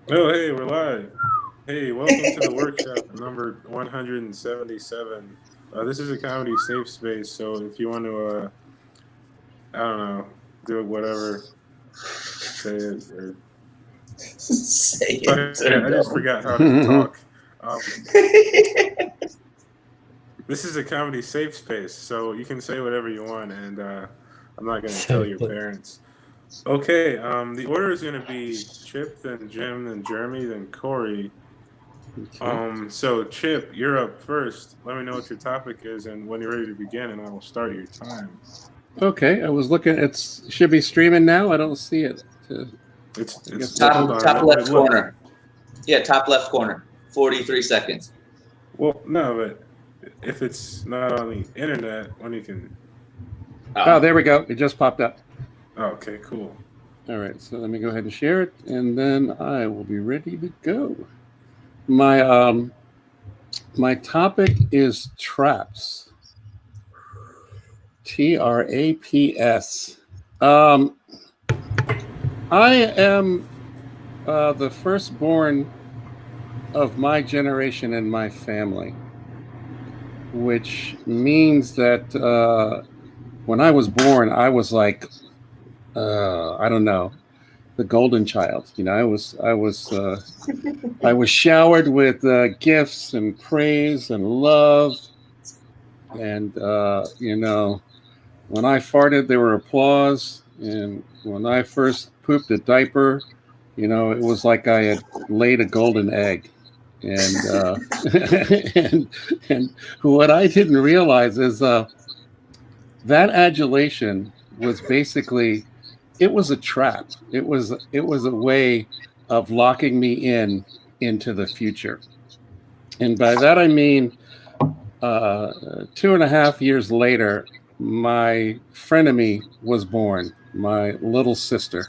Oh, hey, we're live. Hey, welcome to the workshop number 177. This is a comedy safe space, so if you want to, I don't know, do whatever, say it, or Say sorry, it I or just don't. forgot how to talk. Um, this is a comedy safe space, so you can say whatever you want, and I'm not gonna tell Safe your place. parents. Okay, the order is gonna be Chip, then Jim, then Jeremy, then Corey. Okay. So Chip, you're up first. Let me know what your topic is and when you're ready to begin, and I will start your time. Okay. I was looking. It should be streaming now. I don't see it. It's I guess well, it's hold top on. top Let me left look. corner. Yeah, top left corner. 43 seconds. Well, no, but if it's not on the internet, when you can. Oh, Oh. there we go. It just popped up. Oh, okay, cool. All right. So let me go ahead and share it, and then I will be ready to go. My topic is traps. TRAPS. Um, I am the firstborn of my generation in my family, which means that when I was born, I was like, I don't know, the golden child. You know, I was showered with gifts and praise and love, and when I farted, there were applause, and when I first pooped a diaper, it was like I had laid a golden egg. And and and what I didn't realize is that adulation was basically it was a trap. It was a way of locking me into the future. And by that I mean 2.5 years later, my frenemy was born, my little sister,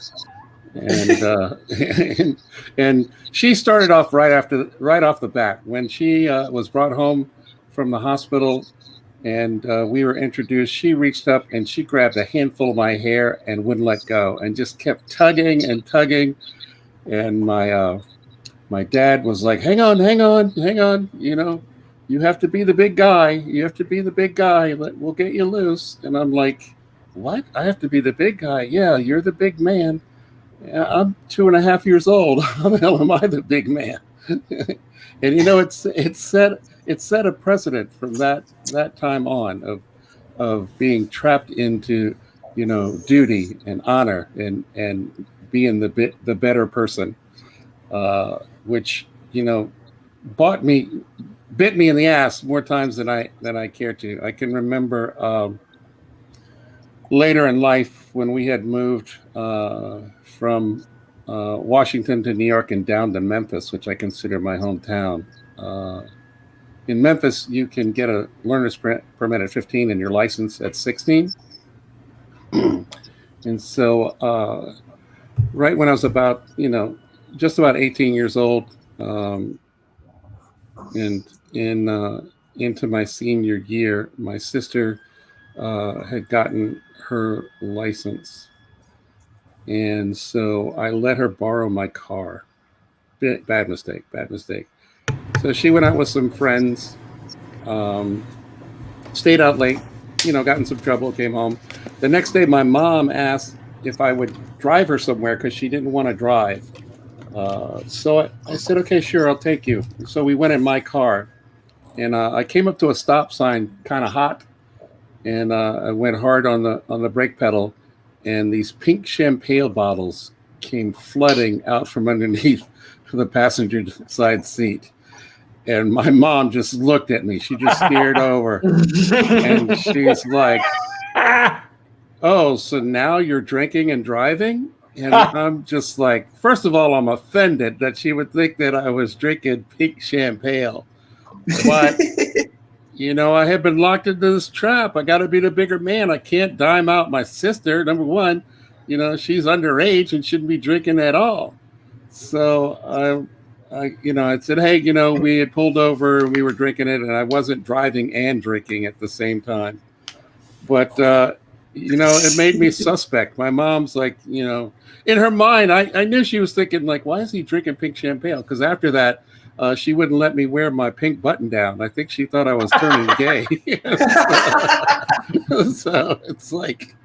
and and she started off right off the bat when she was brought home from the hospital, and we were introduced. She reached up and she grabbed a handful of my hair and wouldn't let go, and just kept tugging and tugging. And my dad was like, "Hang on, hang on, hang on. You have to be the big guy. You have to be the big guy. We'll get you loose." And I'm like, "What? I have to be the big guy? Yeah, you're the big man. Yeah, I'm 2.5 years old. How the hell am I the big man?" And it's set a precedent from that time on of being trapped into duty and honor and being the better person, which bought me bit me in the ass more times than I care to. I can remember later in life when we had moved from Washington to New York and down to Memphis, which I consider my hometown. Uh, in Memphis, you can get a learner's permit at 15 and your license at 16. And so, right when I was about, just about 18 years old, um, and into my senior year, my sister had gotten her license, and so I let her borrow my car. Bad mistake, bad mistake. So she went out with some friends, um, stayed out late, got in some trouble, came home. The next day, my mom asked if I would drive her somewhere because she didn't want to drive. So I said, okay, sure, I'll take you. So we went in my car, and I came up to a stop sign, kind of hot, and I went hard on the brake pedal, and these pink champagne bottles came flooding out from underneath the passenger side seat. And my mom just looked at me. She just stared over, and she's like, "Oh, so now you're drinking and driving?" And I'm just like, first of all, I'm offended that she would think that I was drinking pink champagne. But I have been locked into this trap. I got to be the bigger man. I can't dime out my sister. Number one, she's underage and shouldn't be drinking at all. So I said, hey, we had pulled over, we were drinking it, and I wasn't driving and drinking at the same time. But it made me suspect. My mom's like, in her mind, I knew she was thinking like, why is he drinking pink champagne? Because after that, she wouldn't let me wear my pink button down. I think she thought I was turning gay. So it's like,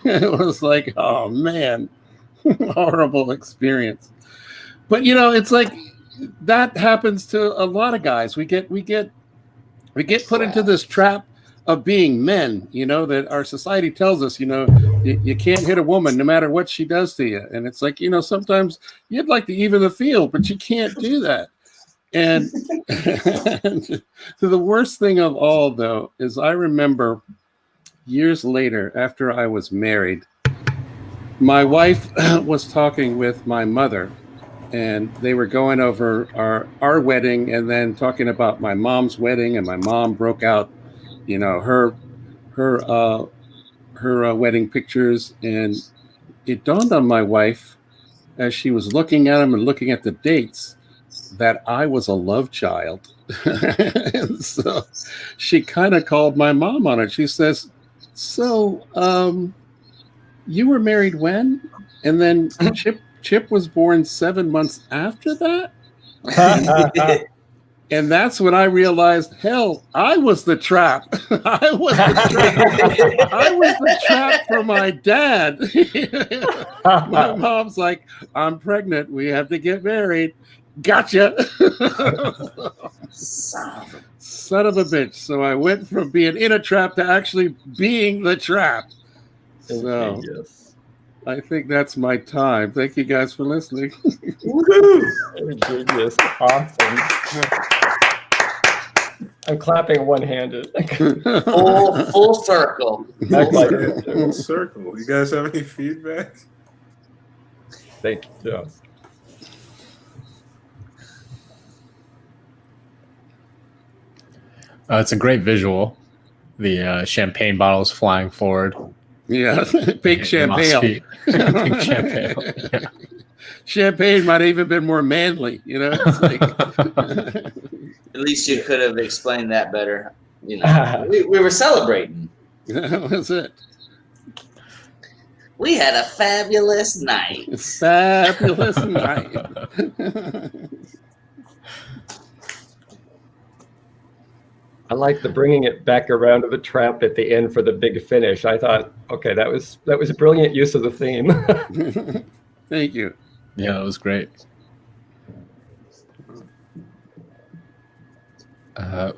it was like, oh man, horrible experience. But it's like that happens to a lot of guys. We get put into this trap of being men, that our society tells us, you can't hit a woman no matter what she does to you. And it's like, sometimes you'd like to even the field, but you can't do that. And the worst thing of all, though, is I remember years later, after I was married, my wife was talking with my mother, and they were going over our wedding and then talking about my mom's wedding, and my mom broke out, her wedding pictures, and it dawned on my wife as she was looking at them and looking at the dates that I was a love child. And so she kind of called my mom on it. She says, so you were married when? And then Chip was born 7 months after that? And that's when I realized, hell, I was the trap. I was the trap for my dad. My mom's like, I'm pregnant. We have to get married. Gotcha. Son of a bitch. So I went from being in a trap to actually being the trap. So yes. I think that's my time. Thank you guys for listening. Genius. Awesome. I'm clapping one-handed. Full circle. Full circle. You guys have any feedback? Thank you. Yeah. It's a great visual. The champagne bottles flying forward. Yeah, pink champagne. Pink champagne. Yeah. Champagne might have even been more manly, It's like... At least you could have explained that better. We were celebrating. That was it. We had a fabulous night. Fabulous night. I like the bringing it back around to the trap at the end for the big finish. I thought, okay, that was a brilliant use of the theme. Thank you. Yeah, that was great.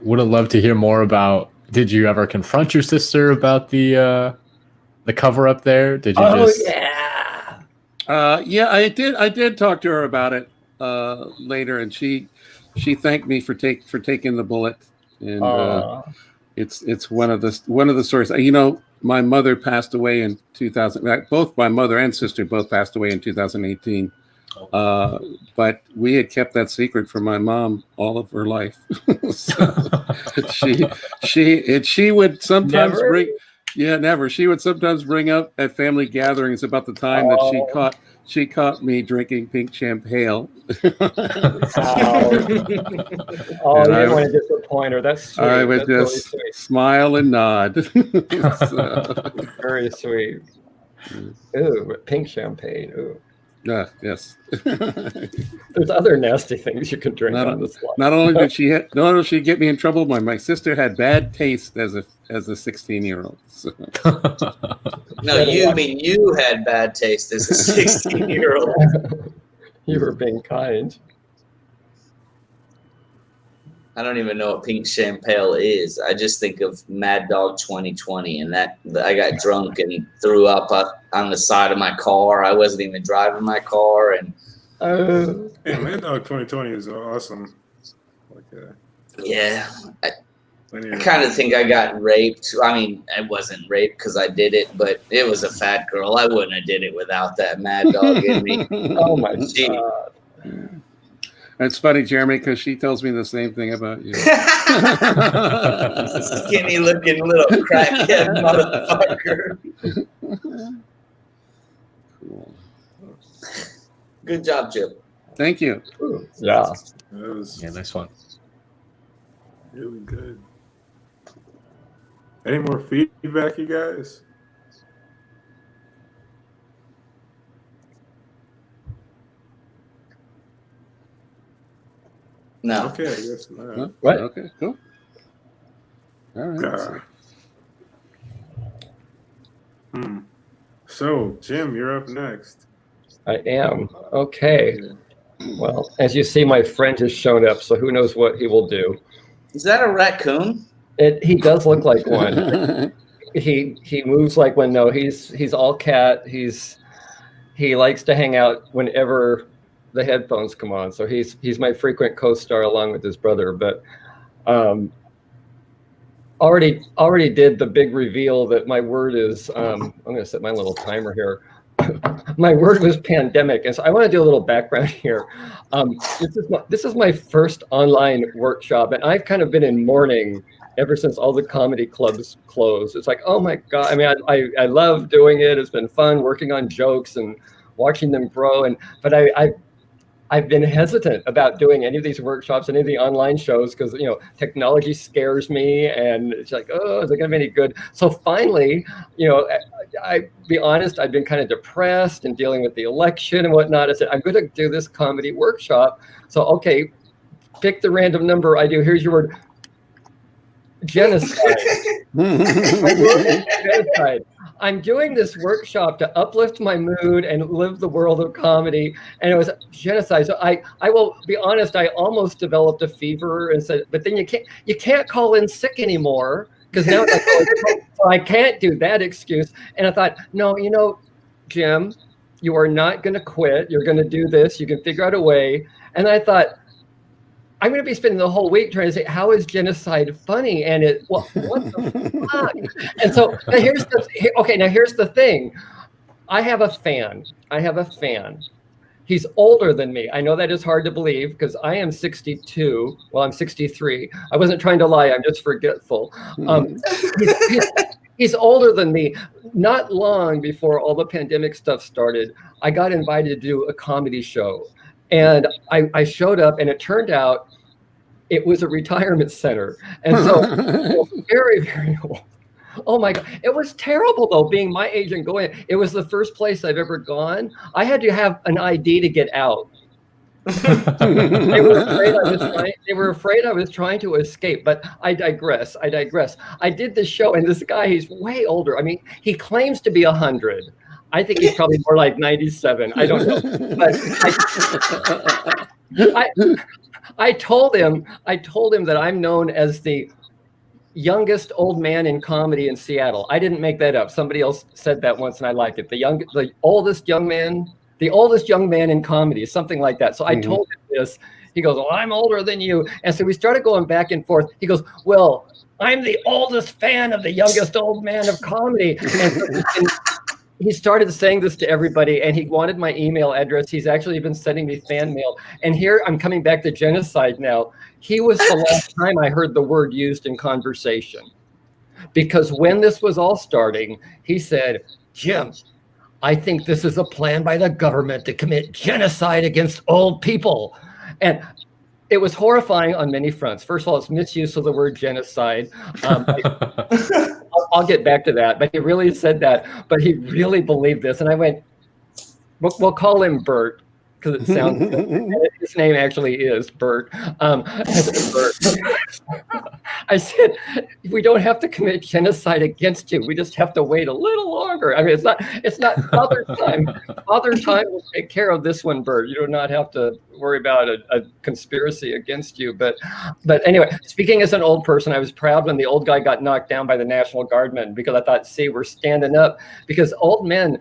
Would have loved to hear more about. Did you ever confront your sister about the cover up there? Did you yeah. Yeah, I did. I did talk to her about it later, and she thanked me for taking the bullet. And it's one of the stories. My mother passed away in 2000. Both my mother and sister both passed away in 2018. But we had kept that secret from my mom all of her life. She would sometimes never. She would sometimes bring up at family gatherings about the time that she caught me drinking pink champagne. Oh, you didn't want to disappoint her. That's sweet. I would That's just really smile and nod. very sweet. Ooh, pink champagne. Ooh. Yes. There's other nasty things you can drink on the slide. Not only did she get me in trouble, my sister had bad taste as a 16-year-old. So. No, you had bad taste as a 16-year-old. You were being kind. I don't even know what pink champagne is. I just think of Mad Dog 2020, and that I got drunk and threw up on the side of my car. I wasn't even driving my car, and yeah, Mad Dog 2020 is awesome. Yeah, I kind of think I got raped. I mean, I wasn't raped because I did it, but it was a fat girl. I wouldn't have did it without that Mad Dog in me. Oh my God. It's funny, Jeremy, because she tells me the same thing about you. Skinny looking little crackhead motherfucker. Cool. Good job, Chip. Thank you. Ooh, yeah. That was nice one. Really good. Any more feedback, you guys? No. Okay, I guess not. No? What? Okay, cool. All right. So, Jim, you're up next. I am. Okay. Yeah. Well, as you see, my friend has shown up, so who knows what he will do. Is that a raccoon? He does look like one. He moves like one. No, he's all cat. He likes to hang out whenever the headphones come on. So he's my frequent co-star along with his brother. But already did the big reveal that my word is. I'm going to set my little timer here. My word was pandemic, and so I want to do a little background here. This is my first online workshop, and I've kind of been in mourning ever since all the comedy clubs closed. It's like, oh my God. I mean, I love doing it. It's been fun working on jokes and watching them grow. But I've been hesitant about doing any of these workshops, any of the online shows, because, you know, technology scares me, and it's like, oh, is it going to be any good? So finally, you know, I be honest, I've been kind of depressed and dealing with the election and whatnot. I said, I'm going to do this comedy workshop. So, okay, pick the random number I do. Here's your word. Genocide. Genocide. I'm doing this workshop to uplift my mood and live the world of comedy, and it was genocide. So I will be honest, I almost developed a fever and said, but then you can't call in sick anymore, because now so I can't do that excuse. And I thought, no, you know, Jim, you are not going to quit. You're going to do this. You can figure out a way. And I thought, I'm going to be spending the whole week trying to say, how is genocide funny? And what the fuck? And so now here's the thing. I have a fan. He's older than me. I know that is hard to believe because I am 62. Well, I'm 63. I wasn't trying to lie. I'm just forgetful. He's older than me. Not long before all the pandemic stuff started, I got invited to do a comedy show. And I showed up, and it turned out it was a retirement center. And so very, very old. Oh my God. It was terrible though, being my age and going. It was the first place I've ever gone. I had to have an ID to get out. They were afraid I was trying to escape, but I digress. I did this show, and this guy, he's way older. I mean, he claims to be 100. I think he's probably more like 97. I don't know. But I told him that I'm known as the youngest old man in comedy in Seattle. I didn't make that up. Somebody else said that once, and I like it. The oldest young man in comedy, something like that. So I told him this. He goes, well, I'm older than you. And so we started going back and forth. He goes, well, I'm the oldest fan of the youngest old man of comedy. And he started saying this to everybody, and he wanted my email address. He's actually been sending me fan mail. And here I'm coming back to genocide now. He was the last time I heard the word used in conversation. Because when this was all starting, he said, Jim, I think this is a plan by the government to commit genocide against old people. And it was horrifying on many fronts. First of all, it's misuse of the word genocide. I'll get back to that. But he really said that. But he really believed this. And I went, we'll call him Bert, because it sounds good. His name actually is Bert. I said, we don't have to commit genocide against you. We just have to wait a little longer. I mean, it's not Father Time. Father Time will take care of this one, Bert. You do not have to worry about a conspiracy against you. But anyway, speaking as an old person, I was proud when the old guy got knocked down by the National Guardmen, because I thought, see, we're standing up, because old men,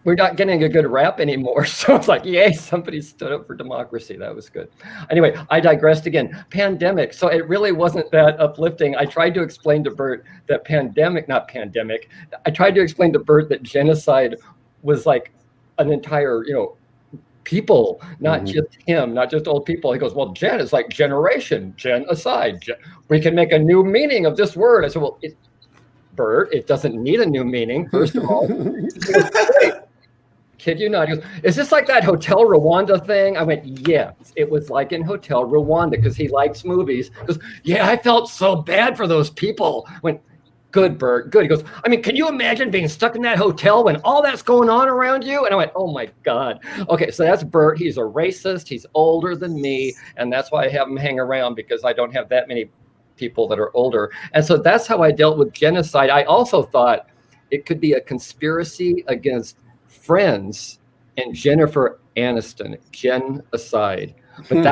we're not getting a good rap anymore. So it's like, yay, somebody stood up for democracy. That was good. Anyway, I digressed again. Pandemic. So it really wasn't that uplifting. I tried to explain to Bert that I tried to explain to Bert that genocide was like an entire, people, not just him, not just old people. He goes, well, gen is like generation, genocide. We can make a new meaning of this word. I said, well, Bert, it doesn't need a new meaning, first of all. Kid you not. He goes, is this like that Hotel Rwanda thing? I went, yeah, it was like in Hotel Rwanda, because he likes movies. He goes, yeah, I felt so bad for those people. I went, good, Bert, good. He goes, I mean, can you imagine being stuck in that hotel when all that's going on around you? And I went, oh my God. Okay, so that's Bert. He's a racist. He's older than me. And that's why I have him hang around, because I don't have that many people that are older. And so that's how I dealt with genocide. I also thought it could be a conspiracy against Friends and Jennifer Aniston, genocide. But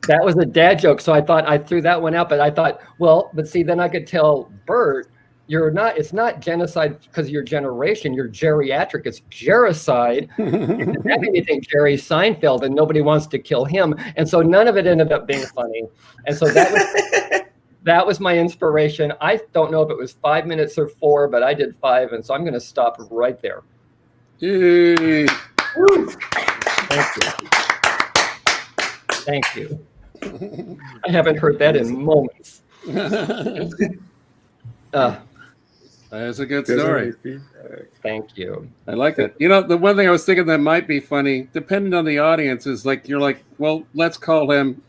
that was a dad joke. So I thought I threw that one out, but I thought, well, but see, then I could tell Bert, it's not genocide because of your generation, you're geriatric, it's gericide. That made me think Jerry Seinfeld, and nobody wants to kill him. And so none of it ended up being funny. And so that was my inspiration. I don't know if it was 5 minutes or 4, but I did 5. And so I'm going to stop right there. Yay. Thank you. I haven't heard that in moments. That's a good story. Thank you. I like it. You know, the one thing I was thinking that might be funny, depending on the audience, is like you're like, well, let's call him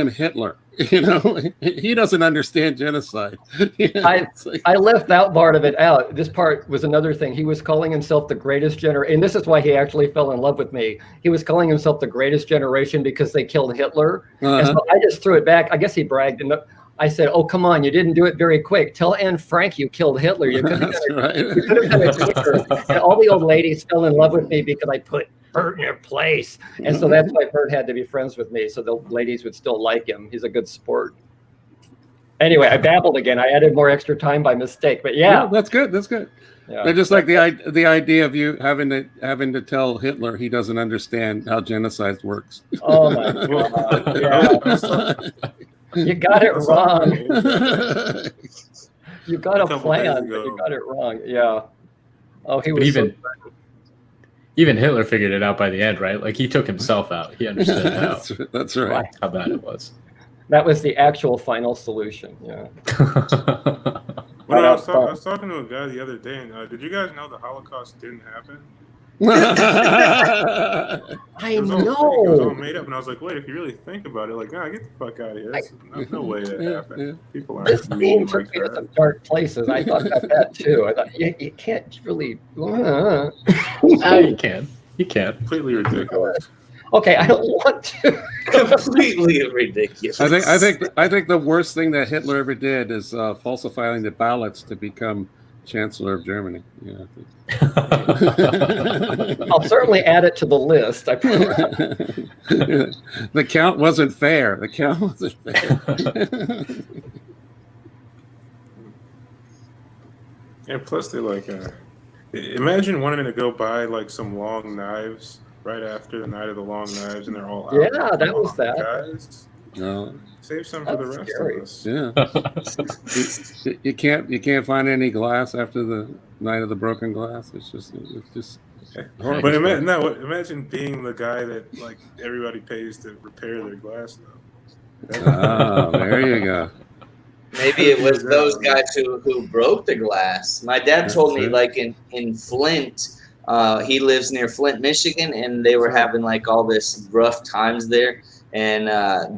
Hitler. You know, he doesn't understand genocide. You know, I left that part of it out. This part was another thing. He was calling himself the greatest generation, and this is why he actually fell in love with me. He was calling himself the greatest generation because they killed Hitler. And so I just threw it back. I guess he bragged, and I said, "Oh, come on, you didn't do it very quick. Tell Anne Frank you killed Hitler. You could have done it quicker." And all the old ladies fell in love with me because I put Bert in her place. And so that's why Bert had to be friends with me, so the ladies would still like him. He's a good sport. Anyway, I babbled again. I added more extra time by mistake, but yeah. That's good. That's good. Yeah. I just like the idea of you having to tell Hitler he doesn't understand how genocide works. Oh my God. Yeah. You got it wrong. You got a plan, but you got it wrong. Yeah. Oh, he was even Hitler figured it out by the end, right? Like he took himself out. He understood that's right. How bad it was. That was the actual final solution. Yeah. Well, I was talking to a guy the other day, and did you guys know the Holocaust didn't happen? I know. It was all made up, and I was like, wait, if you really think about it, like, nah, get the fuck out of here. There's no way that happened. People This aren't theme mean took like me to that. some dark places. I thought about that too. I thought you can't really. You can. You can. Completely ridiculous. Okay, I don't want to. Completely ridiculous. I think the worst thing that Hitler ever did is falsifying the ballots to become Chancellor of Germany. Yeah. I'll certainly add it to the list. I promise. The count wasn't fair. The count wasn't fair. And plus, they like, imagine wanting to go buy like some long knives right after the Night of the Long Knives, and they're all out. Yeah, Like, that come was on, that. Guys, No. save some for the That's rest scary. of us. Yeah. You can't find any glass after the Night of the Broken Glass. It's just horrible. But imagine being the guy that like everybody pays to repair their glass though. Oh, there you go. Maybe it was those guys who broke the glass. My dad told me, That's like in Flint, he lives near Flint, Michigan, and they were having like all this rough times there. And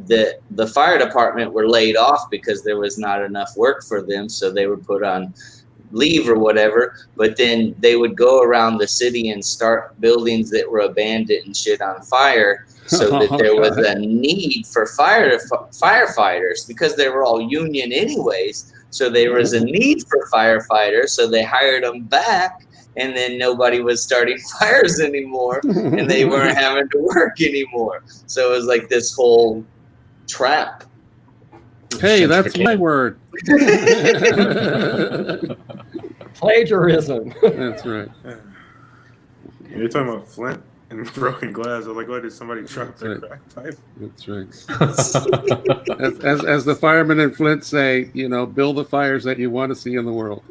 the fire department were laid off because there was not enough work for them, so they were put on leave or whatever. But then they would go around the city and start buildings that were abandoned and shit on fire, so that there was a need for firefighters because they were all union anyways. So there was a need for firefighters, so they hired them back. And then nobody was starting fires anymore, and they weren't having to work anymore. So it was like this whole trap. Hey, that's my word. Plagiarism. That's right. You're talking about Flint and broken glass. I was like, what, did somebody drop their That's crack pipe? That's right. As the firemen in Flint say, you know, build the fires that you want to see in the world.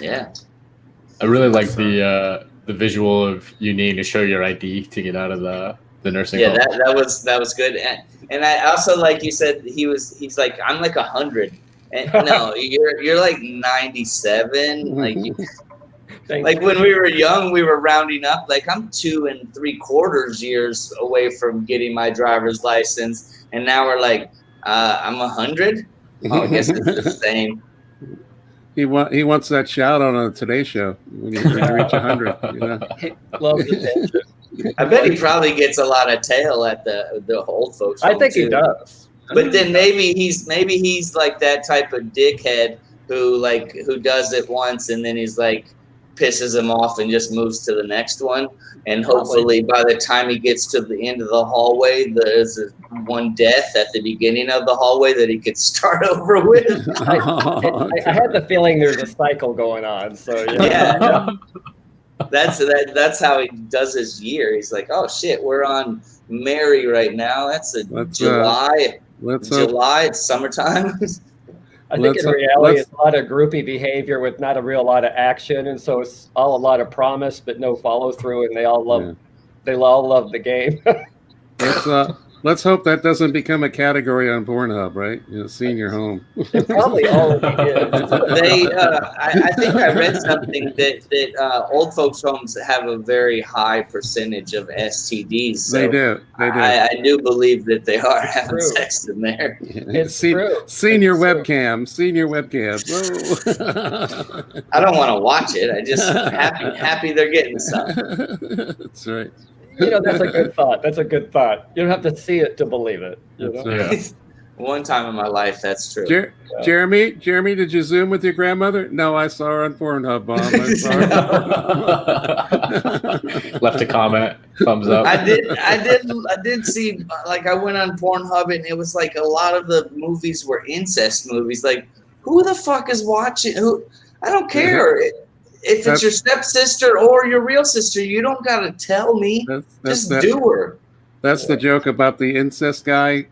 Yeah. I really like the visual of you needing to show your ID to get out of the nursing Yeah, home. that was good. And I also, like you said, he's like, I'm like 100. And no, you're like 97. Like Like when we were young, we were rounding up. Like I'm 2 3/4 years away from getting my driver's license, and now we're like, I'm 100. Oh, I guess it's the same. He wants that shout out on the Today Show when you reach 100. You know? Loves attention. I bet he probably gets a lot of tail at the old folks. I home, think too. he does. But then maybe he's like that type of dickhead who does it once and then he's like pisses him off and just moves to the next one. And hopefully by the time he gets to the end of the hallway, there's one death at the beginning of the hallway that he could start over with. I had the feeling there's a cycle going on. So Yeah. That's how he does his year. He's like, oh shit, we're on Mary right now. That's July. July, it's summertime. I think in reality, it's a lot of groupie behavior with not a real lot of action, and so it's all a lot of promise but no follow through, and they all love the game. Let's hope that doesn't become a category on Pornhub, right? You know, senior home. It probably already is. I think I read something that old folks' homes have a very high percentage of STDs. So They do. I do believe that they are having sex in there. It's true. Senior It's webcam. Whoa. I don't want to watch it. I just happy they're getting some. That's right. You know, that's a good thought. That's a good thought. You don't have to see it to believe it. You know? Yeah. One time in my life, that's true. Jeremy, did you Zoom with your grandmother? No, I saw her on Pornhub, Bob. I saw her. Left a comment, thumbs up. I did see, like, I went on Pornhub and it was like a lot of the movies were incest movies. Like, who the fuck is watching? I don't care. If it's your stepsister or your real sister, you don't gotta tell me. Just do her. That's the joke about the incest guy,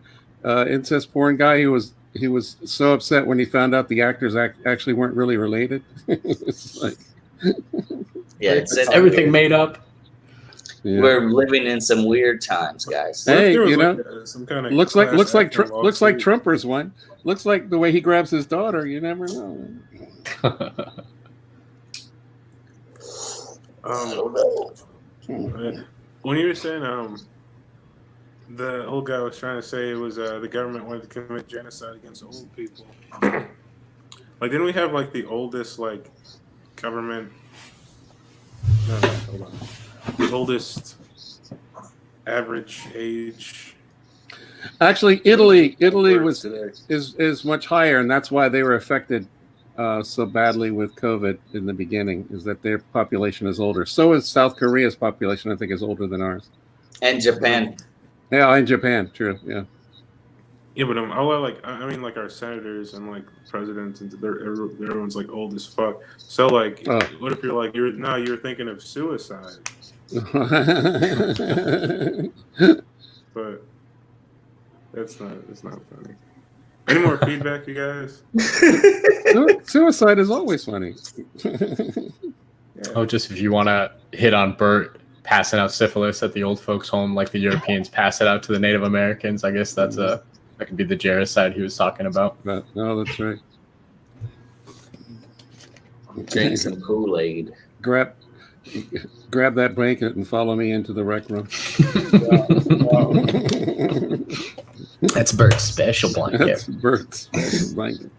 incest porn guy. He was so upset when he found out the actors actually weren't really related. It's like, it's everything made up. Yeah. We're living in some weird times, guys. Hey, There was you know, some kind of looks like class action looks like lawsuit. Trumper's one. Looks like the way he grabs his daughter. You never know. I don't know. When you were saying the old guy was trying to say it was the government wanted to commit genocide against old people. Like, didn't we have like the oldest like government? No, hold on. The oldest average age. Actually, Italy was today. is much higher, and that's why they were affected so badly with COVID in the beginning. Is that their population is older? So is South Korea's population. I think is older than ours. And Japan. Yeah, in Japan, true. Yeah. Yeah, but I mean, like our senators and like presidents, and everyone's like old as fuck. So like, what if you're thinking of suicide? But it's not funny. Any more feedback, you guys? Suicide is always funny. Yeah. Oh, just if you want to hit on Bert passing out syphilis at the old folks' home, like the Europeans pass it out to the Native Americans, I guess that could be the gericide he was talking about. No, that's right. Drink some Kool-Aid. Grab that blanket and follow me into the rec room. That's Bert's special blanket. That's Bert's special blanket.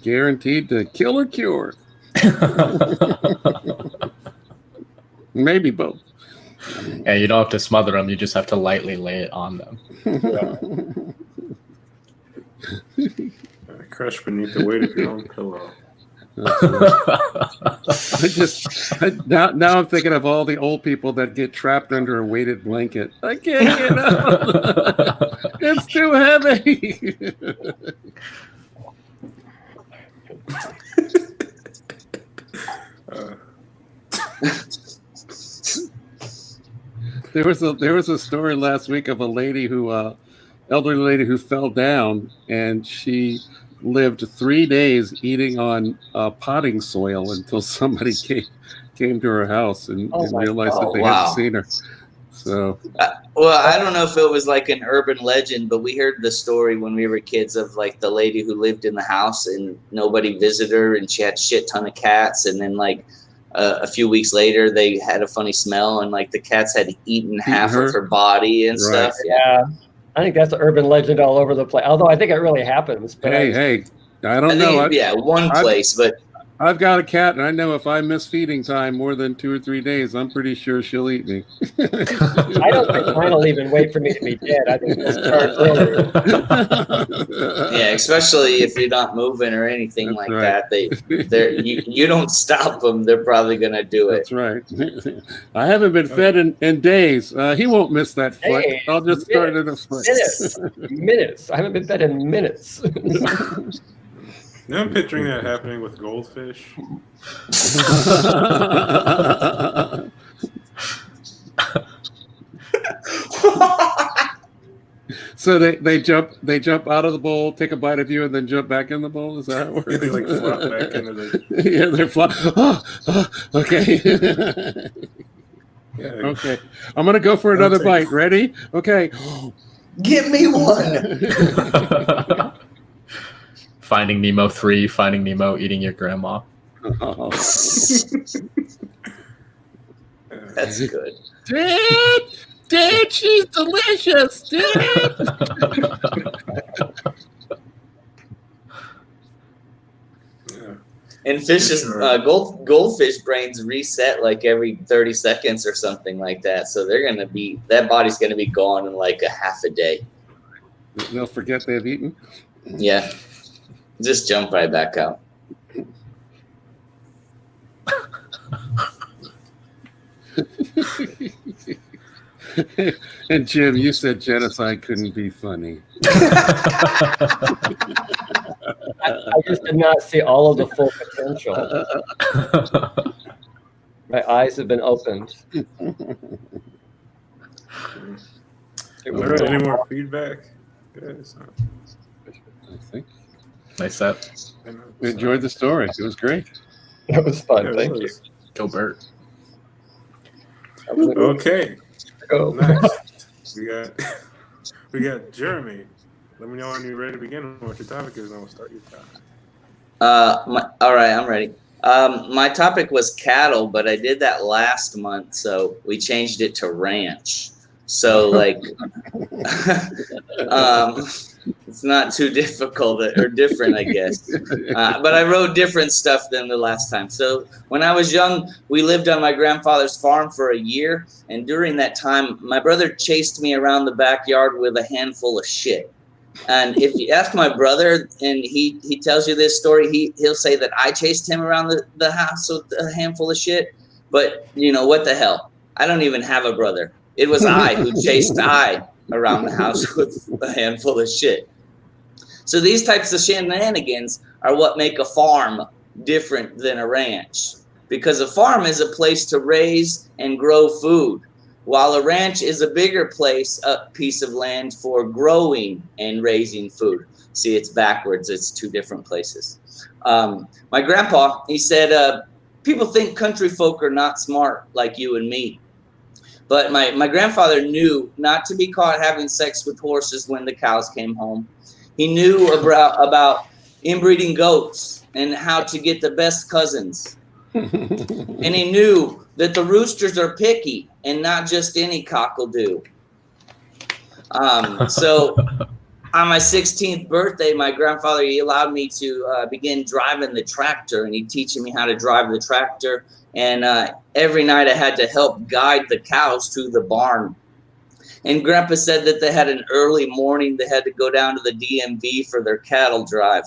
Guaranteed to kill or cure. Maybe both. Yeah, you don't have to smother them. You just have to lightly lay it on them. Crush beneath the weight of your own pillow. Now I'm thinking of all the old people that get trapped under a weighted blanket. I can't get up. It's too heavy. There was a story last week of a lady elderly lady who fell down, and she lived 3 days eating on potting soil until somebody came to her house and realized that they hadn't seen her. So Well, I don't know if it was like an urban legend, but we heard the story when we were kids of like the lady who lived in the house and nobody visited her, and she had a shit ton of cats, and then like a few weeks later they had a funny smell, and like the cats had eaten half her? of her body and Right. stuff. Yeah. I think that's an urban legend all over the place. Although I think it really happens. But hey, I I don't know. think, yeah, one place, but I've got a cat, and I know if I miss feeding time more than 2 or 3 days, I'm pretty sure she'll eat me. I don't think mine will even wait for me to be dead. I think they'll start earlier. yeah, especially if you're not moving or anything That's like right. that, you don't stop them, they're probably gonna do it. That's right. I haven't been fed in days. He won't miss that foot. Hey, I'll just start at a foot. Minutes. I haven't been fed in minutes. Now I'm picturing that happening with goldfish. So they jump out of the bowl, take a bite of you, and then jump back in the bowl. Is that how it works? They like flop back into the. Yeah, they're okay. Yeah. Okay, I'm gonna go for another bite. Ready? Okay. Give me one. Finding Nemo 3, Finding Nemo eating your grandma. That's good. Dad, she's delicious. Dad. Yeah. And fishes, goldfish brains reset like every 30 seconds or something like that. So that body's gonna be gone in like a half a day. They'll forget they've eaten. Yeah, just jump right back out. And Jim, you said genocide couldn't be funny. I just did not see all of the full potential. My eyes have been opened. All right, any more feedback? Guys? I think Nice set. we enjoyed the story. It was great. That was fun. Yeah, it Thank you. was. Go Bert. That was a good Okay, go. next we got Jeremy. Let me know when you're ready to begin. What your topic is, and we'll start your topic. All right, I'm ready. My topic was cattle, but I did that last month, so we changed it to ranch. So like, it's not too difficult or different, I guess. But I wrote different stuff than the last time. So when I was young, we lived on my grandfather's farm for a year, and during that time, my brother chased me around the backyard with a handful of shit. And if you ask my brother, and he tells you this story, he'll say that I chased him around the house with a handful of shit. But you know what the hell? I don't even have a brother. It was I who chased I around the house with a handful of shit. So these types of shenanigans are what make a farm different than a ranch. Because a farm is a place to raise and grow food, while a ranch is a bigger place, a piece of land for growing and raising food. See, it's backwards. It's two different places. My grandpa, he said, people think country folk are not smart like you and me. But my grandfather knew not to be caught having sex with horses when the cows came home. He knew about inbreeding goats and how to get the best cousins. And he knew that the roosters are picky and not just any cock will do. So on my 16th birthday, my grandfather, he allowed me to begin driving the tractor, and he'd teaching me how to drive the tractor. And every night I had to help guide the cows to the barn. And Grandpa said that they had an early morning. They had to go down to the DMV for their cattle drive.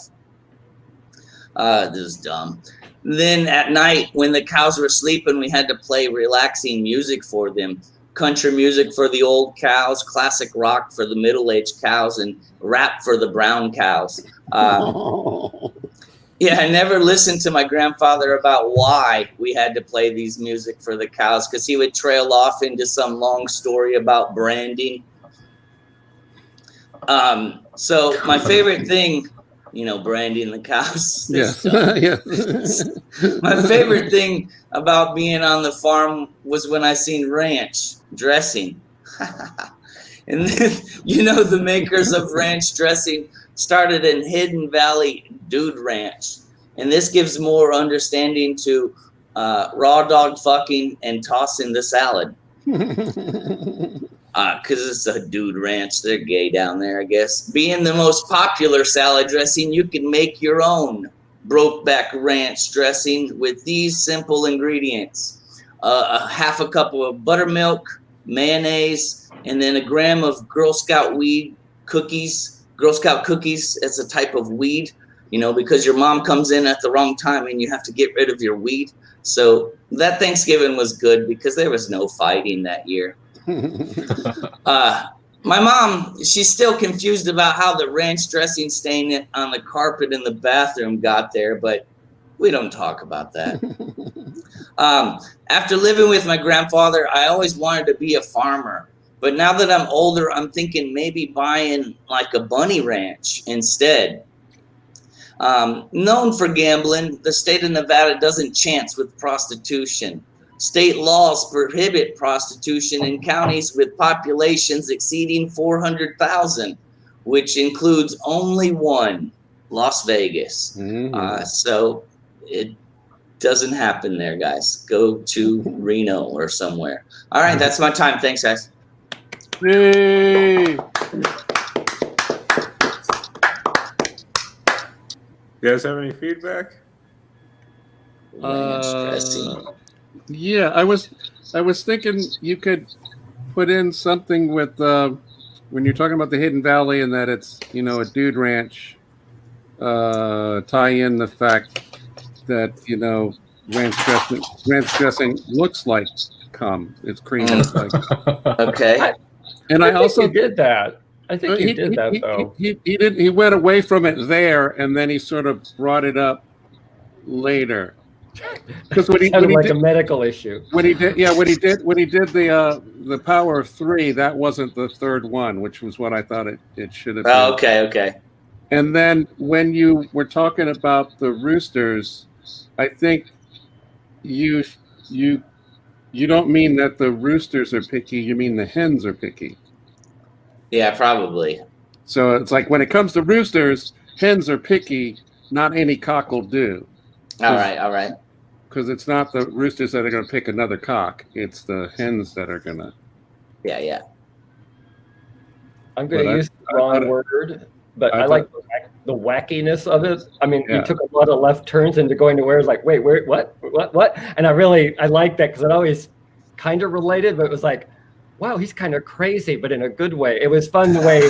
This is dumb. Then at night, when the cows were sleeping, we had to play relaxing music for them. Country music for the old cows, classic rock for the middle-aged cows, and rap for the brown cows. Yeah, I never listened to my grandfather about why we had to play these music for the cows, because he would trail off into some long story about branding. So my favorite thing branding the cows. Yeah. Yeah. My favorite thing about being on the farm was when I seen ranch dressing. And then, the makers of ranch dressing started in Hidden Valley Dude Ranch. And this gives more understanding to raw dog fucking and tossing the salad. Because it's a dude ranch. They're gay down there, I guess. Being the most popular salad dressing, you can make your own Brokeback Ranch dressing with these simple ingredients. A half a cup of buttermilk, mayonnaise, and then a gram of Girl Scout weed cookies. Girl Scout cookies, it's a type of weed, because your mom comes in at the wrong time and you have to get rid of your weed. So that Thanksgiving was good because there was no fighting that year. My mom, she's still confused about how the ranch dressing stain on the carpet in the bathroom got there, but we don't talk about that. After living with my grandfather, I always wanted to be a farmer. But now that I'm older, I'm thinking maybe buying like a bunny ranch instead. Known for gambling, the state of Nevada doesn't chance with prostitution. State laws prohibit prostitution in counties with populations exceeding 400,000, which includes only one, Las Vegas. So it doesn't happen there, guys. Go to Reno or somewhere. All right, that's my time. Thanks, guys. Yay! You guys have any feedback? Ranch dressing. Yeah, I was thinking you could put in something with when you're talking about the Hidden Valley and that it's a dude ranch. Tie in the fact that ranch dressing looks like cum. It's cream. Like. Okay. And I also think you did that. I think you did that though. He didn't. He went away from it there, and then he sort of brought it up later. Because when he Sounded like did, a medical issue. when he did the Power of Three, that wasn't the third one, which was what I thought it should have been. Oh, okay. And then when you were talking about the roosters, I think you don't mean that the roosters are picky. You mean the hens are picky. Yeah, probably. So it's like when it comes to roosters, hens are picky. Not any cock will do. All right. Because it's not the roosters that are going to pick another cock. It's the hens that are going to. Yeah. I'm going to use the wrong word, but I like the wackiness of it. I mean, you took a lot of left turns into going to where it's like, wait, where, what? And I like that because it always kind of related, but it was like, wow, he's kind of crazy, but in a good way. It was fun the way,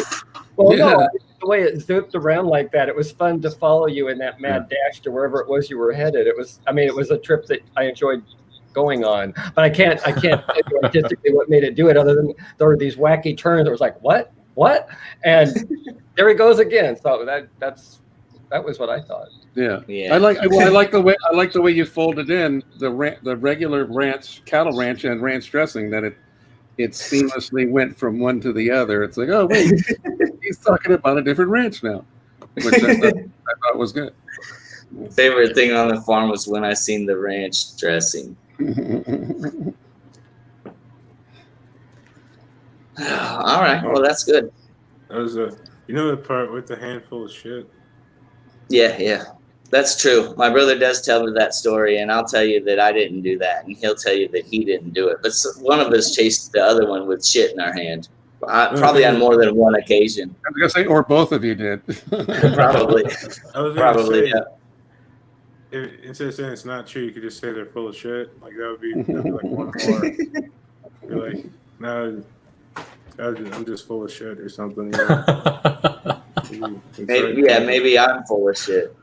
the way it zipped around like that. It was fun to follow you in that mad dash to wherever it was you were headed. It was a trip that I enjoyed going on, but I can't tell you artistically what made it do it other than there were these wacky turns. It was like, what? And there he goes again. So that was what I thought. Yeah. Yeah. I like the way you folded in the regular ranch, cattle ranch, and ranch dressing. That it seamlessly went from one to the other. It's like, oh wait, he's talking about a different ranch now, which I thought was good. Favorite thing on the farm was when I seen the ranch dressing. All right. Well, that's good. That was the part with the handful of shit. Yeah. That's true. My brother does tell me that story, and I'll tell you that I didn't do that, and he'll tell you that he didn't do it. But one of us chased the other one with shit in our hand, probably on more than one occasion. I was gonna say, or both of you did. Probably. I was Probably. say, instead of saying it's not true, you could just say they're full of shit. Like that'd be like one more. You're like, no, I'm just full of shit or something. Maybe I'm full of shit.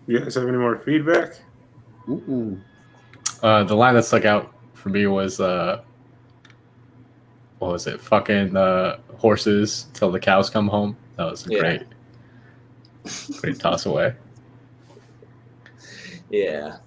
You guys have any more feedback? Mm-mm. The line that stuck out for me was what was it? Fucking horses till the cows come home. That was a great toss away. Yeah.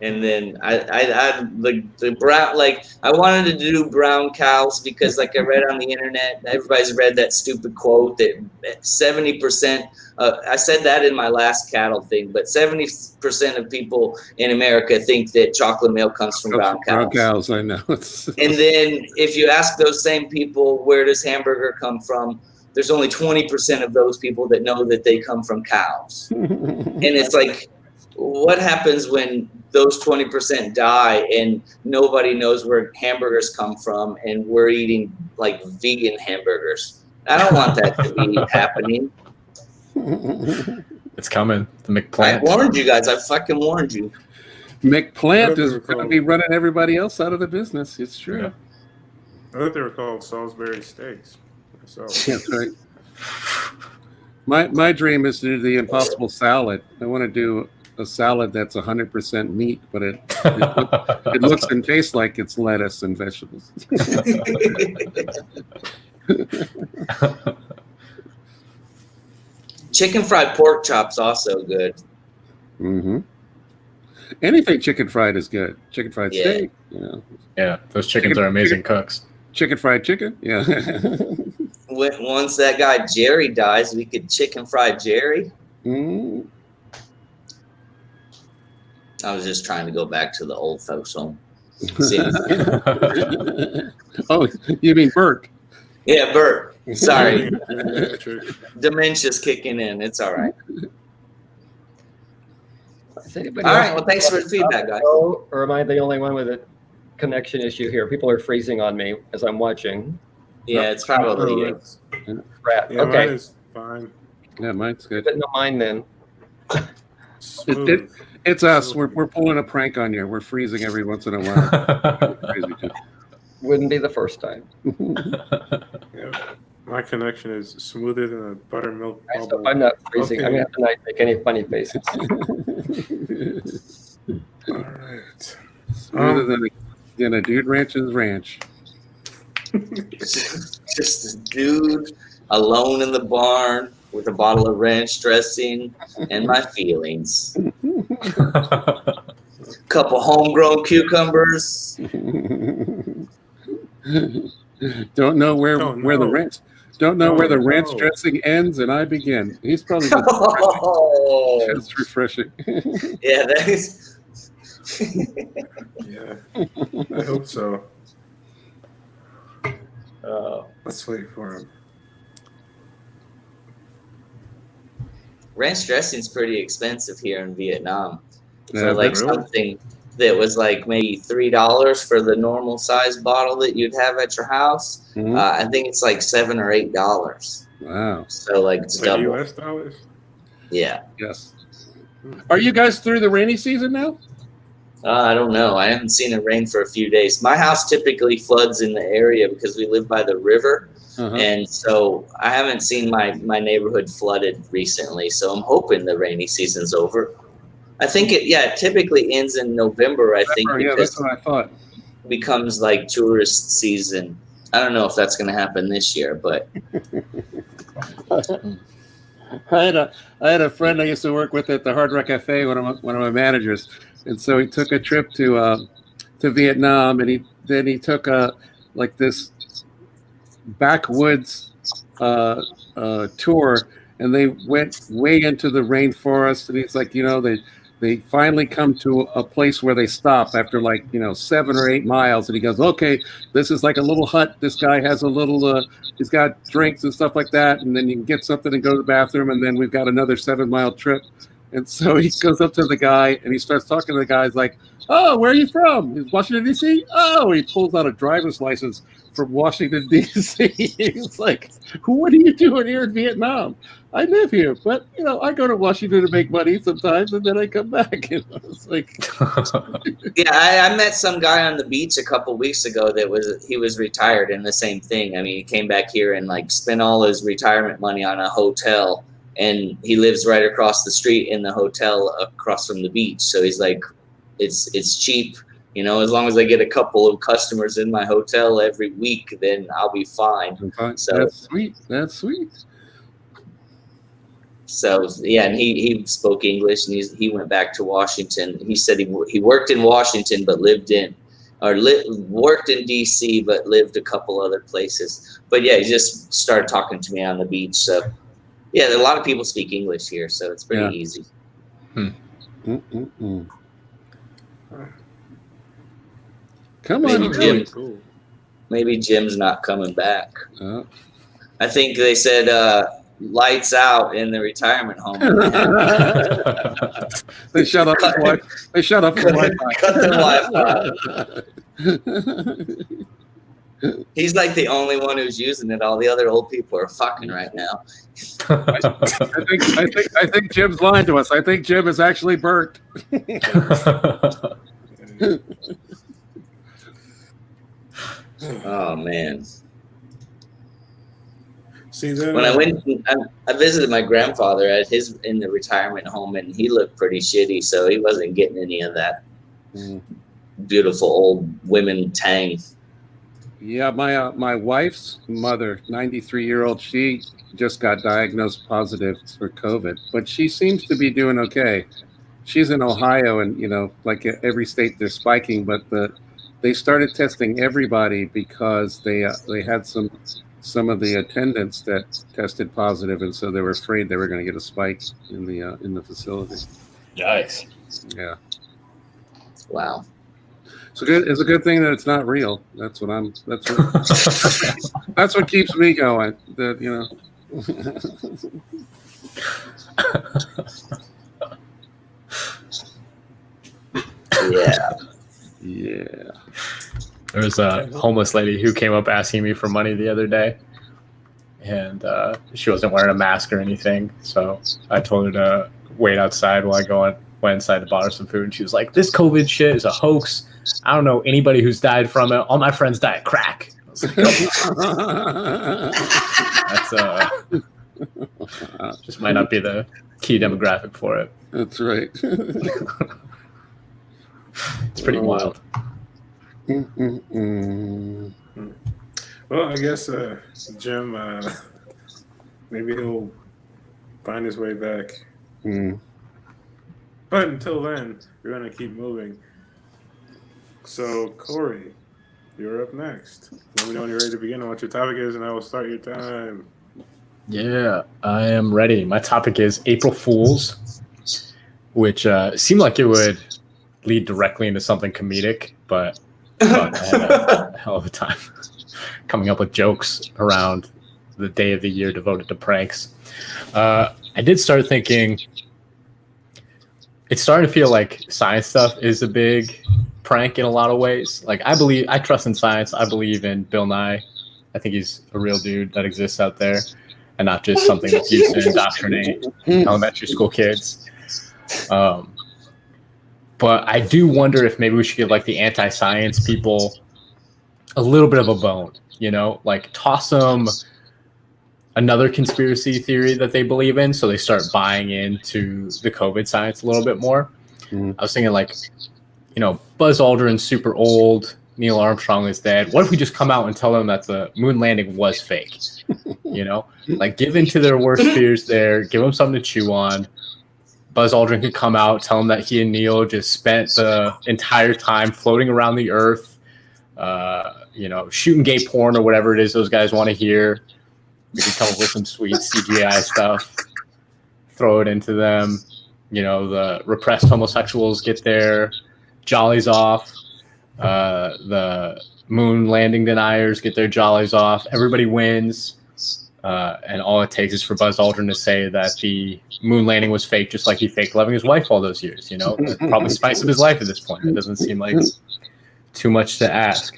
And then I the brown, like I wanted to do brown cows because like I read on the internet, everybody's read that stupid quote that 70%. I said that in my last cattle thing, but 70% of people in America think that chocolate milk comes from brown cows. Brown cows, I know. And then if you ask those same people, where does hamburger come from? There's only 20% of those people that know that they come from cows. And it's like, what happens when those 20% die and nobody knows where hamburgers come from and we're eating like vegan hamburgers? I don't want that to be happening. It's coming. The I McPlant. warned you guys. I fucking warned you. McPlant is going to be running everybody else out of the business. It's true. Yeah. I thought they were called Salisbury steaks. So That's right. My dream is to do the Impossible Salad. I want to do a salad that's 100% meat, but it looks and tastes like it's lettuce and vegetables. Chicken fried pork chops also good. Mm-hmm. Anything chicken fried is good. Chicken fried Yeah. steak, you know. Yeah, those chickens Chicken- are amazing cooks. Chicken fried chicken, yeah. Once that guy Jerry dies, we could chicken fry Jerry. Mm. I was just trying to go back to the old folks home. See? Oh, you mean Bert? Yeah, Bert. Sorry, True. dementia's kicking in. It's all right. Is anybody All else- right. Well, thanks for the feedback, guys. Or am I the only one with a connection issue here? People are freezing on me as I'm watching. Yeah, it's probably you. Rat. Yeah, mine Okay, is fine. Yeah, mine's good. but no mine then. Smooth. It's us. We're pulling a prank on you. We're freezing every once in a while. Crazy too. Wouldn't be the first time. Yeah. My connection is smoother than a buttermilk I hope bubble. I'm not freezing. I'm Okay. gonna have to not make any funny faces. All right. Smoother than a Dude Ranch's ranch. Just a dude alone in the barn with a bottle of ranch dressing and my feelings. Couple homegrown cucumbers. Don't know where Don't the know. ranch. Don't know where the Don't ranch know. dressing ends and I begin. He's probably Oh, just refreshing. yeah, that is. Yeah. I hope so. Let's wait for him. Ranch dressing's pretty expensive here in Vietnam. Yeah, So like really? something that was like maybe $3 for the normal size bottle that you'd have at your house. Mhm. I think it's like $7 or $8. Wow. So like it's Like double. US dollars? Yeah. Yes. Are you guys through the rainy season now? I don't know. I haven't seen it rain for a few days. My house typically floods in the area because we live by the river. Uh-huh. And so I haven't seen my neighborhood flooded recently. So I'm hoping the rainy season's over. I think it typically ends in November, I think, Yeah, because that's what I thought. it becomes like tourist season. I don't know if that's going to happen this year, but I had a friend I used to work with at the Hard Rock Cafe, one of my managers, and so he took a trip to Vietnam, and he took like this backwoods tour, and they went way into the rainforest, and he's like, they finally come to a place where they stop after 7 or 8 miles, and he goes, okay, this is like a little hut. This guy has a little, he's got drinks and stuff like that, and then you can get something and go to the bathroom, and then we've got another 7-mile trip. And so he goes up to the guy and he starts talking to the guy. He's like, oh, where are you from? He's Washington, D.C.? Oh, he pulls out a driver's license from Washington, D.C. He's like, what are you doing here in Vietnam? I live here, but, I go to Washington to make money sometimes, and then I come back. It's like, yeah, I met some guy on the beach a couple weeks ago he was retired and the same thing. I mean, he came back here and spent all his retirement money on a hotel, and he lives right across the street in the hotel across from the beach. So he's like, it's cheap. As long as I get a couple of customers in my hotel every week, then I'll be fine. So that's sweet. That's sweet. So yeah, and he spoke English, and he went back to Washington. He said he worked in Washington, but worked in D.C., but lived a couple other places. But yeah, he just started talking to me on the beach. So yeah, a lot of people speak English here, so it's pretty easy. Mm-mm-mm. Come Maybe on, Jim. Cool. Maybe Jim's not coming back. Uh, I think they said lights out in the retirement home. they shut off the Wi. They shut off the Wi-Fi. Cut the Wi-Fi. He's like the only one who's using it. All the other old people are fucking right now. I think Jim's lying to us. I think Jim is actually burnt. Oh man. See that? When I went, I visited my grandfather at in the retirement home, and he looked pretty shitty, so he wasn't getting any of that beautiful old women tang. Yeah, my wife's mother, 93-year-old, she just got diagnosed positive for COVID, but she seems to be doing okay. She's in Ohio, and like every state, they're spiking, but they started testing everybody because they had some of the attendants that tested positive, and so they were afraid they were going to get a spike in the facility. Yikes! Yeah. Wow. So it's a good thing that it's not real. That's what that's what keeps me going. Yeah. Yeah. There was a homeless lady who came up asking me for money the other day, and she wasn't wearing a mask or anything. So I told her to wait outside while I went inside to buy her some food. And she was like, "This COVID shit is a hoax. I don't know anybody who's died from it. All my friends died of crack." I was like, that's just might not be the key demographic for it. That's right. It's pretty wild. Well, I guess Jim, maybe he'll find his way back. But until then, we're going to keep moving. So, Corey, you're up next. Let me know when you're ready to begin and what your topic is, and I will start your time. Yeah, I am ready. My topic is April Fools, which seemed like it would lead directly into something comedic, but I had a hell of a time coming up with jokes around the day of the year devoted to pranks. I did start thinking, it's starting to feel like science stuff is a big prank in a lot of ways. Like I trust in science. I believe in Bill Nye. I think he's a real dude that exists out there and not just something that's used to indoctrinate elementary school kids. But I do wonder if maybe we should give like the anti-science people a little bit of a bone, like toss them another conspiracy theory that they believe in, so they start buying into the COVID science a little bit more. I was thinking like, Buzz Aldrin's super old, Neil Armstrong is dead. What if we just come out and tell them that the moon landing was fake? Like give into their worst fears there, give them something to chew on. Buzz Aldrin could come out, tell him that he and Neil just spent the entire time floating around the Earth, shooting gay porn or whatever it is those guys want to hear. We could come up with some sweet CGI stuff, throw it into them. The repressed homosexuals get their jollies off. The moon landing deniers get their jollies off. Everybody wins. And all it takes is for Buzz Aldrin to say that the moon landing was fake, just like he faked loving his wife all those years. Probably spice of his life at this point. It doesn't seem like too much to ask.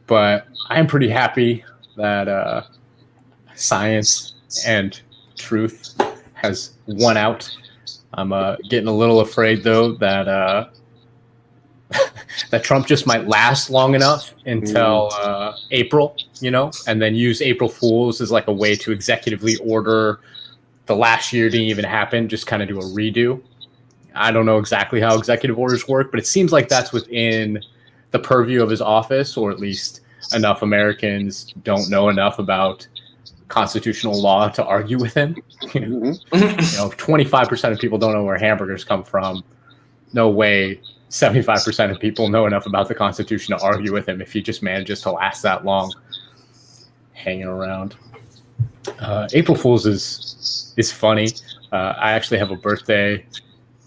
But I am pretty happy that science and truth has won out. I'm getting a little afraid, though, that that Trump just might last long enough until April, and then use April Fools as like a way to executively order the last year didn't even happen, just kind of do a redo. I don't know exactly how executive orders work, but it seems like that's within the purview of his office, or at least enough Americans don't know enough about constitutional law to argue with him. Mhm. 25% of people don't know where hamburgers come from. No way 75% of people know enough about the Constitution to argue with him if he just manages to last that long hanging around. April Fool's is funny. I actually have a birthday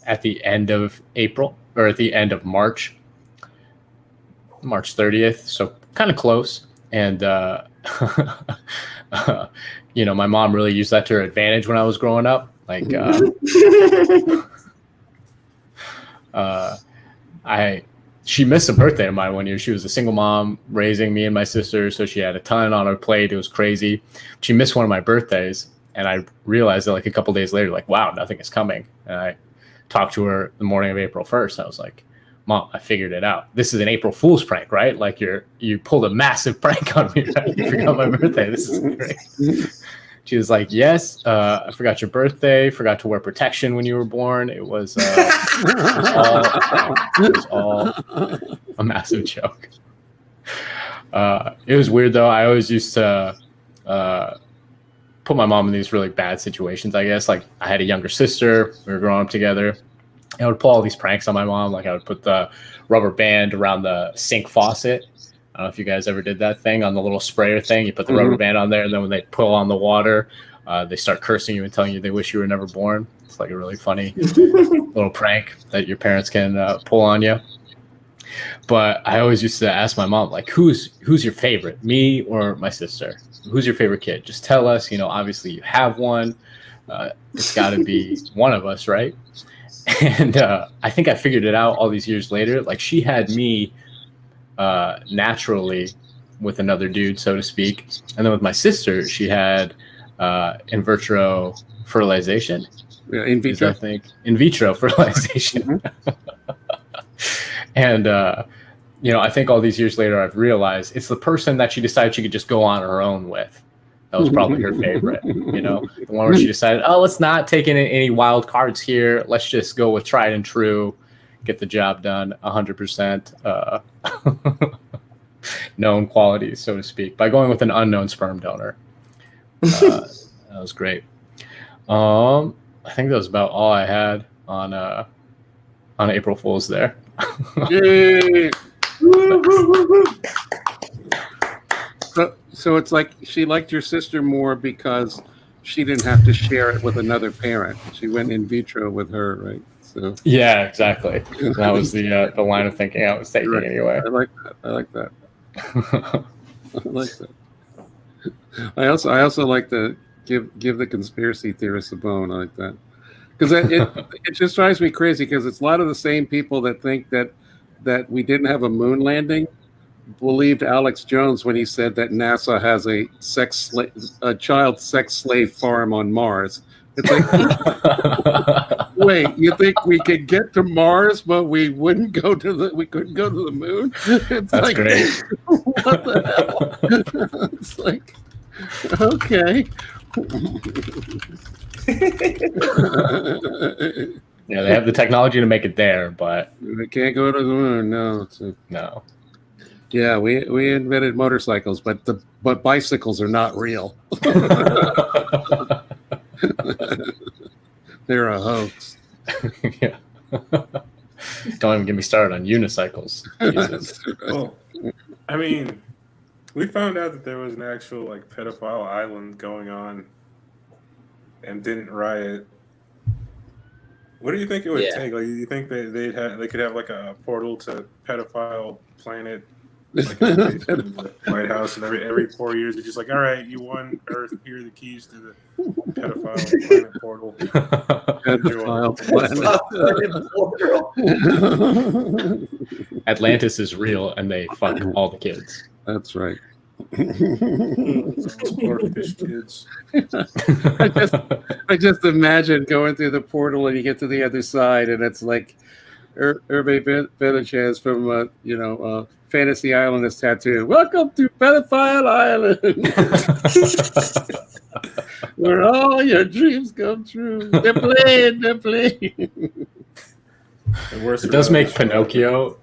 at the end of April, or at the end of March 30th, so kind of close. And my mom really used that to her advantage when I was growing up. Like she missed a birthday of mine one year. She was a single mom raising me and my sister, so she had a ton on her plate. It was crazy. She missed one of my birthdays, and I realized that like a couple days later, like, wow, nothing is coming. And I talked to her the morning of April 1st. I was like, Mom, I figured it out. This is an April Fool's prank, right? Like you pulled a massive prank on me, right? You forgot my birthday. This is great. She was like, yes, I forgot your birthday, forgot to wear protection when you were born. It was all a massive joke. It was weird, though. I always used to put my mom in these really bad situations, I guess. Like, I had a younger sister. We were growing up together. I would pull all these pranks on my mom. Like, I would put the rubber band around the sink faucet. I don't know if you guys ever did that thing on the little sprayer thing. You put the rubber band on there, and then when they pull on the water, they start cursing you and telling you they wish you were never born. It's like a really funny little prank that your parents can pull on you. But I always used to ask my mom, like, who's your favorite, me or my sister? Who's your favorite kid? Just tell us. Obviously you have one. It's got to be one of us, right? And I think I figured it out all these years later. Like, she had me naturally with another dude, so to speak. And then with my sister, she had in vitro fertilization. Yeah, in vitro. I think in vitro fertilization. And I think all these years later, I've realized it's the person that she decided she could just go on her own with. That was probably her favorite. The one where she decided, oh, let's not take in any wild cards here. Let's just go with tried and true, get the job done 100%. Known qualities, so to speak, by going with an unknown sperm donor. That was great. I think that was about all I had on April Fool's there. Yay! So it's like she liked your sister more because she didn't have to share it with another parent. She went in vitro with her, right? So yeah, exactly. That was the line of thinking I was taking anyway. I like that. I like that. I also like to give the conspiracy theorists a bone. I like that because it just drives me crazy because it's a lot of the same people that think that we didn't have a moon landing believed Alex Jones when he said that NASA has a child sex slave farm on Mars. It's like, wait, you think we could get to Mars, but we couldn't go to the moon? It's That's like, great. What the hell? It's like, okay. Yeah, they have the technology to make it there, but We can't go to the moon. No. no. Yeah, we invented motorcycles, but bicycles are not real. They're a hoax. Yeah. Don't even get me started on unicycles. Jesus. Well, I mean, we found out that there was an actual like pedophile island going on and didn't riot. What do you think it would take? Like, you think they could have like a portal to pedophile planet, like the White House, and every 4 years it's just like, all right, you won Earth. Here are the keys to the pedophile planet portal. Pedophile planet. Atlantis is real, and they fuck all the kids. That's right. Fish kids. I just imagine going through the portal and you get to the other side and it's like Hervé Villachez from Fantasy Island is tattooed. Welcome to Pedophile Island, where all your dreams come true. They're playing. It does make Pinocchio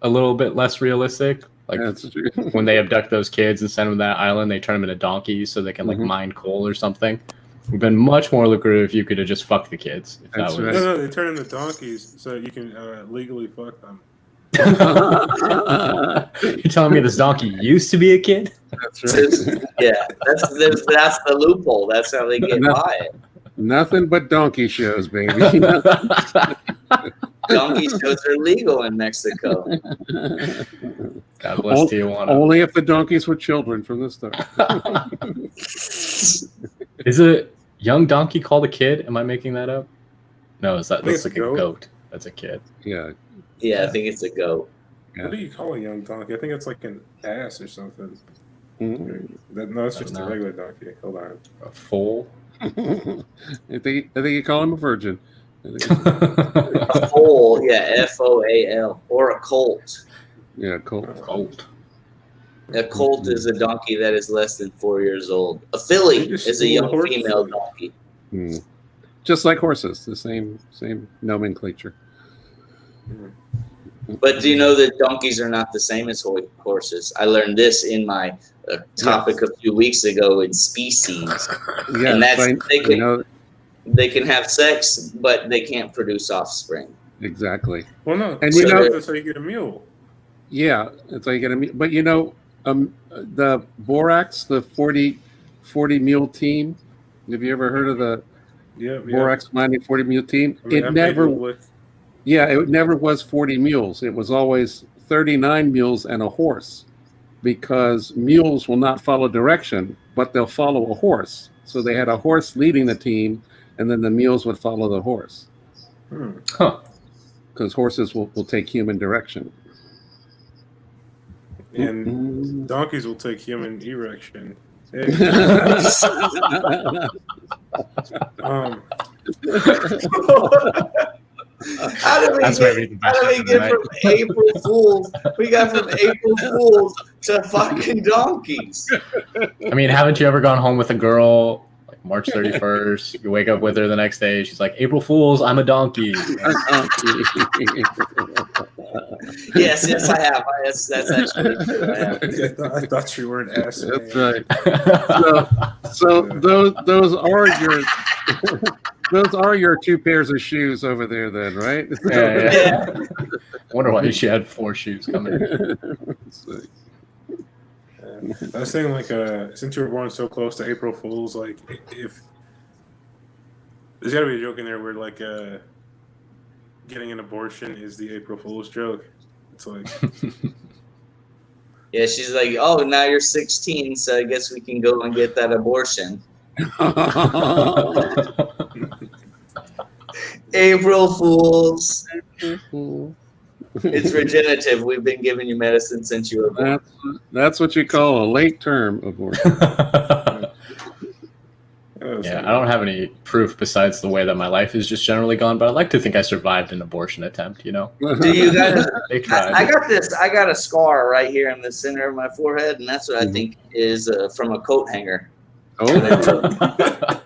a little bit less realistic, Like That's true. when they abduct those kids and send them to that island, they turn them into donkeys so they can like Mhm. mine coal or something. It would have been much more lucrative if you could have just fucked the kids. If That's that right. was... No, they turn into donkeys so you can legally fuck them. You're telling me this donkey used to be a kid? That's right. Yeah, that's the loophole. That's how they get by it. Nothing but donkey shows, baby. Donkey shows are legal in Mexico. God bless Tijuana. Only if the donkeys were children from the start. Is a young donkey called a kid? Am I making that up? No, I think that's it's like a a goat. goat. That's a kid. Yeah. Yeah, I think it's a goat. What do you call a young donkey? I think it's like an ass or something. Mhm. No, it's I just don't a know. regular donkey. Hold on. A foal. I think you call him a virgin. A foal, yeah, FOAL, or a colt. Yeah, cool. Goat. A colt is a donkey that is less than 4 years old. A filly You just is a stole young a horse. female donkey. Mm. Just like horses, the same nomenclature. But do you know that donkeys are not the same as horses? I learned this in my topic a few weeks ago in species. Yeah, And that's- fine. they can- You know, They can have sex, but they can't produce offspring. exactly. Well, no. And you know- that's how you get a mule. Yeah, it's like you get but the Borax, the 40 mule team. Have you ever heard of the Yeah. Borax mining 40 mule team? I mean, It never was 40 mules. It was always 39 mules and a horse, because mules will not follow direction, but they'll follow a horse. So they had a horse leading the team, and then the mules would follow the horse, Huh. because horses will take human direction. And donkeys will take human erection. Hey, How did we That's where we get from April Fools? We got from April Fools to fucking donkeys. I mean, haven't you ever gone home with a girl like March 31st? You wake up with her the next day. She's like, April Fools, I'm a donkey. Yes, I have. That's actually true. I have. I thought you were an ass. That's man. right. So those are your those are your two pairs of shoes over there, then, right? Yeah. Wonder why she had 4 shoes coming. I was saying, like, since you were born so close to April Fools, like, if there's got to be a joke in there where, like, getting an abortion is the April Fool's joke. It's like, Yeah, she's like, oh, now you're 16, so I guess we can go and get that abortion. April Fools. It's regenerative. We've been giving you medicine since you were born. That's what you call a late term abortion. Yeah, I don't have any proof besides the way that my life is just generally gone, but I like to think I survived an abortion attempt, you know? Do you guys? They tried. I got this. I got a scar right here in the center of my forehead, and that's what I think is from a coat hanger. Oh.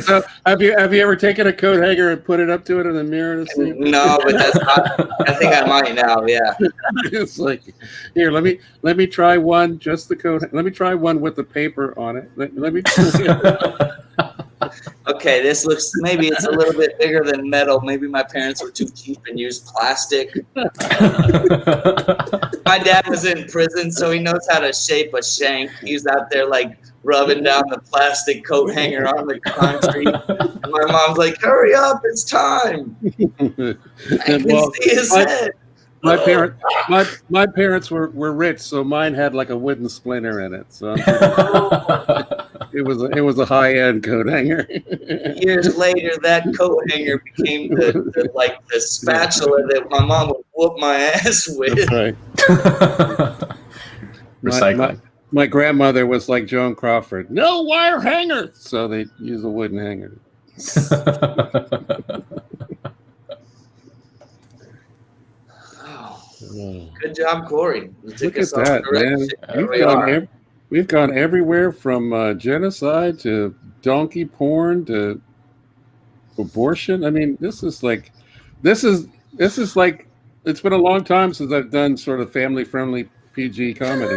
So have you ever taken a coat hanger and put it up to it in the mirror to see? No, but that's not. I think I might now. Yeah. It's like, here, let me try one, just the coat. Let me try one with the paper on it. Let me. Okay, this looks. Maybe it's a little bit bigger than metal. Maybe my parents were too cheap and used plastic. My dad was in prison, so he knows how to shape a shank. He's out there like rubbing down the plastic coat hanger on the concrete. And my mom's like, "Hurry up, it's time." I can see his head. My parents were rich, so mine had like a wooden splinter in it. So it was a high end coat hanger. Years later, that coat hanger became the spatula that my mom would whoop my ass with. That's right. Recycling. My grandmother was like Joan Crawford. No wire hanger. So they use a wooden hanger. Good job, Corey. You took Look at us off that, direction. man. Here we We've gone everywhere from genocide to donkey porn to abortion. I mean, this is like It's been a long time since I've done sort of family-friendly PG comedy.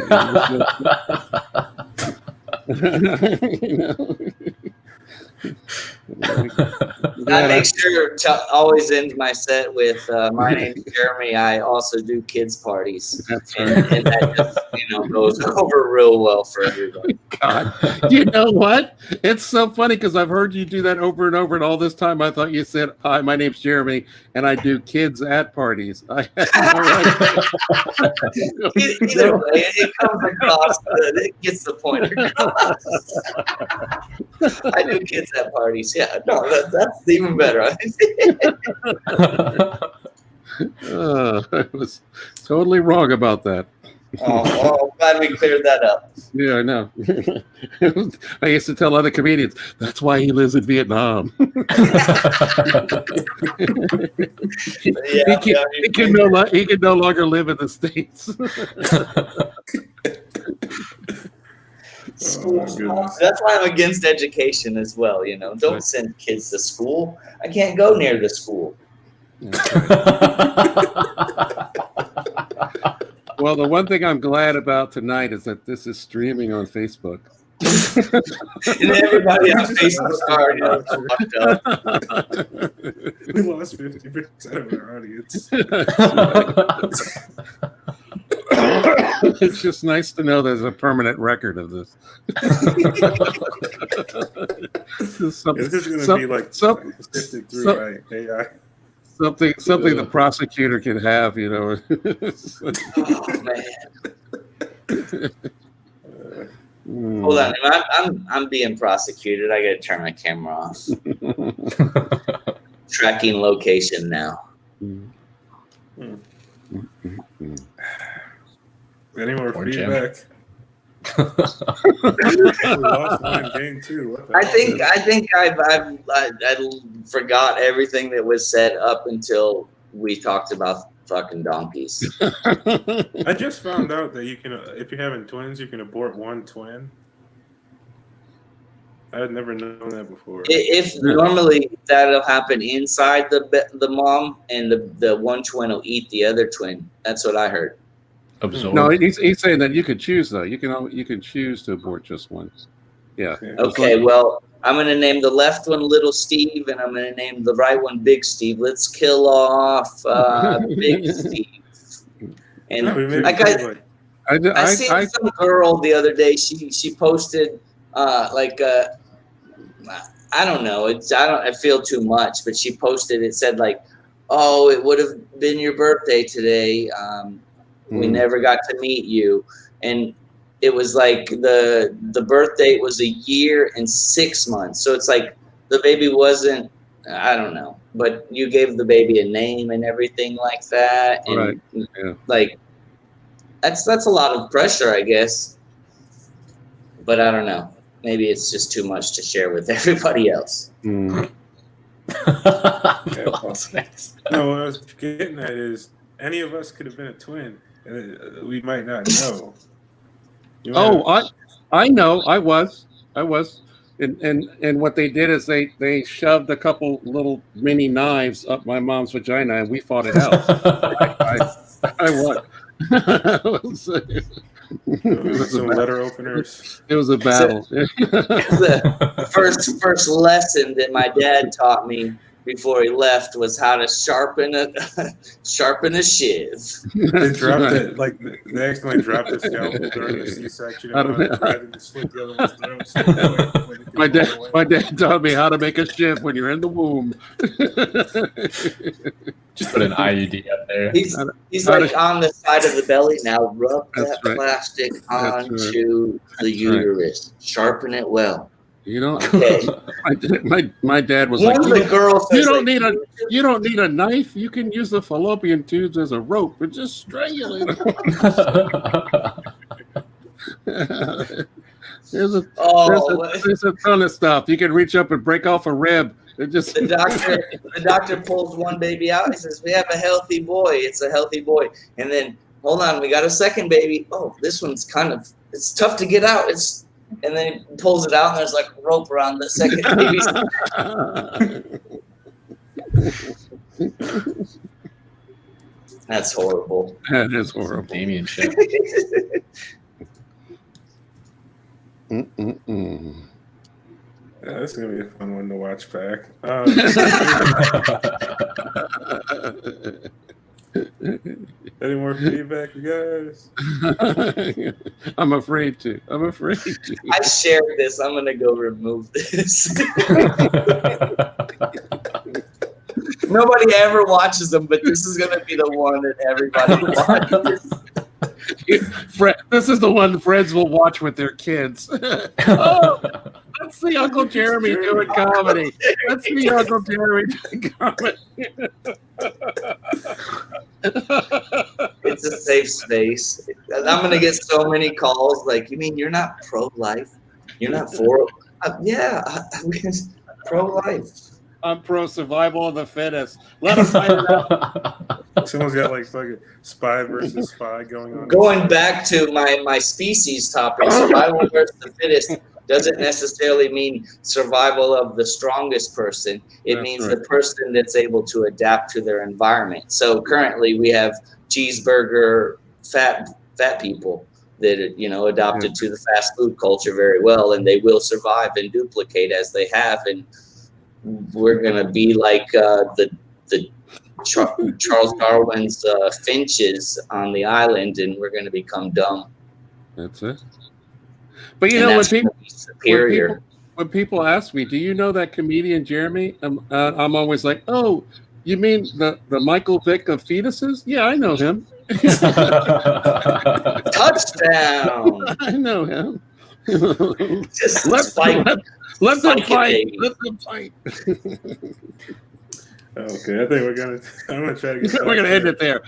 You know? I make sure to always end my set with my name's Jeremy. I also do kids parties, That's and, right. and that just goes over real well for everybody. God, you know what? It's so funny because I've heard you do that over and over, and all this time I thought you said, "Hi, my name's Jeremy, and I do kids at parties." I had no idea. Either way, it comes across. It gets the point across. I do kids at parties. Yeah, no, that's even better. I was totally wrong about that. Oh, I'm glad we cleared that up. Yeah, I know. I used to tell other comedians that's why he lives in Vietnam. He can no longer live in the States. Oh, my goodness. That's why I'm against education as well. Don't send kids to school. I can't go near the school. Well, the one thing I'm glad about tonight is that this is streaming on Facebook. And everybody on Facebook already fucked up. We lost 50% of our audience. It's just nice to know there's a permanent record of this. This is going to be like sifted through by AI. Something the prosecutor can have, Oh man! Hold on, I'm being prosecuted. I got to turn my camera off. Tracking location now. Any more Poor feedback? We lost one in game 2. What the I hell? think I forgot everything that was said up until we talked about fucking donkeys. I just found out that you can, if you're having twins, you can abort one twin. I had never known that before. If normally that'll happen inside the mom, and the one twin will eat the other twin. That's what I heard. Absorb. No, he's saying that you could choose though. You can choose to abort just one. Yeah. Okay, well, I'm going to name the left one Little Steve, and I'm going to name the right one Big Steve. Let's kill off Big Steve. And I seen some girl the other day. She posted I don't know. I feel too much, but she posted. It said like, "Oh, it would have been your birthday today. We never got to meet you," and it was like the birth date was 1 year and 6 months. So it's like the baby wasn't, I don't know, but you gave the baby a name and everything like that. And right. Yeah. like, that's a lot of pressure, I guess. But I don't know. Maybe it's just too much to share with everybody else. No, what I was getting at is any of us could have been a twin, and we might not know. I know. I was, and what they did is they shoved a couple little mini knives up my mom's vagina, and we fought it out. I won. Some letter openers. It was a battle. The first lesson that my dad taught me before he left was how to sharpen a shiv. They dropped it, like they accidentally dropped the scalpel during the C-section. My dad taught me how to make a shiv when you're in the womb. Just put an IUD up there. He's like on the side of the belly. Now rub that plastic onto the uterus. Right. Sharpen it well. You know, okay. my dad was one like, of the girls you don't need a knife. You can use the fallopian tubes as a rope, but just strangulate them. There's a ton of stuff. You can reach up and break off a rib. The doctor pulls one baby out. He says, "We have a healthy boy. It's a healthy boy." And then, hold on, we got a second baby. Oh, this one's it's tough to get out. And then he pulls it out, and there's like rope around the second baby. That's horrible. That is horrible. Damien shit. Mm-mm-mm. Yeah, this is gonna be a fun one to watch back. Any more feedback, you guys? I'm afraid to. I'm afraid to. I shared this. I'm gonna go remove this. Nobody ever watches them, but this is gonna be the one that everybody watches. This is the one friends will watch with their kids. Oh, let's see Uncle Jeremy doing comedy. Let's see Uncle Jeremy doing comedy. It's a safe space. I'm gonna get so many calls. Like, you mean you're not pro-life? You're not for? Yeah, pro-life. I'm pro survival of the fittest. Let us find it out. Someone's got like fucking spy versus spy going on. Going back to my species topic, survival versus the fittest doesn't necessarily mean survival of the strongest person. It That's means right. the person that's able to adapt to their environment. So currently we have cheeseburger fat people that adopted to the fast food culture very well, and they will survive and duplicate as they have. And we're gonna be like the Charles Darwin's finches on the island, and we're gonna become dumb. That's it. But you And know, when that's people, gonna be superior. when people ask me, "Do you know that comedian Jeremy?" I'm always like, "Oh, you mean the Michael Vick of fetuses? Yeah, I know him. Touchdown! I know him. Just let spike. let them Spike it, fight. baby. Let them fight. Okay, I think I'm gonna try to get. We're gonna end it there.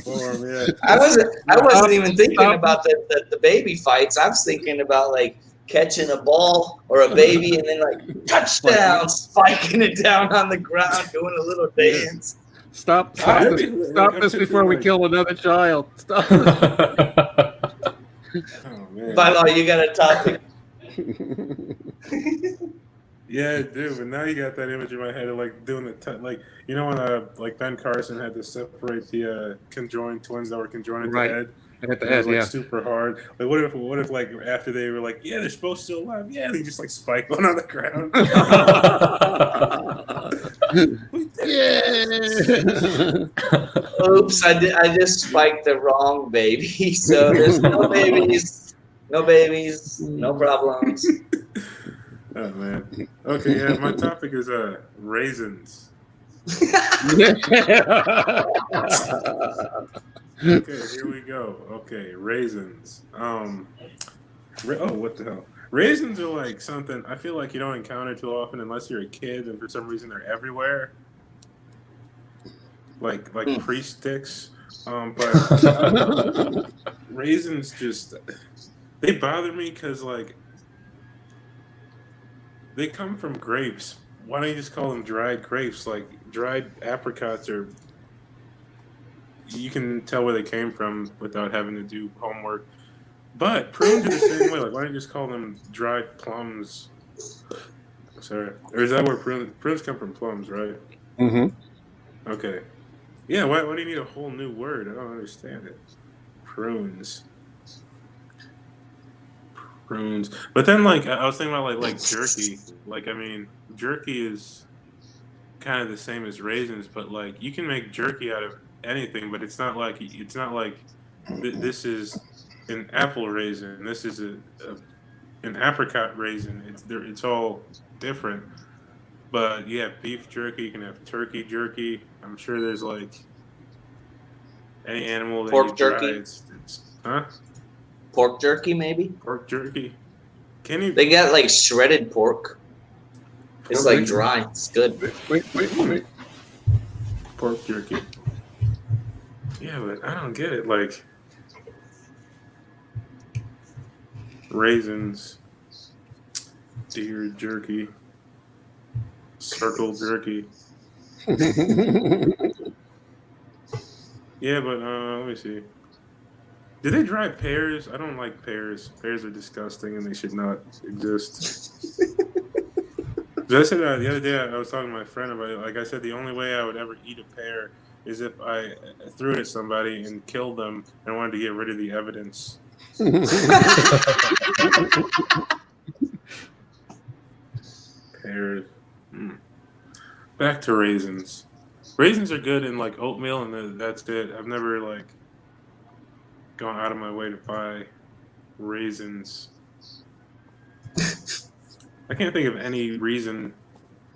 Form, yeah. I wasn't even thinking Stop. about the baby fights. I was thinking about like catching a ball or a baby and then like touchdown, spiking it down on the ground, doing a little dance. Stop this before we kill another child. Stop. Oh man. By law, you got a topic. Yeah, I do. But now you got that image in my head of like doing the like when like Ben Carson had to separate the conjoined twins that were conjoined at Right. the head. At the It was head, like yeah. super hard. Like what if like after they were like, yeah, they're supposed to alive. Yeah, they just like spike one on the ground. We did it. Yeah. Oops, I just spiked the wrong baby. So there's no babies, no problems. Oh man. Okay, yeah, my topic is raisins. Okay, here we go. Okay, raisins. What the hell? Raisins are like something I feel like you don't encounter too often unless you're a kid, and for some reason they're everywhere. Like pre-sticks. But raisins they bother me because like they come from grapes. Why don't you just call them dried grapes? Like dried apricots you can tell where they came from without having to do homework. But prunes are the same way. Like, why don't you just call them dried plums? Sorry. Or is that where prunes come from plums, right? Mm-hmm. Okay. Yeah, why do you need a whole new word? I don't understand it. Prunes. But then, like, I was thinking about, like jerky. Like, I mean, jerky is kind of the same as raisins, but, like, you can make jerky out of anything, but it's not like this is an apple raisin. This is an apricot raisin. It's all different. But yeah, beef jerky. You can have turkey jerky. I'm sure there's like any animal that Pork you try. jerky? Huh? Pork jerky, maybe? Pork jerky. Can you? They got like shredded pork. It's Pork like dry. It's good. Wait. Pork jerky. Yeah, but I don't get it. Like raisins, deer jerky, circle jerky. Yeah, but let me see. Do they dry pears? I don't like pears. Pears are disgusting and they should not exist. I said the other day I was talking to my friend about it. Like I said, the only way I would ever eat a pear is if I threw it at somebody and killed them and wanted to get rid of the evidence. Pears. Back to raisins. Raisins are good in like oatmeal, and that's it. I've never like gone out of my way to buy raisins. I can't think of any reason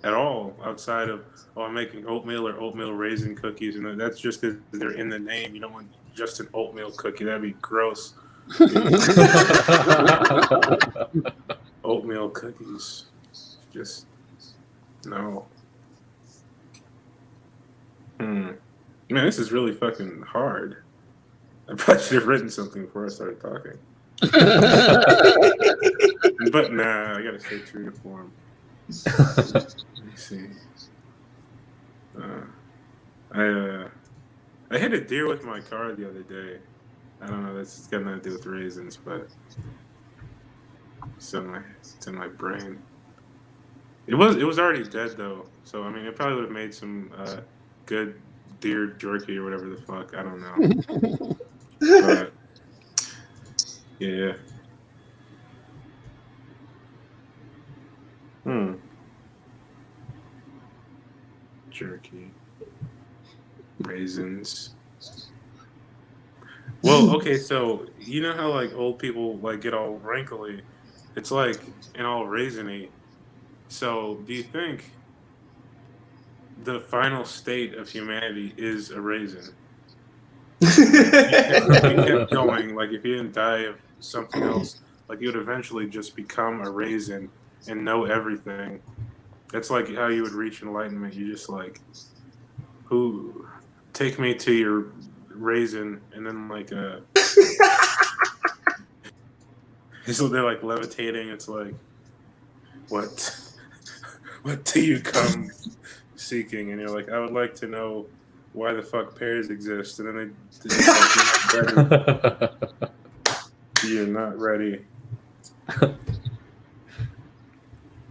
at all outside of I'm making oatmeal or oatmeal raisin cookies, and that's just because they're in the name. You don't want just an oatmeal cookie; that'd be gross. Oatmeal cookies, just no. Man, this is really fucking hard. I probably should have written something before I started talking. But nah, I gotta stay true to form. Let me see. I hit a deer with my car the other day. I don't know. That's got nothing to do with raisins, but it's in my brain. It was already dead though, so I mean, it probably would have made some good deer jerky or whatever the fuck. I don't know. But yeah. Jerky. Raisins. Well, okay, so you know how like old people like get all wrinkly? It's like and all raisiny. So do you think the final state of humanity is a raisin? If you kept going, like if you didn't die of something else, like you would eventually just become a raisin and know everything. That's like how you would reach enlightenment. You just like, take me to your raisin, and then like so they're like levitating. It's like, what do you come seeking? And you're like, I would like to know why the fuck pears exist. And then you're not ready.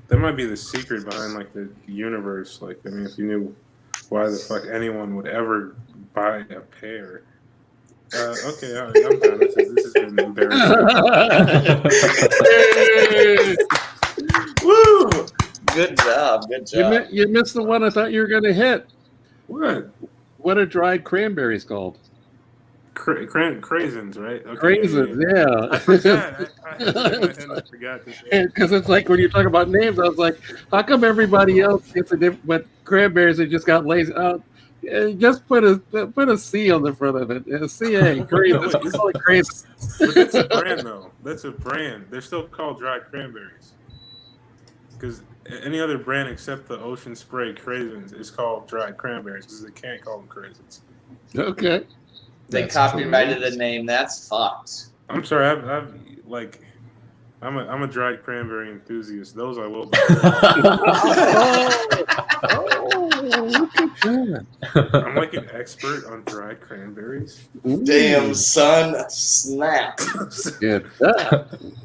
That might be the secret behind like the universe. Like, I mean, if you knew why the fuck anyone would ever buy a pear. Okay, I'm done. This has been embarrassing. Woo! Good job. Good job. You missed the one I thought you were going to hit. What? What are dried cranberries called? Craisins, right? Okay, Craisins, yeah. I forgot. I forgot to say. Because it's like when you talk about names, I was like, how come everybody else gets a different? But cranberries, they just got lazy. Just put a C on the front of it. A CA, craisins. It's all craisins. But that's a brand, though. That's a brand. They're still called dried cranberries. Because any other brand except the Ocean Spray Craisins is called dried cranberries because they can't call them craisins. Okay. They copyrighted the name. That's fucked. I'm sorry. I'm a dried cranberry enthusiast. Those I will buy. Look at that. I'm like an expert on dried cranberries. Damn, son. Snap. Yeah.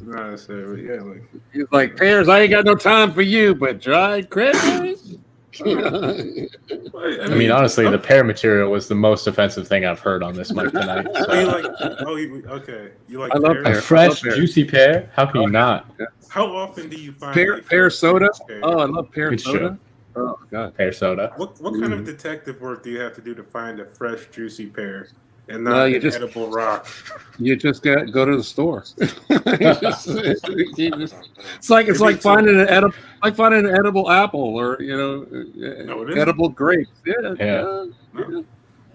No, so yeah, like He's like, pears, I ain't got no time for you, but dried cranberries? I mean, honestly, the pear material was the most offensive thing I've heard on this mic tonight. okay. You like I love pear? A pear. fresh, pear. juicy pear? How can you not? How often do you find Pear soda? pear? Oh, I love pear Good soda. Oh, God. Pear soda. What kind of detective work do you have to do to find a fresh, juicy pear and No, not you an just- edible rock? You just go to the store. It's like Maybe finding an edible apple or No, it isn't. edible grapes. Yeah. No.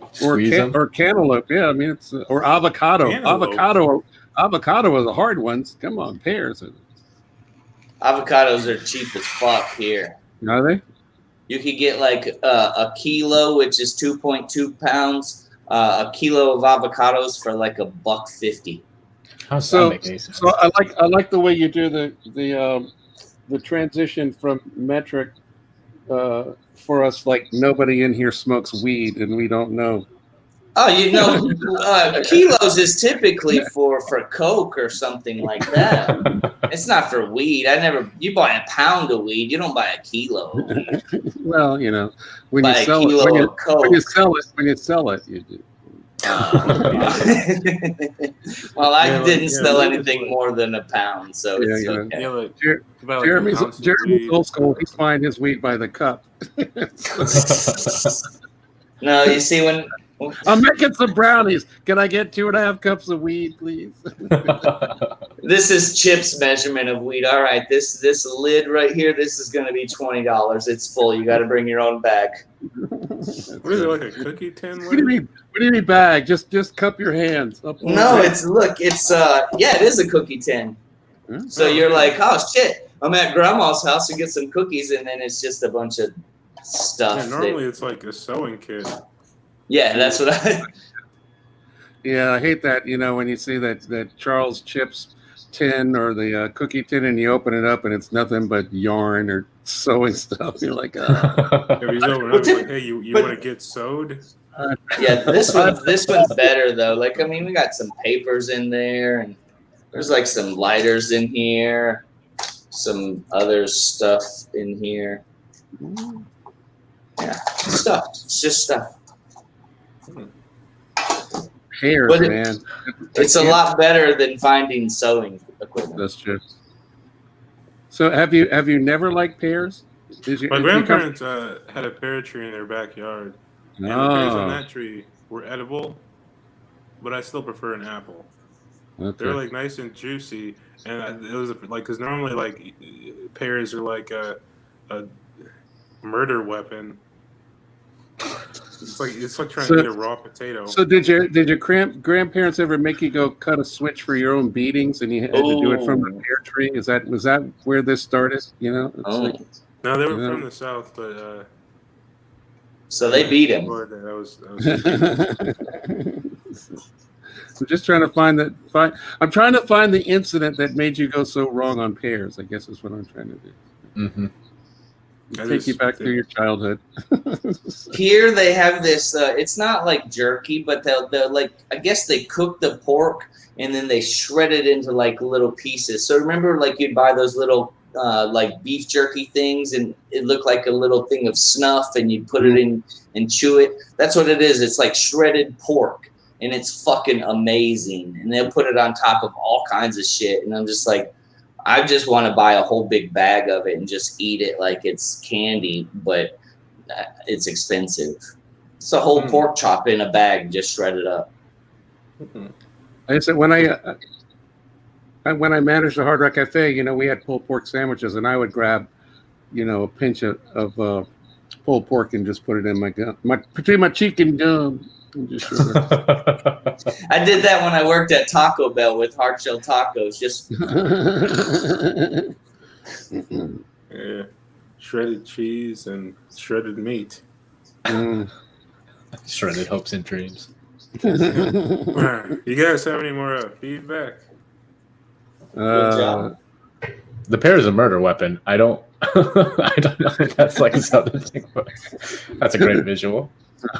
Or Squeeze them. or cantaloupe. Yeah, I mean it's or avocado. Cantaloupe. Avocado are the hard ones. Come on, pears. Avocados are cheap as fuck here. Are they? You could get like a kilo, which is 2.2 pounds, a kilo of avocados for like $1.50. How does So- that make any sense? So I like the way you do the transition from metric for us. Like nobody in here smokes weed, and we don't know. Oh, kilos is typically for Coke or something like that. It's not for weed. You buy a pound of weed. You don't buy a kilo of weed. Well, when Buy you a sell kilo it, of Coke. when you sell it, you do. Well, I Yeah, didn't yeah, sell weed is anything like- more than a pound, so Yeah, it's yeah. okay. Yeah, like, Jer- about like an Jeremy's ounce of weed. old school. He's buying his weed by the cup. No, you see when I'm making some brownies. Can I get 2.5 cups of weed, please? this is Chip's measurement of weed. All right, this lid right here, this is going to be $20. It's full. You got to bring your own bag. What is it, like a cookie tin? What do you need bag? Just cup your hands. Up No, it is a cookie tin. Huh? So you're like, oh shit, I'm at grandma's house to get some cookies, and then it's just a bunch of stuff. Yeah, normally it's like a sewing kit. That's what I. Yeah, I hate that. When you see that Charles Chips tin or the cookie tin, and you open it up and it's nothing but yarn or sewing stuff. You're like, If he's over and like, hey, you want to get sewed? Yeah, this one's better though. Like, I mean, we got some papers in there, and there's like some lighters in here, some other stuff in here. Yeah, stuff. It's just stuff. hairs, But man. It's a lot better than finding sewing equipment. That's true. So have you never liked pears? My grandparents had a pear tree in their backyard. And the pears on that tree were edible, but I still prefer an apple. Okay. They're like nice and juicy, and it was like because normally like pears are like a murder weapon. It's like trying to eat a raw potato. So did your grandparents ever make you go cut a switch for your own beatings, and you had to do it from the pear tree? Was that where this started? It's like, No, they were from the South, but so they beat him. that was I'm just trying to find I'm trying to find the incident that made you go so wrong on pears. I guess is what I'm trying to do. Mm-hmm. Take you back through your childhood. Here they have this. It's not like jerky, but they'll like. I guess they cook the pork and then they shred it into like little pieces. So remember, like you'd buy those little like beef jerky things, and it looked like a little thing of snuff, and you'd put it in and chew it. That's what it is. It's like shredded pork, and it's fucking amazing. And they'll put it on top of all kinds of shit, and I'm just like, I just want to buy a whole big bag of it and just eat it like it's candy, but it's expensive. It's a whole pork chop in a bag, just shredded up. I said when I managed the Hard Rock Cafe, we had pulled pork sandwiches, and I would grab, a pinch of pulled pork and just put it in my gum, between my cheek and gum. And just I did that when I worked at Taco Bell with hard shell tacos. Just yeah, shredded cheese and shredded meat. Shredded hopes and dreams. You guys have any more feedback? Good job. The pear is a murder weapon. I don't know if that's like something, but that's a great visual.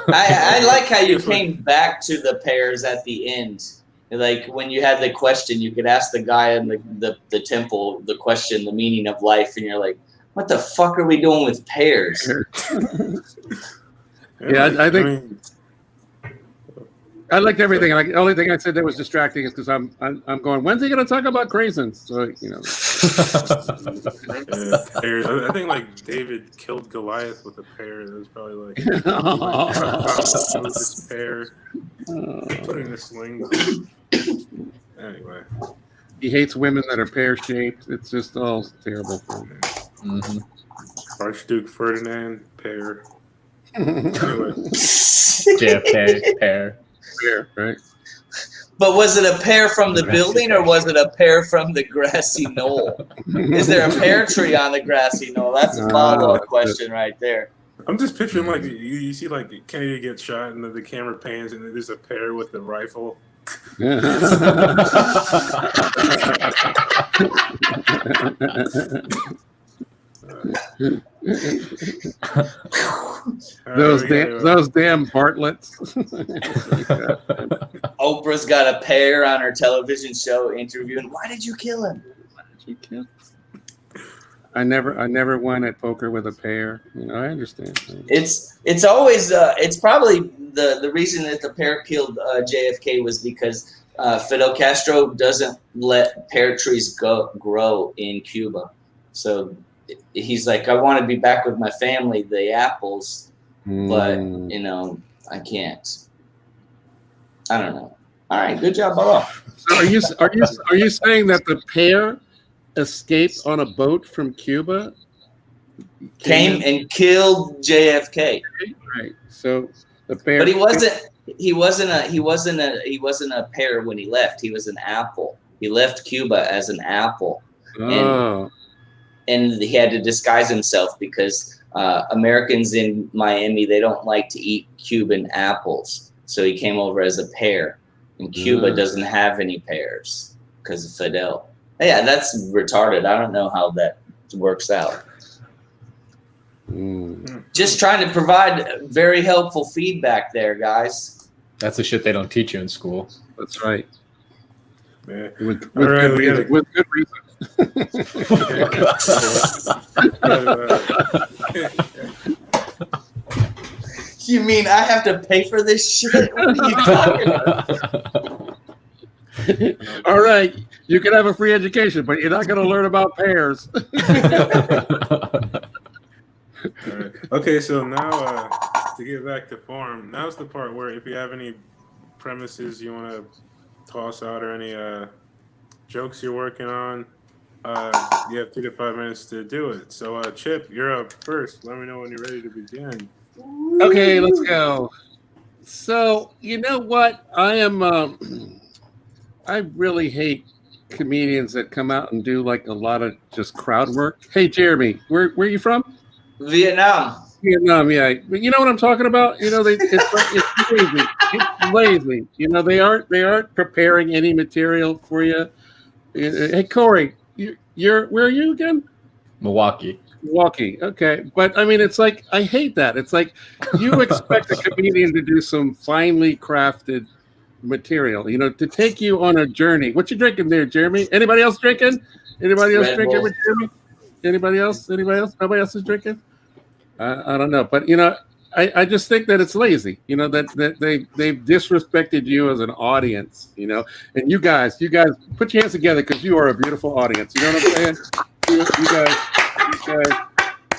I like how you came back to the pears at the end. Like when you had the question, you could ask the guy in the temple the question, the meaning of life, and you're like, what the fuck are we doing with pears? Yeah, I think I liked everything. Like the only thing I said that was distracting is because I'm going, when's he going to talk about craisins? So pears. I think like David killed Goliath with a pear. That was probably like with this pear, putting the sling. Anyway, he hates women that are pear shaped. It's just all terrible for him. Mm-hmm. Archduke Ferdinand pear. Anyway. JFK pear. Pear, right? But was it a pear from the building or was it a pear from the grassy knoll? Is there a pear tree on the grassy knoll? That's a follow-up question right there. I'm just picturing like you see like Kennedy gets shot and then the camera pans and then there's a pear with the rifle. Those damn Bartletts. Oprah's got a pear on her television show interviewing. Why did you kill him? I never won at poker with a pair. You know, I understand. It's always it's probably the reason that the pear killed JFK was because Fidel Castro doesn't let pear trees grow in Cuba. So he's like, I want to be back with my family, the apples, but you know, I can't. I don't know. All right, good job, Baro. So are you saying that the pair escaped on a boat from Cuba? Came and killed JFK. Right. So the pair. But he wasn't a pear when he left. He was an apple. He left Cuba as an apple. Oh. And he had to disguise himself because Americans in Miami, they don't like to eat Cuban apples. So he came over as a pear. And Cuba doesn't have any pears because of Fidel. Yeah, that's retarded. I don't know how that works out. Just trying to provide very helpful feedback there, guys. That's the shit they don't teach you in school. That's right. Yeah. With good reason. You mean I have to pay for this shit? What are you talking about? All right, you can have a free education, but you're not going to learn about pears. All right. Okay, so now to get back to form, now's the part where if you have any premises you want to toss out or any jokes you're working on, you have 3 to 5 minutes to do it. So, Chip, you're up first. Let me know when you're ready to begin. Okay, let's go. So, you know what? I really hate comedians that come out and do like a lot of just crowd work. Hey, Jeremy, where are you from? Vietnam. Vietnam, yeah. But you know what I'm talking about? You know, it's lazy. It's lazy. You know, they aren't preparing any material for you. Hey, Corey, you're where are you again? Milwaukee. Okay, but I mean, it's like I hate that. It's like you expect a comedian to do some finely crafted material, you know, to take you on a journey. What you drinking there, Jeremy? Anybody else drinking? Anybody else Red drinking Bull. with Jeremy? Anybody else? Nobody else is drinking? I don't know, but you know, I just think that it's lazy. You know, that they've disrespected you as an audience. You know, and you guys, put your hands together because you are a beautiful audience. You know what I'm saying? You guys,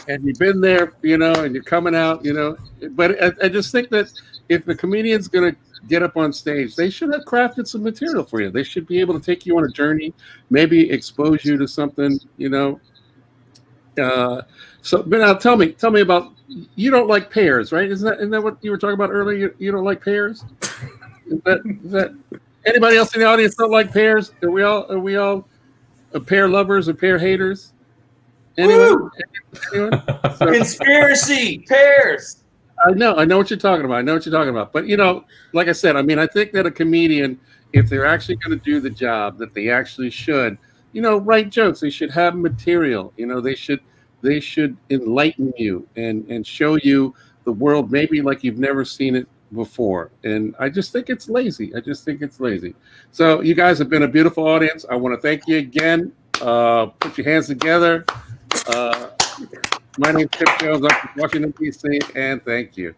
and you've been there, you know, and you're coming out, you know. But I just think that if the comedian's gonna get up on stage, they should have crafted some material for you. They should be able to take you on a journey, maybe expose you to something, you know. So, but now tell me about, you don't like pears, right? Isn't that what you were talking about earlier? You don't like pears? Is that anybody else in the audience don't like pears? Are we all pear lovers or pear haters? Anyone? So, Conspiracy pears. I know what you're talking about. But you know, like I said, I mean, I think that a comedian, if they're actually going to do the job, that they actually should, you know, write jokes. They should have material. You know, they should enlighten you and show you the world maybe like you've never seen it before. And I just think it's lazy. So you guys have been a beautiful audience. I want to thank you again. Put your hands together. My name's Chip Jones. I'm from Washington, D.C., and thank you.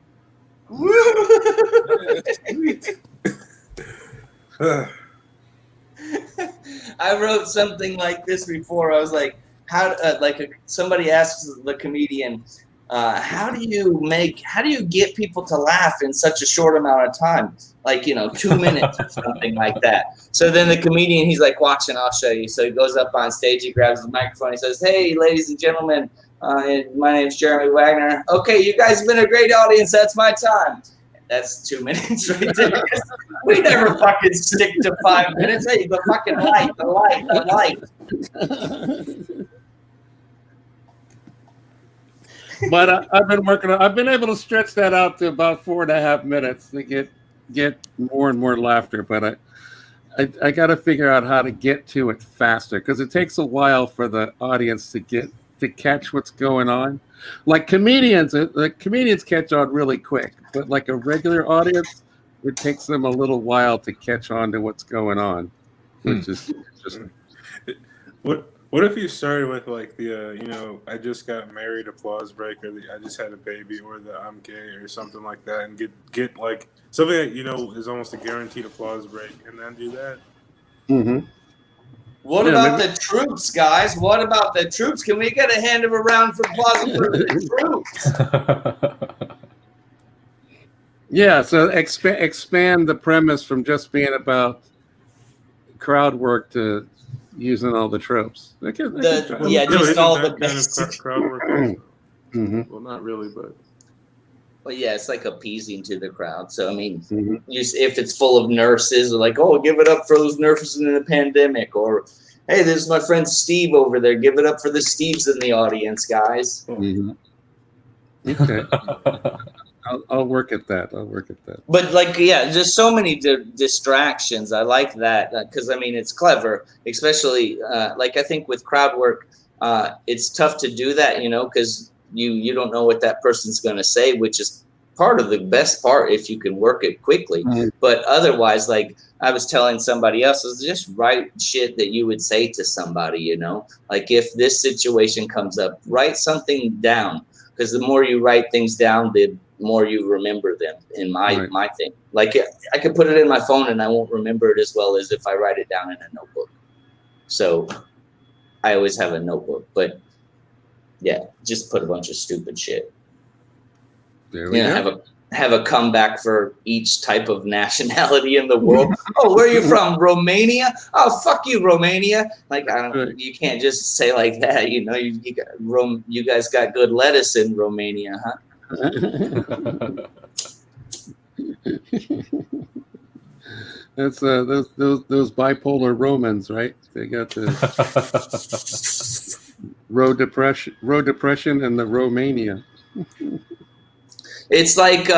I wrote something like this before. I was like, somebody asks the comedian, how do you get people to laugh in such a short amount of time? Like, you know, 2 minutes or something like that. So then the comedian, he's like, watch and I'll show you. So he goes up on stage, he grabs the microphone, he says, hey, ladies and gentlemen, my name's Jeremy Wagner. Okay, you guys have been a great audience. That's my time. That's 2 minutes right there. We never fucking stick to 5 minutes. Hey, the fucking light. But I've been able to stretch that out to about 4.5 minutes to get more and more laughter. But I got to figure out how to get to it faster because it takes a while for the audience to get to catch what's going on. Like comedians, catch on really quick, but like a regular audience, it takes them a little while to catch on to what's going on, which is just. What if you started with like the I just got married applause break, or the I just had a baby, or the I'm gay, or something like that, and get like something that is almost a guaranteed applause break, and then do that. Mm-hmm. What about the troops, guys? What about the troops? Can we get a hand of a round for applause for the troops? Yeah, so expand the premise from just being about crowd work to using all the tropes. Just all the best kind of crowd work. Also. Mm-hmm. Well, not really, but. Well, yeah, it's like appeasing to the crowd. So I mean, Mm-hmm. if it's full of nurses, like, oh, give it up for those nurses in the pandemic, or hey, there's my friend Steve over there. Give it up for the Steves in the audience, guys. Mm-hmm. Okay. I'll work at that. But like, yeah, just so many distractions. I like that because I mean, it's clever, especially like I think with crowd work, it's tough to do that, because you don't know what that person's going to say, which is part of the best part if you can work it quickly. Mm-hmm. But otherwise, like I was telling somebody else, is just write shit that you would say to somebody, like if this situation comes up, write something down, because the more you write things down, the more you remember them. In my thing, like I could put it in my phone and I won't remember it as well as if I write it down in a notebook. So I always have a notebook, but yeah, just put a bunch of stupid shit. There we go. Have a comeback for each type of nationality in the world. Oh, where are you from? Romania? Oh, fuck you, Romania. Like, you can't just say like that. You guys got good lettuce in Romania, huh? That's those bipolar Romans, right? They got the road depression and the Romania. It's like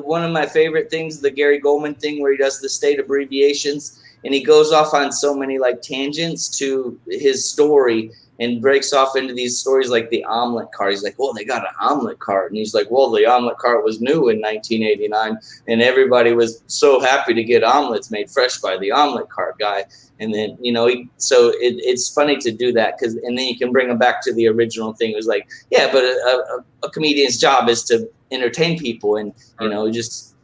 one of my favorite things, the Gary Goldman thing, where he does the state abbreviations, and he goes off on so many like tangents to his story and breaks off into these stories like the omelet cart. He's like, well, they got an omelet cart. And he's like, well, the omelet cart was new in 1989. And everybody was so happy to get omelets made fresh by the omelet cart guy. And then, so it's funny to do that and then you can bring them back to the original thing. It was like, yeah, but a comedian's job is to entertain people and, just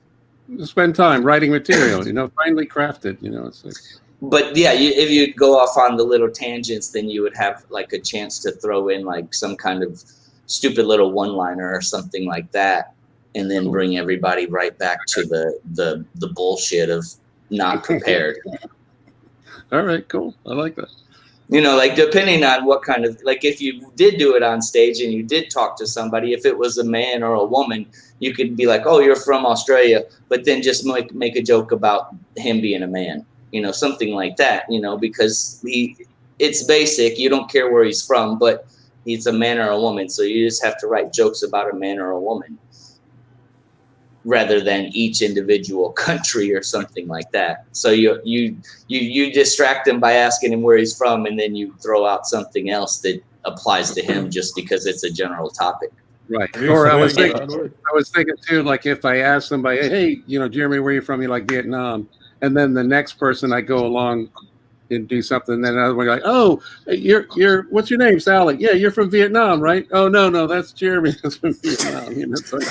spend time writing material, finely crafted, it's like. But yeah, if you go off on the little tangents, then you would have like a chance to throw in like some kind of stupid little one-liner or something like that, and then bring everybody right back to the bullshit of not prepared. All right, cool. I like that. Like depending on what kind of, like if you did do it on stage and you did talk to somebody, if it was a man or a woman, you could be like, oh, you're from Australia, but then just make a joke about him being a man. Something like that, because it's basic. You don't care where he's from, but he's a man or a woman. So you just have to write jokes about a man or a woman rather than each individual country or something like that. So you distract him by asking him where he's from, and then you throw out something else that applies to him just because it's a general topic. Right. Or I was thinking too, like if I ask somebody, hey, Jeremy, where are you from? You're like Vietnam. And then the next person I go along and do something, then another one like, oh, you're what's your name, Sally? Yeah, you're from Vietnam, right? Oh no, that's Jeremy. That's from Vietnam. It's like,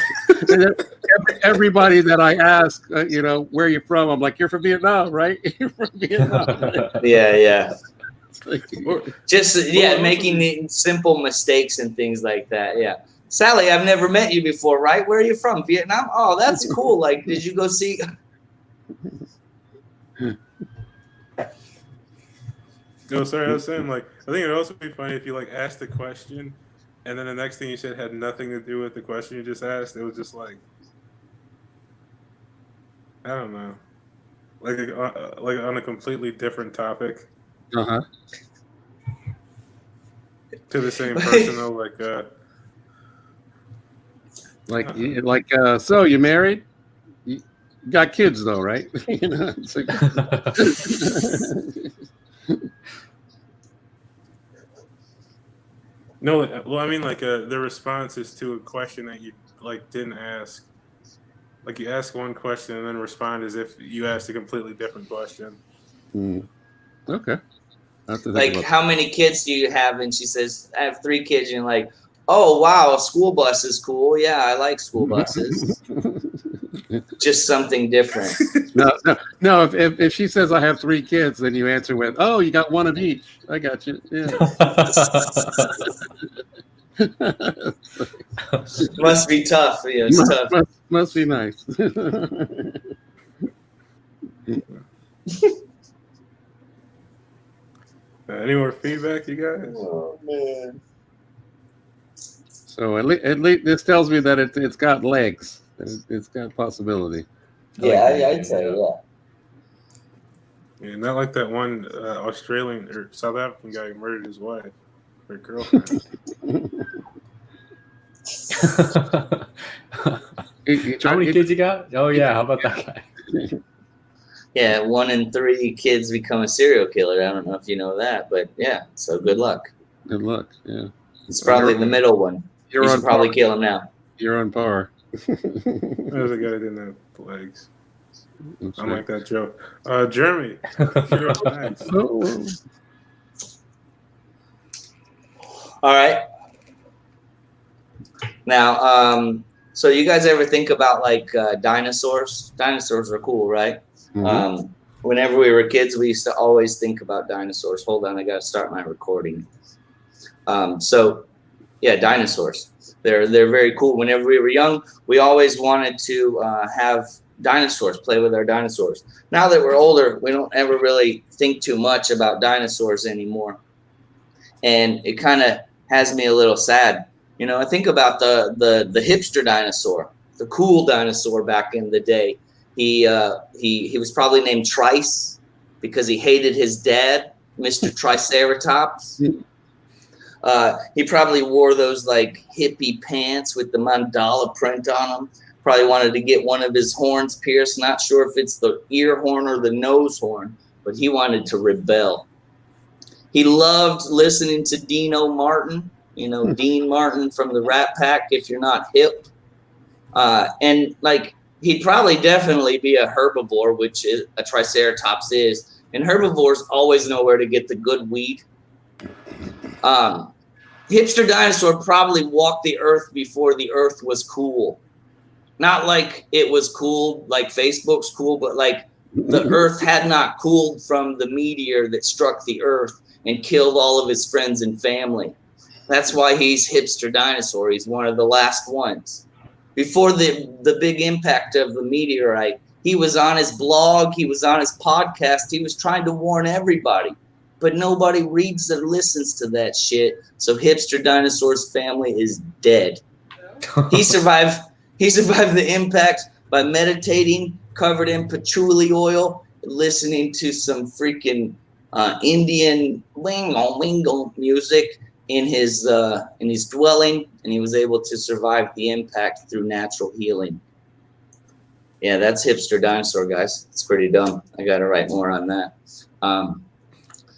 everybody that I ask, where are you from? I'm like, you're from Vietnam, right? You're from Vietnam. Right? Yeah. Just making the simple mistakes and things like that. Yeah. Sally, I've never met you before, right? Where are you from? Vietnam? Oh, that's cool. Like, did you go see? No, sorry, I was saying, like, I think it'd also be funny if you, like, asked the question, and then the next thing you said had nothing to do with the question you just asked. It was just, like, I don't know. Like on a completely different topic. Uh-huh. To the same person, though, so you married? You got kids, though, right? It's like... No, well, I mean, like the response is to a question that you like didn't ask. Like you ask one question and then respond as if you asked a completely different question. Okay. I have to think Like, about how many kids do you have? And she says, I have 3 kids. And you're like, oh, wow, a school bus is cool. Yeah, I like school buses. Just something different. No. If she says I have 3 kids, then you answer with, "Oh, you got one of each." I got you. Yeah. Must be tough. Yeah, it's tough. Must be nice. Any more feedback, you guys? Oh, man. So at least this tells me that it's got legs. It's got possibility. Yeah, I'd say, yeah. Yeah, not like that one Australian or South African guy who murdered his wife or girlfriend. How many kids you got? Oh yeah, how about that guy? Yeah, 1 in 3 kids become a serial killer. I don't know if you know that, but yeah, so good luck. Good luck. Yeah. It's probably the middle one. You should probably kill him now. You're on par. There's a guy that didn't have legs. That's I right. like that joke. Jeremy, you're up next. Oh. All right. Now, so you guys ever think about like dinosaurs? Dinosaurs are cool, right? Mhm. Whenever we were kids, we used to always think about dinosaurs. Hold on, I got to start my recording. So, yeah, dinosaurs. They're very cool. Whenever we were young, we always wanted to have dinosaurs, play with our dinosaurs. Now that we're older, we don't ever really think too much about dinosaurs anymore. And it kind of has me a little sad. You know, I think about the hipster dinosaur, the cool dinosaur back in the day. He was probably named Trice because he hated his dad, Mr. Triceratops. He probably wore those like hippie pants with the mandala print on them. Probably wanted to get one of his horns pierced. Not sure if it's the ear horn or the nose horn, but he wanted to rebel. He loved listening to Dino Martin, you know, Dean Martin from the Rat Pack, if you're not hip. And like, he'd probably definitely be a herbivore, which is a Triceratops is. And herbivores always know where to get the good weed. Hipster dinosaur probably walked the earth before the earth was cool. Not like it was cool, like Facebook's cool, but like the earth had not cooled from the meteor that struck the earth and killed all of his friends and family. That's why he's hipster dinosaur. He's one of the last ones. Before the big impact of the meteorite, he was on his blog, he was on his podcast, he was trying to warn everybody. But nobody reads or listens to that shit. So hipster dinosaur's family is dead. He survived the impact by meditating, covered in patchouli oil, listening to some freaking Indian wingo music in his dwelling, and he was able to survive the impact through natural healing. Yeah, that's hipster dinosaur, guys. It's pretty dumb. I got to write more on that.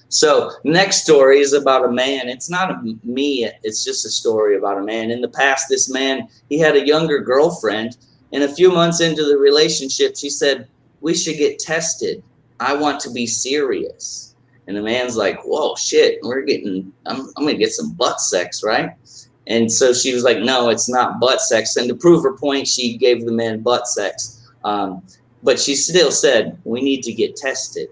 So next story is about a man. It's not me. It's just a story about a man. In the past, this man, he had a younger girlfriend, and a few months into the relationship, she said, "We should get tested. I want to be serious." And the man's like, "Whoa, shit, I'm going to get some butt sex, right?" And so she was like, "No, it's not butt sex." And to prove her point, she gave the man butt sex. But she still said, "We need to get tested."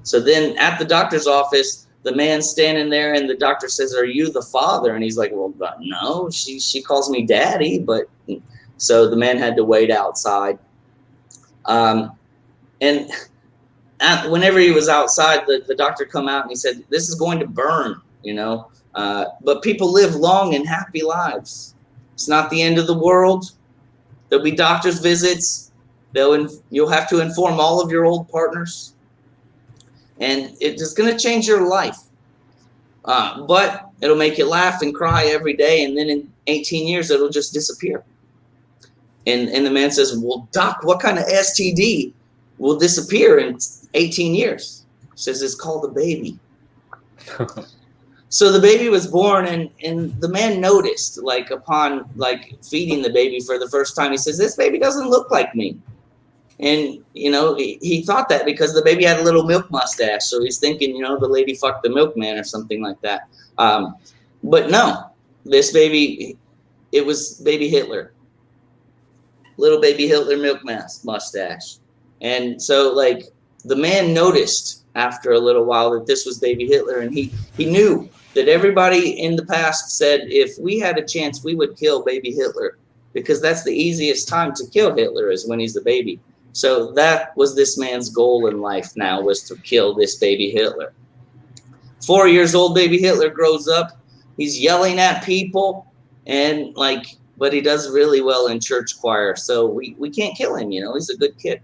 So then at the doctor's office, the man's standing there and the doctor says, "Are you the father?" And he's like, "Well, no, she calls me daddy." But so the man had to wait outside. And whenever he was outside, the doctor come out and he said, "This is going to burn, you know, but people live long and happy lives. It's not the end of the world. There'll be doctor's visits. You'll have to inform all of your old partners. And it is going to change your life. But it'll make you laugh and cry every day. And then in 18 years, it'll just disappear." And the man says, "Well, doc, what kind of STD will disappear in 18 years? He says, "It's called a baby." So the baby was born, and the man noticed, like upon like feeding the baby for the first time, he says, "This baby doesn't look like me." And he thought that because the baby had a little milk mustache, so he's thinking, the lady fucked the milkman or something like that. But no, this baby, it was baby Hitler, little baby Hitler milk mustache. And so like the man noticed after a little while that this was baby Hitler, and he knew that everybody in the past said if we had a chance, we would kill baby Hitler, because that's the easiest time to kill Hitler is when he's a baby. So that was this man's goal in life now, was to kill this baby Hitler. 4 years old baby Hitler grows up. He's yelling at people, and but he does really well in church choir. So we can't kill him, he's a good kid.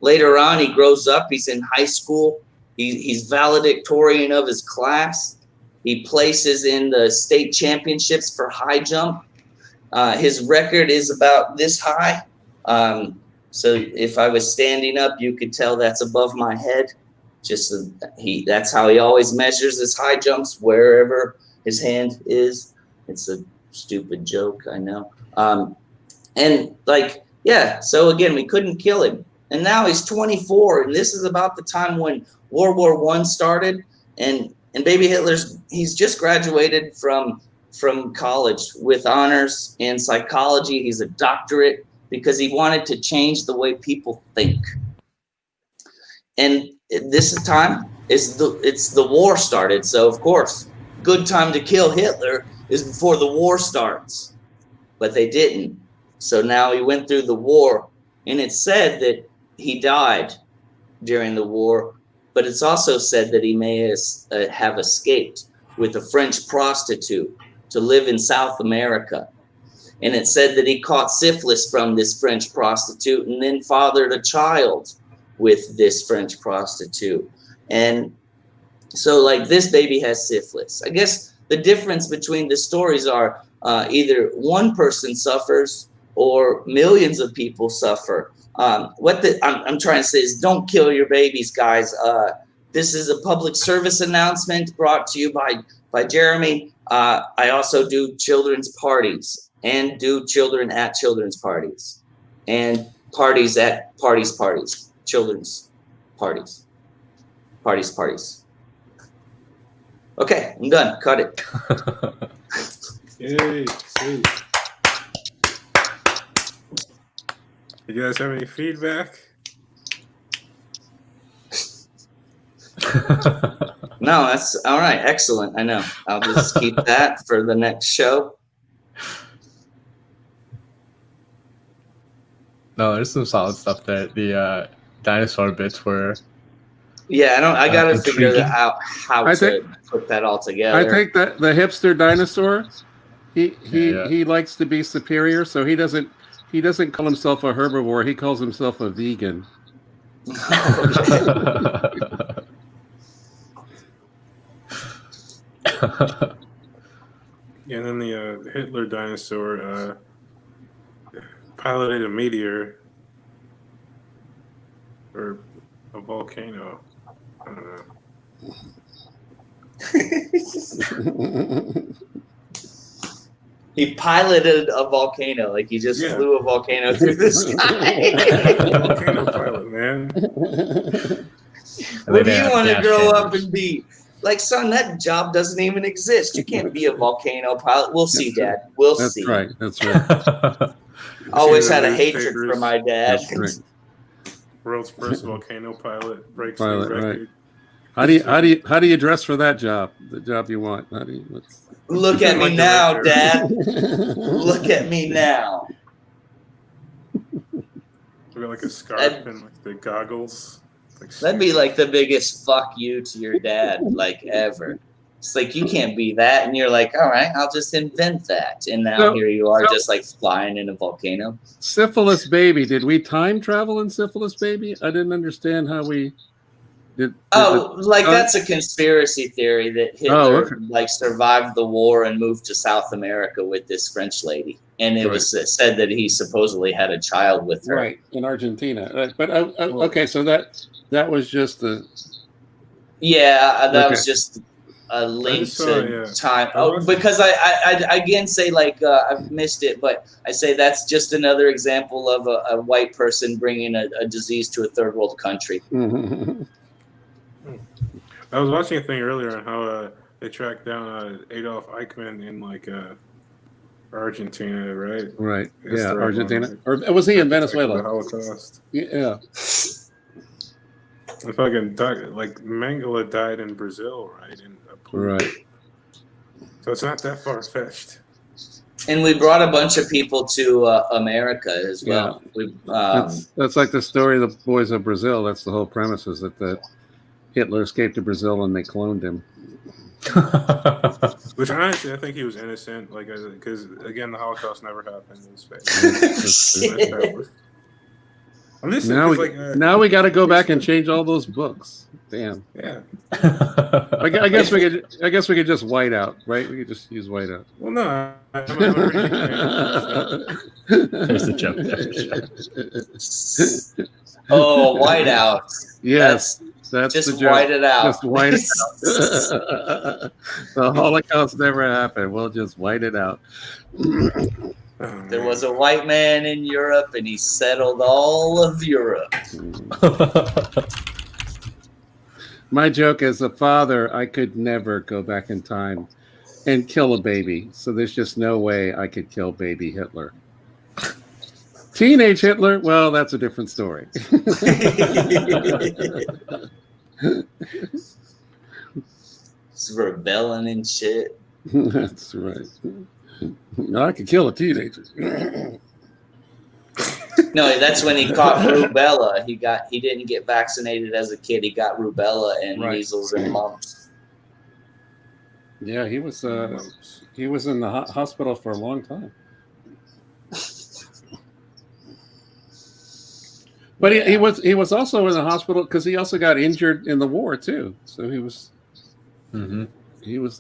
Later on, he grows up. He's in high school. He's valedictorian of his class. He places in the state championships for high jump. His record is about this high. So if I was standing up, you could tell that's above my head. That's how he always measures his high jumps, wherever his hand is. It's a stupid joke, I know. So again, we couldn't kill him. And now he's 24, and this is about the time when World War I started, and baby he's just graduated from college with honors in psychology. He's a doctorate because he wanted to change the way people think. And this time it's the war started. So of course, good time to kill Hitler is before the war starts, but they didn't. So now he went through the war, and it's said that he died during the war, but it's also said that he may have escaped with a French prostitute to live in South America. And it said that he caught syphilis from this French prostitute and then fathered a child with this French prostitute. And so this baby has syphilis. I guess the difference between the stories are either one person suffers or millions of people suffer. What I'm trying to say is, don't kill your babies, guys. This is a public service announcement brought to you by Jeremy. I also do children's parties and do children at children's parties and parties at parties, children's parties. Okay, I'm done. Cut it. Yay, sweet. You guys have any feedback? No, that's all right. Excellent. I know. I'll just keep that for the next show. No, there's some solid stuff there. The dinosaur bits were. Yeah, I gotta figure intriguing. out how to put that all together. I think that the hipster dinosaur, he likes to be superior, so he doesn't call himself a herbivore. He calls himself a vegan. And then the Hitler dinosaur piloted a meteor or a volcano. I don't know. He piloted a volcano, like he just flew a volcano through the sky. Volcano pilot, man. What do you want to grow up and be? Like, son, that job doesn't even exist. You can't be a volcano pilot. We'll see, Dad. We'll see. That's right. Always had a hatred for my dad. That's right. World's first volcano pilot breaks the record. Right. How do you dress for that job? The job you want? Look at me now, Dad. Look at me now. We got like a scarf and like the goggles. That'd be like the biggest fuck you to your dad, like ever. It's like, you can't be that, and you're like, all right, I'll just invent that, and now here you are, just like flying in a volcano. Syphilis Baby. Did we time travel in Syphilis Baby? I didn't understand how we did. That's a conspiracy theory that Hitler survived the war and moved to South America with this French lady, and it was said that he supposedly had a child with her. Right, in Argentina. But okay, so that was just the. Yeah, that was just a link just saw it, to yeah. time. I Oh, watched- because I again say like I've missed it, but I say that's just another example of a white person bringing a disease to a third world country. I was watching a thing earlier on how they tracked down Adolf Eichmann in like Argentina, right? Right. That's Yeah, the right Argentina. one. Or was he in The Venezuela? Holocaust. Yeah. The fucking like Mengele died in Brazil, right? In a pool. Right. So it's not that far fetched. And we brought a bunch of people to America as well. We That's like the story of the boys of Brazil. That's the whole premise, is that Hitler escaped to Brazil and they cloned him. Which honestly, I think he was innocent. Like, because again, the Holocaust never happened in space. Shit. I'm just Now we, like, now we got to go back and change all those books. Damn. yeah. I guess we could just white out, right? We could just use white out. Well, no, I'm a pretty big fan. There's the joke there. Oh, whiteout. Yes, that's Just the joke. white it out. Just white it out. The Holocaust never happened. We'll just white it out. Oh, There man. was a white man in Europe, and he settled all of Europe. My joke as a father, I could never go back in time and kill a baby. So there's just no way I could kill baby Hitler. Teenage Hitler, well, that's a different story. He's rebelling and shit. That's right. I could kill a teenager. No, that's when he caught rubella. He didn't get vaccinated as a kid. He got rubella and Right. measles and mumps. Yeah, he was in the hospital for a long time. But he was also in the hospital because he also got injured in the war too. So he was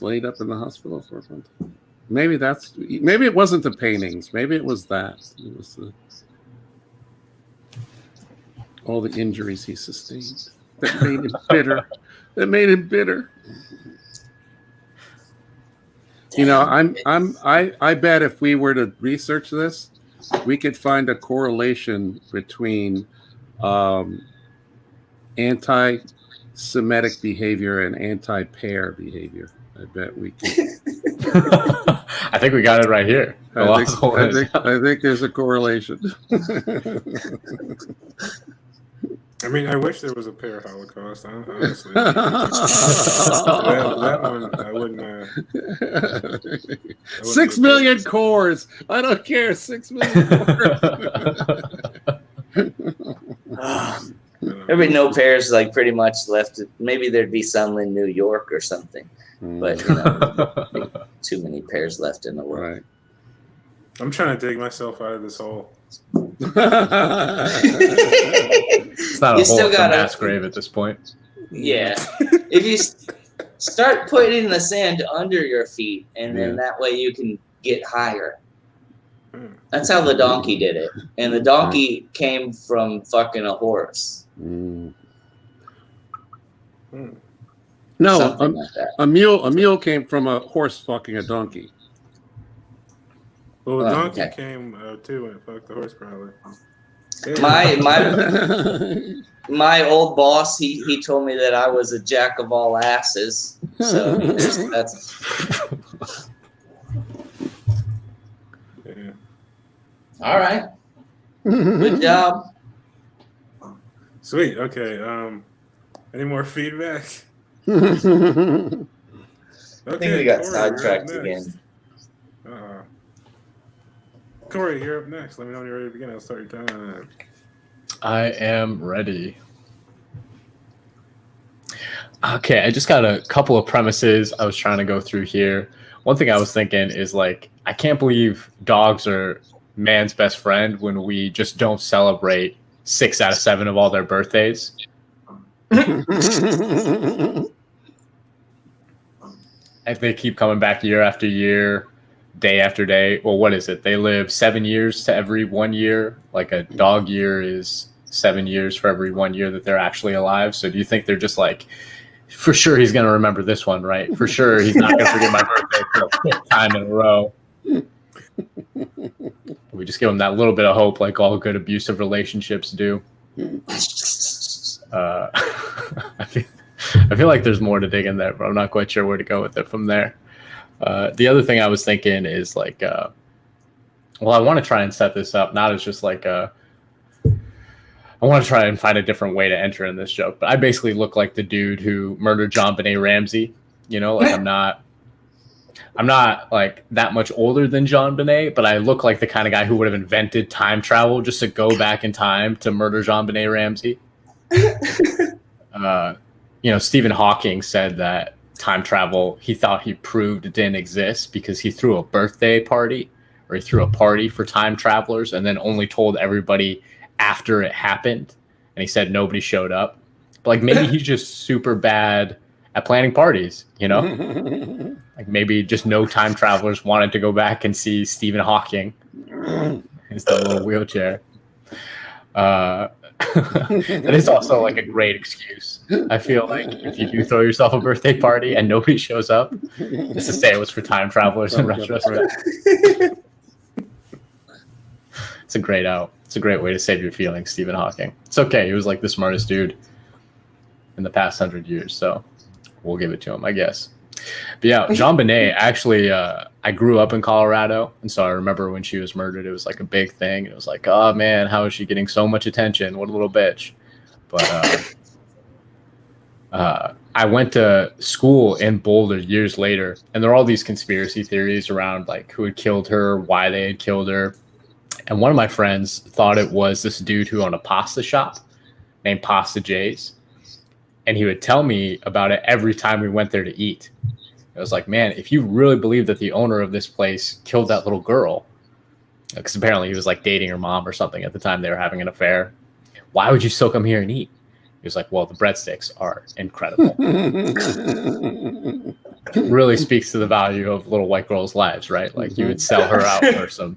laid up in the hospital for a long time. Maybe it wasn't the paintings. Maybe it was that. It was all the injuries he sustained that made him bitter. You know, I bet if we were to research this, we could find a correlation between anti-Semitic behavior and anti-pair behavior. I bet we can. I think we got it right here. I think there's a correlation. I mean, I wish there was a pair Holocaust. Honestly, that one I wouldn't. 6 million cores. I don't care. 6 million cores. There'd be no pairs like pretty much left. Maybe there'd be some in New York or something, but you know, too many pairs left in the world. Right. I'm trying to dig myself out of this hole. It's not You a hole, still it's a gotta- mass grave at this point. Yeah, if you start putting the sand under your feet, and then that way you can get higher. That's how the donkey did it, and the donkey came from fucking a horse. Mm. Hmm. No, Something like that. a mule came from a horse fucking a donkey. Well, the Oh, donkey okay. came too when it fucked the horse, probably. My old boss, he told me that I was a jack of all asses. So that's Yeah. all right. Good job. Sweet. Okay. Any more feedback? I think we got Corey, sidetracked you're up next. again. Corey, you're up next. Let me know when you're ready to begin. I'll start your time. I am ready. Okay, I just got a couple of premises I was trying to go through here. One thing I was thinking is like, I can't believe dogs are man's best friend when we just don't celebrate 6 out of 7 of all their birthdays. And they keep coming back year after year, day after day. Well, what is it? They live 7 years to every 1 year. Like a dog year is 7 years for every 1 year that they're actually alive. So do you think they're just like for sure he's going to remember this one, right? For sure he's not going to forget my birthday for the fifth time in a row. We just give him that little bit of hope, like all good abusive relationships do. I feel like there's more to dig in there, but I'm not quite sure where to go with it from there. The other thing I was thinking is like, well, I want to try and set this up not as just like I want to try and find a different way to enter in this joke, but I basically look like the dude who murdered JonBenet Ramsey. You know, like I'm not like that much older than JonBenet, but I look like the kind of guy who would have invented time travel just to go back in time to murder JonBenet Ramsey. You know, Stephen Hawking said that time travel, he thought he proved it didn't exist because he threw a birthday party, or he threw a party for time travelers and then only told everybody after it happened. And he said nobody showed up. But like maybe he's just super bad at planning parties, you know? Like maybe just no time travelers wanted to go back and see Stephen Hawking in his little wheelchair. That is also like a great excuse. I feel like if you do throw yourself a birthday party and nobody shows up, just to say it was for time travelers in retrospect. It's a great out. It's a great way to save your feelings, Stephen Hawking. It's okay. He was like the smartest dude in the past 100 years, so we'll give it to him, I guess. But yeah, JonBenet, actually, I grew up in Colorado, and so I remember when she was murdered, it was like a big thing. It was like, oh man, how is she getting so much attention? What a little bitch. But I went to school in Boulder years later, and there are all these conspiracy theories around like who had killed her, why they had killed her. And one of my friends thought it was this dude who owned a pasta shop named Pasta J's. And he would tell me about it every time we went there to eat. I was like, man, if you really believe that the owner of this place killed that little girl, because apparently he was like dating her mom or something at the time they were having an affair, why would you still come here and eat? He was like, well, the breadsticks are incredible. Really speaks to the value of little white girls' lives, right? Like you would sell her out for some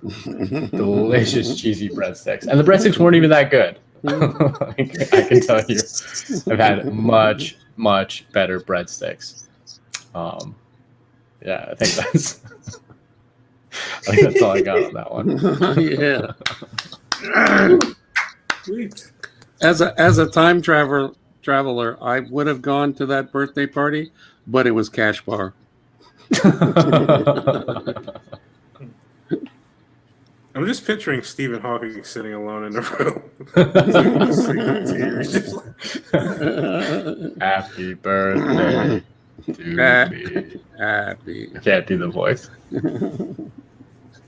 delicious cheesy breadsticks. And the breadsticks weren't even that good. Like, I can tell you, I've had much, much better breadsticks. Yeah, I think that's all I got on that one. Yeah. Sweet. As a time traveler, I would have gone to that birthday party, but it was Cash Bar. I'm just picturing Stephen Hawking sitting alone in the room. Happy birthday to me. Happy. I can't do the voice.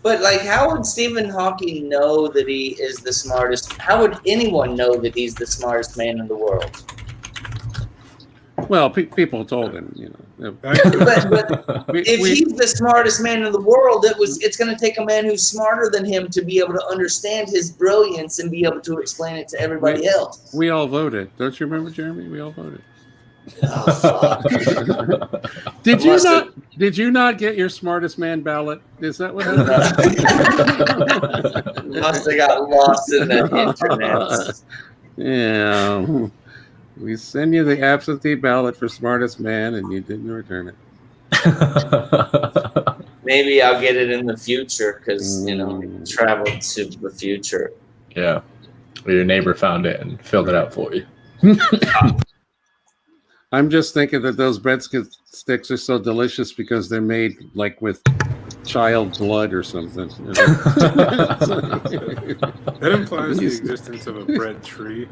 But like, how would Stephen Hawking know that he is the smartest? How would anyone know that he's the smartest man in the world? Well, people told him, you know. But if he's the smartest man in the world, it's going to take a man who's smarter than him to be able to understand his brilliance and be able to explain it to everybody else. We all voted. Don't you remember, Jeremy? We all voted. Oh, fuck. Did you not get your smartest man ballot? Is that what happened? Must have got lost in the internet. Yeah. We send you the absentee ballot for smartest man, and you didn't return it. Maybe I'll get it in the future because, traveled to the future. Yeah. Well, your neighbor found it and filled it out for you. I'm just thinking that those breadsticks are so delicious because they're made like with child blood or something. That implies the existence of a bread tree.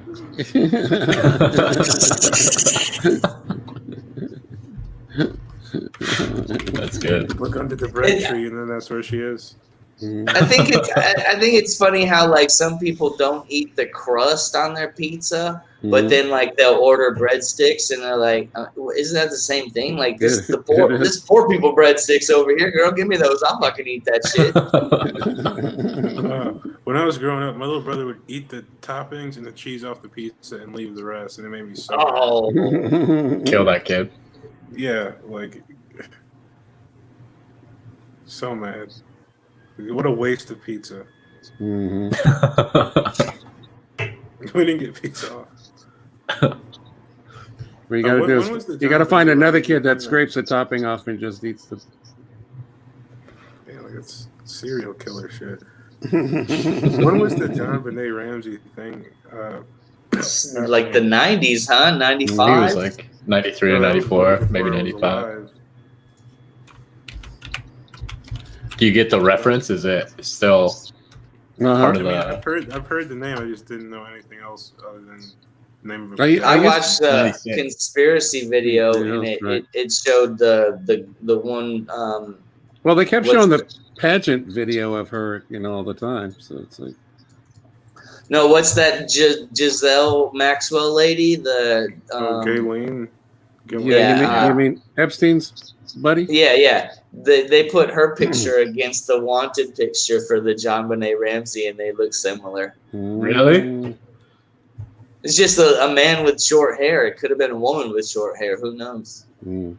That's good. Look under the bread tree, and then that's where she is. I think it's funny how like some people don't eat the crust on their pizza, but then like they'll order breadsticks and they're like, "Isn't that the same thing? Like this poor people breadsticks over here, girl. Give me those. I'll fucking eat that shit." When I was growing up, my little brother would eat the toppings and the cheese off the pizza and leave the rest, and it made me so mad. Kill that kid. Yeah, like so mad. What a waste of pizza. Mm-hmm. We didn't get pizza off. What you got to when do was the is you John got to find Benet another Ramsey kid that thing? scrapes the topping off and just eats the. Yeah, like it's serial killer shit. When was the John Benet Ramsey thing? Like the 90s, huh? He 95? was like 93 or No, that was 94, before maybe I was 95. alive. Do you get the reference? Is it still part I of mean, the? I've heard the name. I just didn't know anything else other than the name of I it. I guess- watched the 96. conspiracy video, Yeah, and that's right. it showed the one. Well, they kept What's showing the- the pageant video of her, all the time. So it's like, No, what's that Giselle Maxwell lady? The Ghislaine. Yeah, you mean Epstein's buddy? yeah. They put her picture against the wanted picture for the John Benet Ramsey, and they look similar. Really? It's just a man with short hair. It could have been a woman with short hair. Who knows? Mm.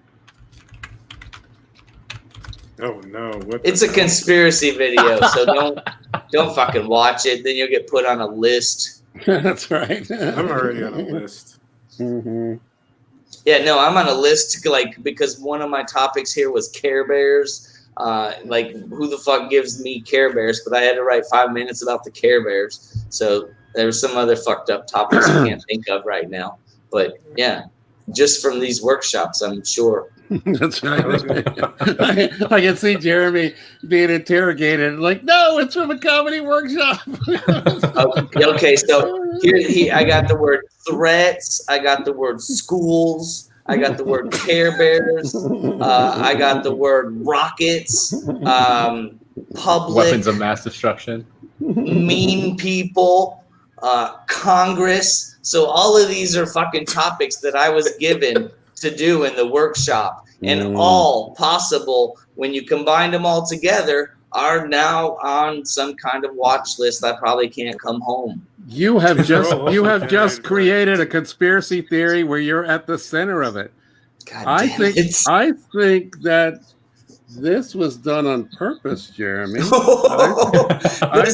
Oh no! What It's the a hell? conspiracy video, so don't fucking watch it. Then you'll get put on a list. That's right. I'm already on a list. Mhm. Yeah, no, I'm on a list because one of my topics here was Care Bears. Like, who the fuck gives me Care Bears? But I had to write 5 minutes about the Care Bears. So there's some other fucked up topics I can't think of right now. But yeah, just from these workshops, I'm sure. That's right. I can see Jeremy being interrogated. Like, no, it's from a comedy workshop. Okay, so here I got the word threats. I got the word schools. I got the word Care Bears. I got the word rockets. Public. Weapons of mass destruction. Mean people. Congress. So all of these are fucking topics that I was given to do in the workshop, and all possible when you combine them all together are now on some kind of watch list. I probably can't come home. You have just They're all you have also just generated created a conspiracy theory where you're at the center of it. God I damn think it. I think that this was done on purpose, Jeremy. This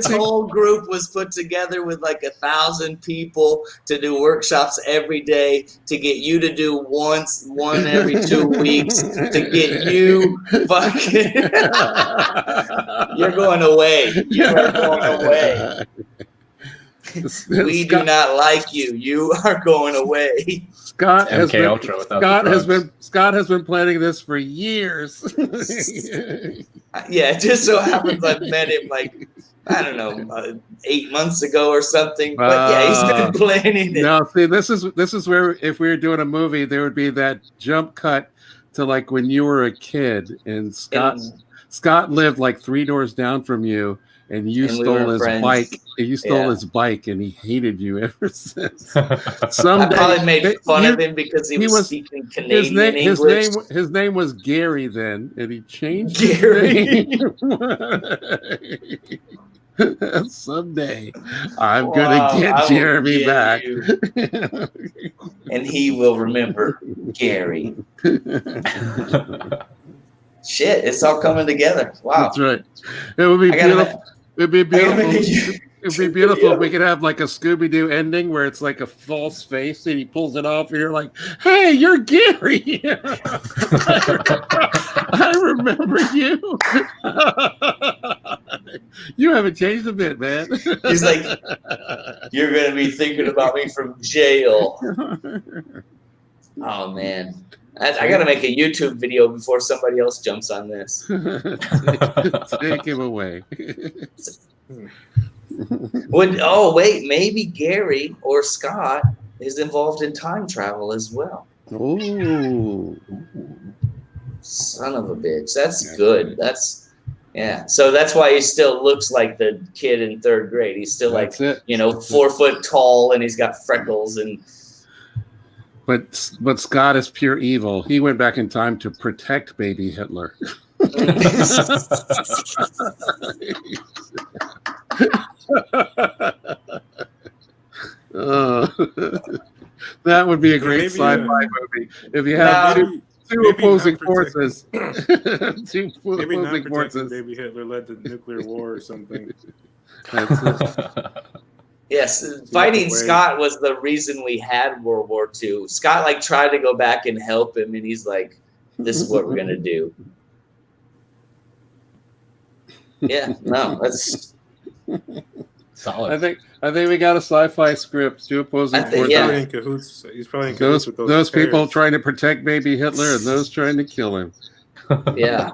think- whole group was put together with like 1,000 people to do workshops every day, to get you to do one every 2 weeks, to get you fucking. You're going away. You are going away. We do not like you. You are going away. Scott has MK been Ultra without the Scott has been planning this for years. Yeah, it just so happens I've met him like, I don't know, 8 months ago or something. But yeah, he's been planning it. No, see, this is where if we were doing a movie, there would be that jump cut to like when you were a kid, and Scott lived like 3 doors down from you, and you And we stole were his friends. bike. And you stole Yeah. his bike, and he hated you ever since. I Someday, probably made fun you- of him because he was speaking his Canadian name, English. his name was Gary then, and he changed Gary. his name. Someday, I'm Wow, gonna I get will Jeremy get back. you. And he will remember Gary. Shit, it's all coming together. Wow. That's right. It would be I gotta beautiful. It'd be I gotta beautiful. make a It'd be beautiful if we could have like a Scooby-Doo ending where it's like a false face and he pulls it off and you're like, hey, you're Gary. I remember you. You haven't changed a bit, man. He's like, you're going to be thinking about me from jail. Oh, man. I got to make a YouTube video before somebody else jumps on this. Take him away. Wait, maybe Gary or Scott is involved in time travel as well. Oh, Son of a bitch. That's good. Yeah. So that's why he still looks like the kid in 3rd grade. He's still like, that's it. 4 foot tall, and he's got freckles and. But Scott is pure evil. He went back in time to protect baby Hitler. That would be a great Maybe, sci-fi movie if you have two maybe opposing not forces. Two Maybe not opposing protecting forces. baby Hitler led to nuclear war or something. That's it. Yes, fighting Wait. Scott was the reason we had World War II. Scott like tried to go back and help him, and he's like, "This is what we're gonna do." Yeah, no, that's Solid. I think we got a sci-fi script. Two opposing I think- forces. He's yeah. probably in cahoots. He's probably in cahoots with Those people parents. trying to protect baby Hitler and those trying to kill him. yeah.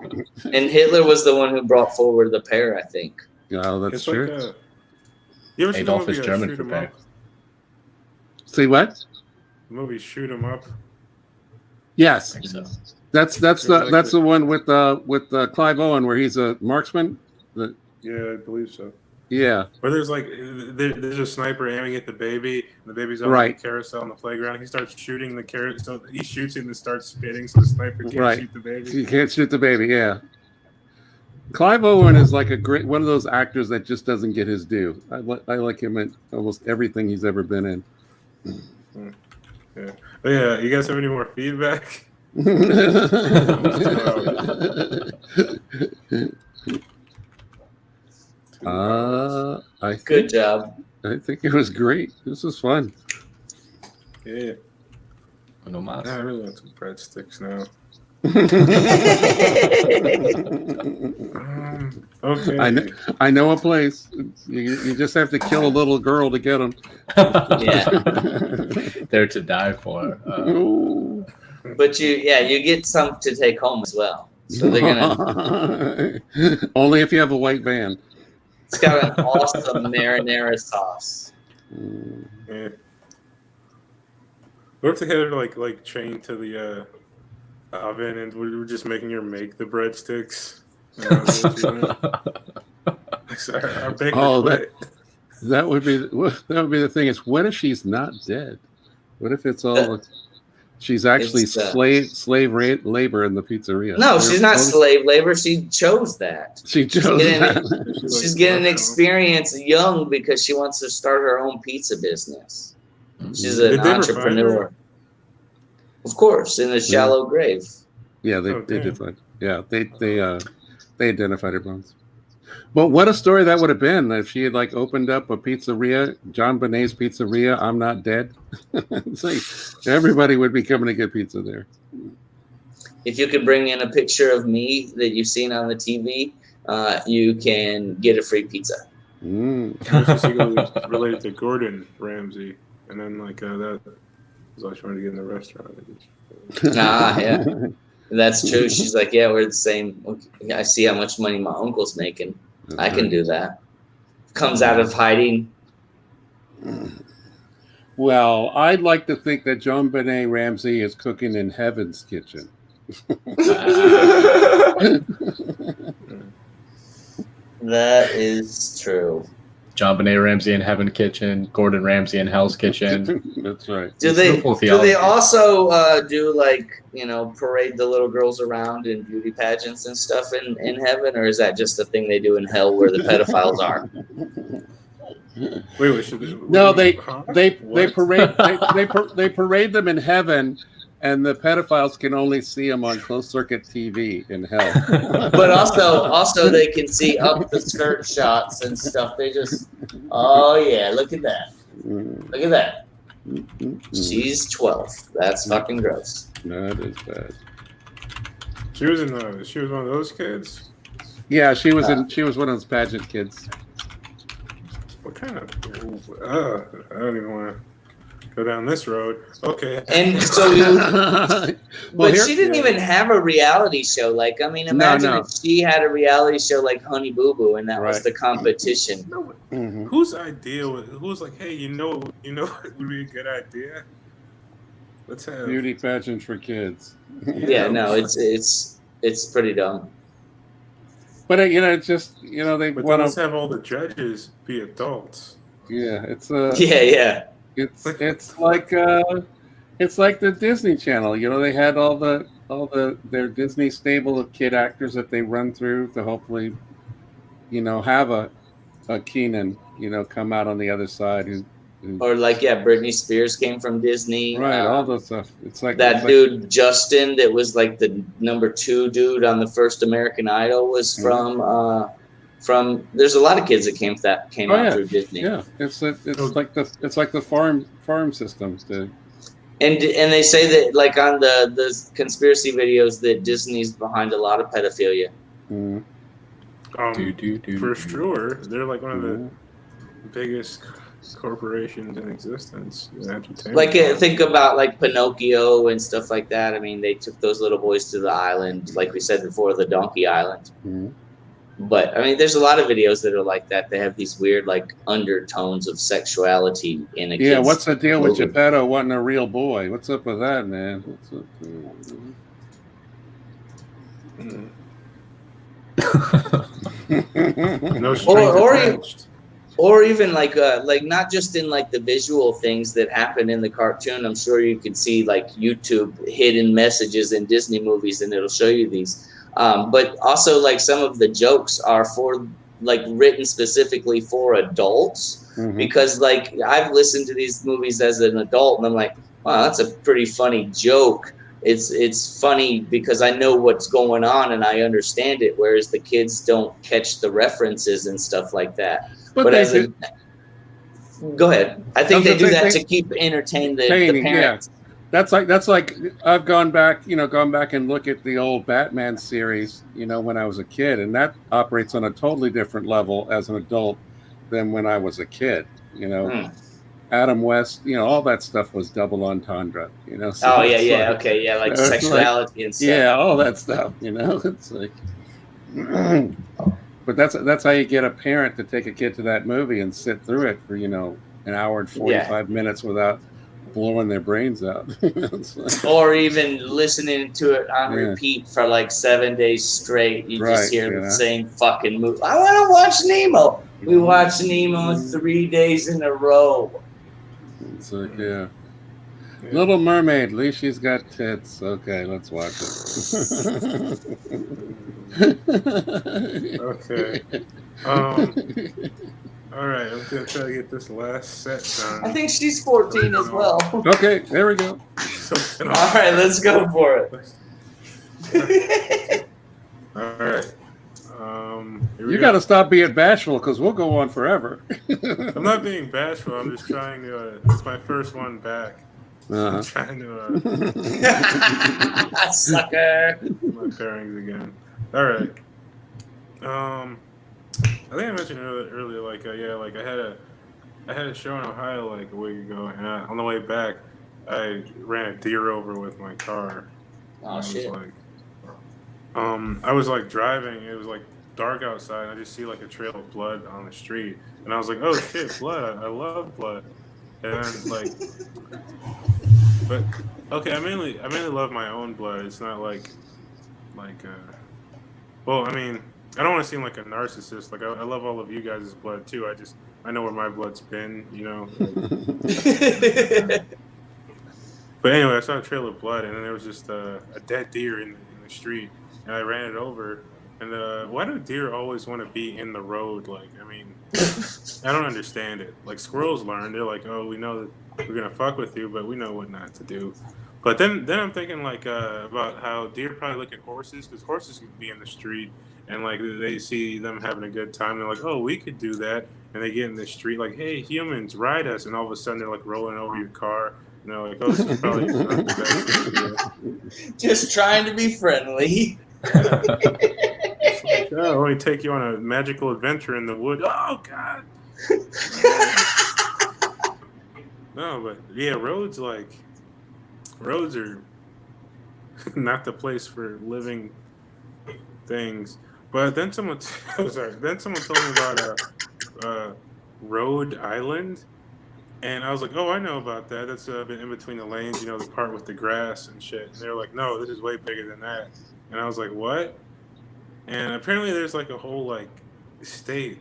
And Hitler was the one who brought forward the pair, I think. Oh, that's It's true. like you ever seen the Adolf is movie German Shoot for 'Em pair. Up? See what? The movie Shoot 'Em Up. Yes, So, that's the one with Clive Owen where he's a marksman. Yeah, I believe so. Yeah, Where there's like there's a sniper aiming at the baby, and the baby's on Right. the carousel on the playground. He starts shooting the carrot, so he shoots it and it starts spinning, so the sniper can't Right. shoot the baby. you can't shoot the baby. Yeah, Clive Owen is like a great one of those actors that just doesn't get his due. I like him in almost everything he's ever been in. Yeah. But yeah, you guys have any more feedback? I Good think job. it was great. This was fun. Yeah. no mas. I really want some breadsticks now. Okay. I know a place. You just have to kill a little girl to get them. Yeah. They're to die for. But you get some to take home as well. So they're gonna. Only if you have a white van. It's got an awesome marinara sauce. Yeah. What if they had like chained to the oven and we were just making her make the breadsticks? Our baker Oh, quit. that would be the thing. Is what if she's not dead? What if it's all she's actually It's, slave labor in the pizzeria? No, she's not slave labor. She chose that. She chose that. She's getting experience young because she wants to start her own pizza business. She's an Did they ever find entrepreneur. her? Of course, in a shallow grave. Yeah, they Okay. did find. Yeah, they identified her bones. But what a story that would have been if she had like opened up a pizzeria, John Bonet's Pizzeria. I'm not dead. It's like everybody would be coming to get pizza there. If you could bring in a picture of me that you've seen on the TV, you can get a free pizza. She's secretly related to Gordon Ramsay, and then that was all she wanted to get in the restaurant. Yeah, that's true. She's like, yeah, we're the same. I see how much money my uncle's making. I can do that. Comes out of hiding. Well, I'd like to think that John Benet Ramsey is cooking in Heaven's Kitchen. That is true. John Benet Ramsey in Heaven Kitchen, Gordon Ramsay in Hell's Kitchen. That's right. Do they Simple do they theology. also do parade the little girls around in beauty pageants and stuff in heaven, or is that just a thing they do in hell where the pedophiles are? Wait, should they? No, they What? parade them in heaven, and the pedophiles can only see them on closed circuit TV in hell. But also they can see up the skirt shots and stuff. They just, oh yeah, look at that, look at that. She's 12. That's fucking gross. That is bad. She was one of those kids. Yeah, she was one of those pageant kids. What kind of? I don't even want to go down this road. Okay. And so Well, she didn't even have a reality show. Like, I mean, imagine No. if she had a reality show like Honey Boo Boo, and that was Right. the competition. No, Mhm. whose idea was? Who was like, hey, you know, what would be a good idea? Let's have Beauty pageant for kids. Yeah, no, it's pretty dumb. But it's just they But then want let's to. have all the judges be adults. Yeah, it's Yeah. it's like the Disney Channel. They had all their Disney stable of kid actors that they run through to hopefully, have a Keenan, come out on the other side who Or like, Britney Spears came from Disney. right, all that stuff. It's like That it's like- dude Justin, that was like the number 2 dude on the first American Idol, was from from. There's a lot of kids that came Oh, out yeah. through Disney. Yeah, it's like the farm system. And they say that like on the conspiracy videos that Disney's behind a lot of pedophilia. Mm, For sure, they're like one of the mm. biggest corporations in existence. In entertainment. Like think about like Pinocchio and stuff like that. I mean, they took those little boys to the island, like we said before, the Donkey Island. Mm. But I mean, there's a lot of videos that are like that. They have these weird like undertones of sexuality in a Yeah, kid's what's the deal with movie. Geppetto wanting a real boy? What's up with that, man? What's up? No strings Or attached. Or even like not just in like the visual things that happen in the cartoon. I'm sure you could see like YouTube hidden messages in Disney movies, and it'll show you these. But also like some of the jokes are for like written specifically for adults. Mhm. Because like I've listened to these movies as an adult, and I'm like, wow, that's a pretty funny joke. It's funny because I know what's going on and I understand it, whereas the kids don't catch the references and stuff like that. But they as a, go ahead. I think they do that to keep entertain the parents. Yeah. That's like I've gone back and look at the old Batman series, when I was a kid, and that operates on a totally different level as an adult than when I was a kid. Adam West, all that stuff was double entendre. So oh yeah, okay, yeah, like sexuality and stuff. Yeah, all that stuff. It's like. But that's how you get a parent to take a kid to that movie and sit through it for an hour and 45 minutes without blowing their brains out. Like, or even listening to it on repeat for like 7 days straight. You just hear the same fucking movie. I want to watch Nemo. We watched Nemo 3 days in a row. It's like, yeah. Little Mermaid, at least she's got tits. Okay, let's watch it. Okay. All right, I'm gonna try to get this last set done. I think she's 14 as well. Okay, there we go. All right, let's go for it. All right. You got to stop being bashful because we'll go on forever. I'm not being bashful. I'm just trying to. It's my first one back. I'm trying to. Sucker. My pairings again. All right. I think I mentioned earlier, like I had a show in Ohio like a week ago, and on the way back, I ran a deer over with my car. Oh shit! I was like driving. It was like dark outside, and I just see like a trail of blood on the street, and I was like, "Oh shit, blood! I love blood." And then, like, but okay, I mainly love my own blood. It's not well, I mean, I don't want to seem like a narcissist. Like, I love all of you guys' blood too. I know where my blood's been, But anyway, I saw a trail of blood, and then there was just a dead deer in the street, and I ran it over. And why do deer always want to be in the road? Like, I mean, I don't understand it. Like, squirrels learn. They're like, oh, we know that we're gonna fuck with you, but we know what not to do. But then I'm thinking like about how deer probably look at horses, because horses could be in the street and like they see them having a good time. They're like, oh, we could do that, and they get in the street like, hey, humans, ride us, and all of a sudden they're like rolling over your car. And they're like, oh, this is probably not the best idea. Just trying to be friendly. Like, oh, let me take you on a magical adventure in the wood. Oh God. No, but yeah, roads are not the place for living things. But then someone told me about Rhode Island, and I was like, oh, I know about that. That's been in between the lanes, the part with the grass and shit. And they were like, no, this is way bigger than that. And I was like, what? And apparently there's like a whole like state,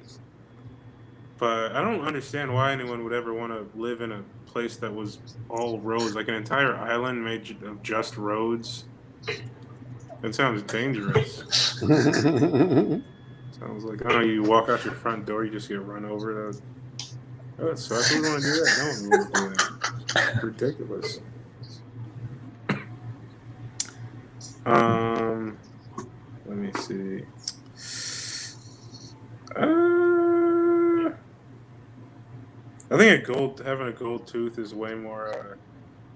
but I don't understand why anyone would ever want to live in a place that was all roads, like an entire island made of just roads. That sounds dangerous. Sounds like, I don't know, you walk out your front door, you just get run over. Oh, that sucks. Who would want to do that? No one would do that. It's ridiculous. Let me see. I think having a gold tooth is way more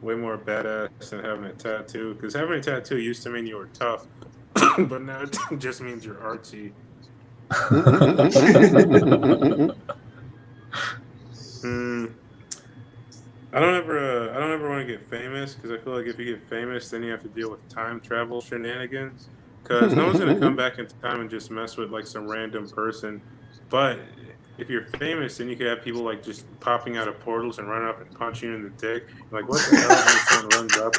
badass than having a tattoo. Because having a tattoo used to mean you were tough, but now it just means you're artsy. I don't ever want to get famous because I feel like if you get famous, then you have to deal with time travel shenanigans. Because no one's gonna come back in time and just mess with like some random person. But if you're famous, then you could have people like just popping out of portals and run up and punch you in the dick. You're like, what the hell?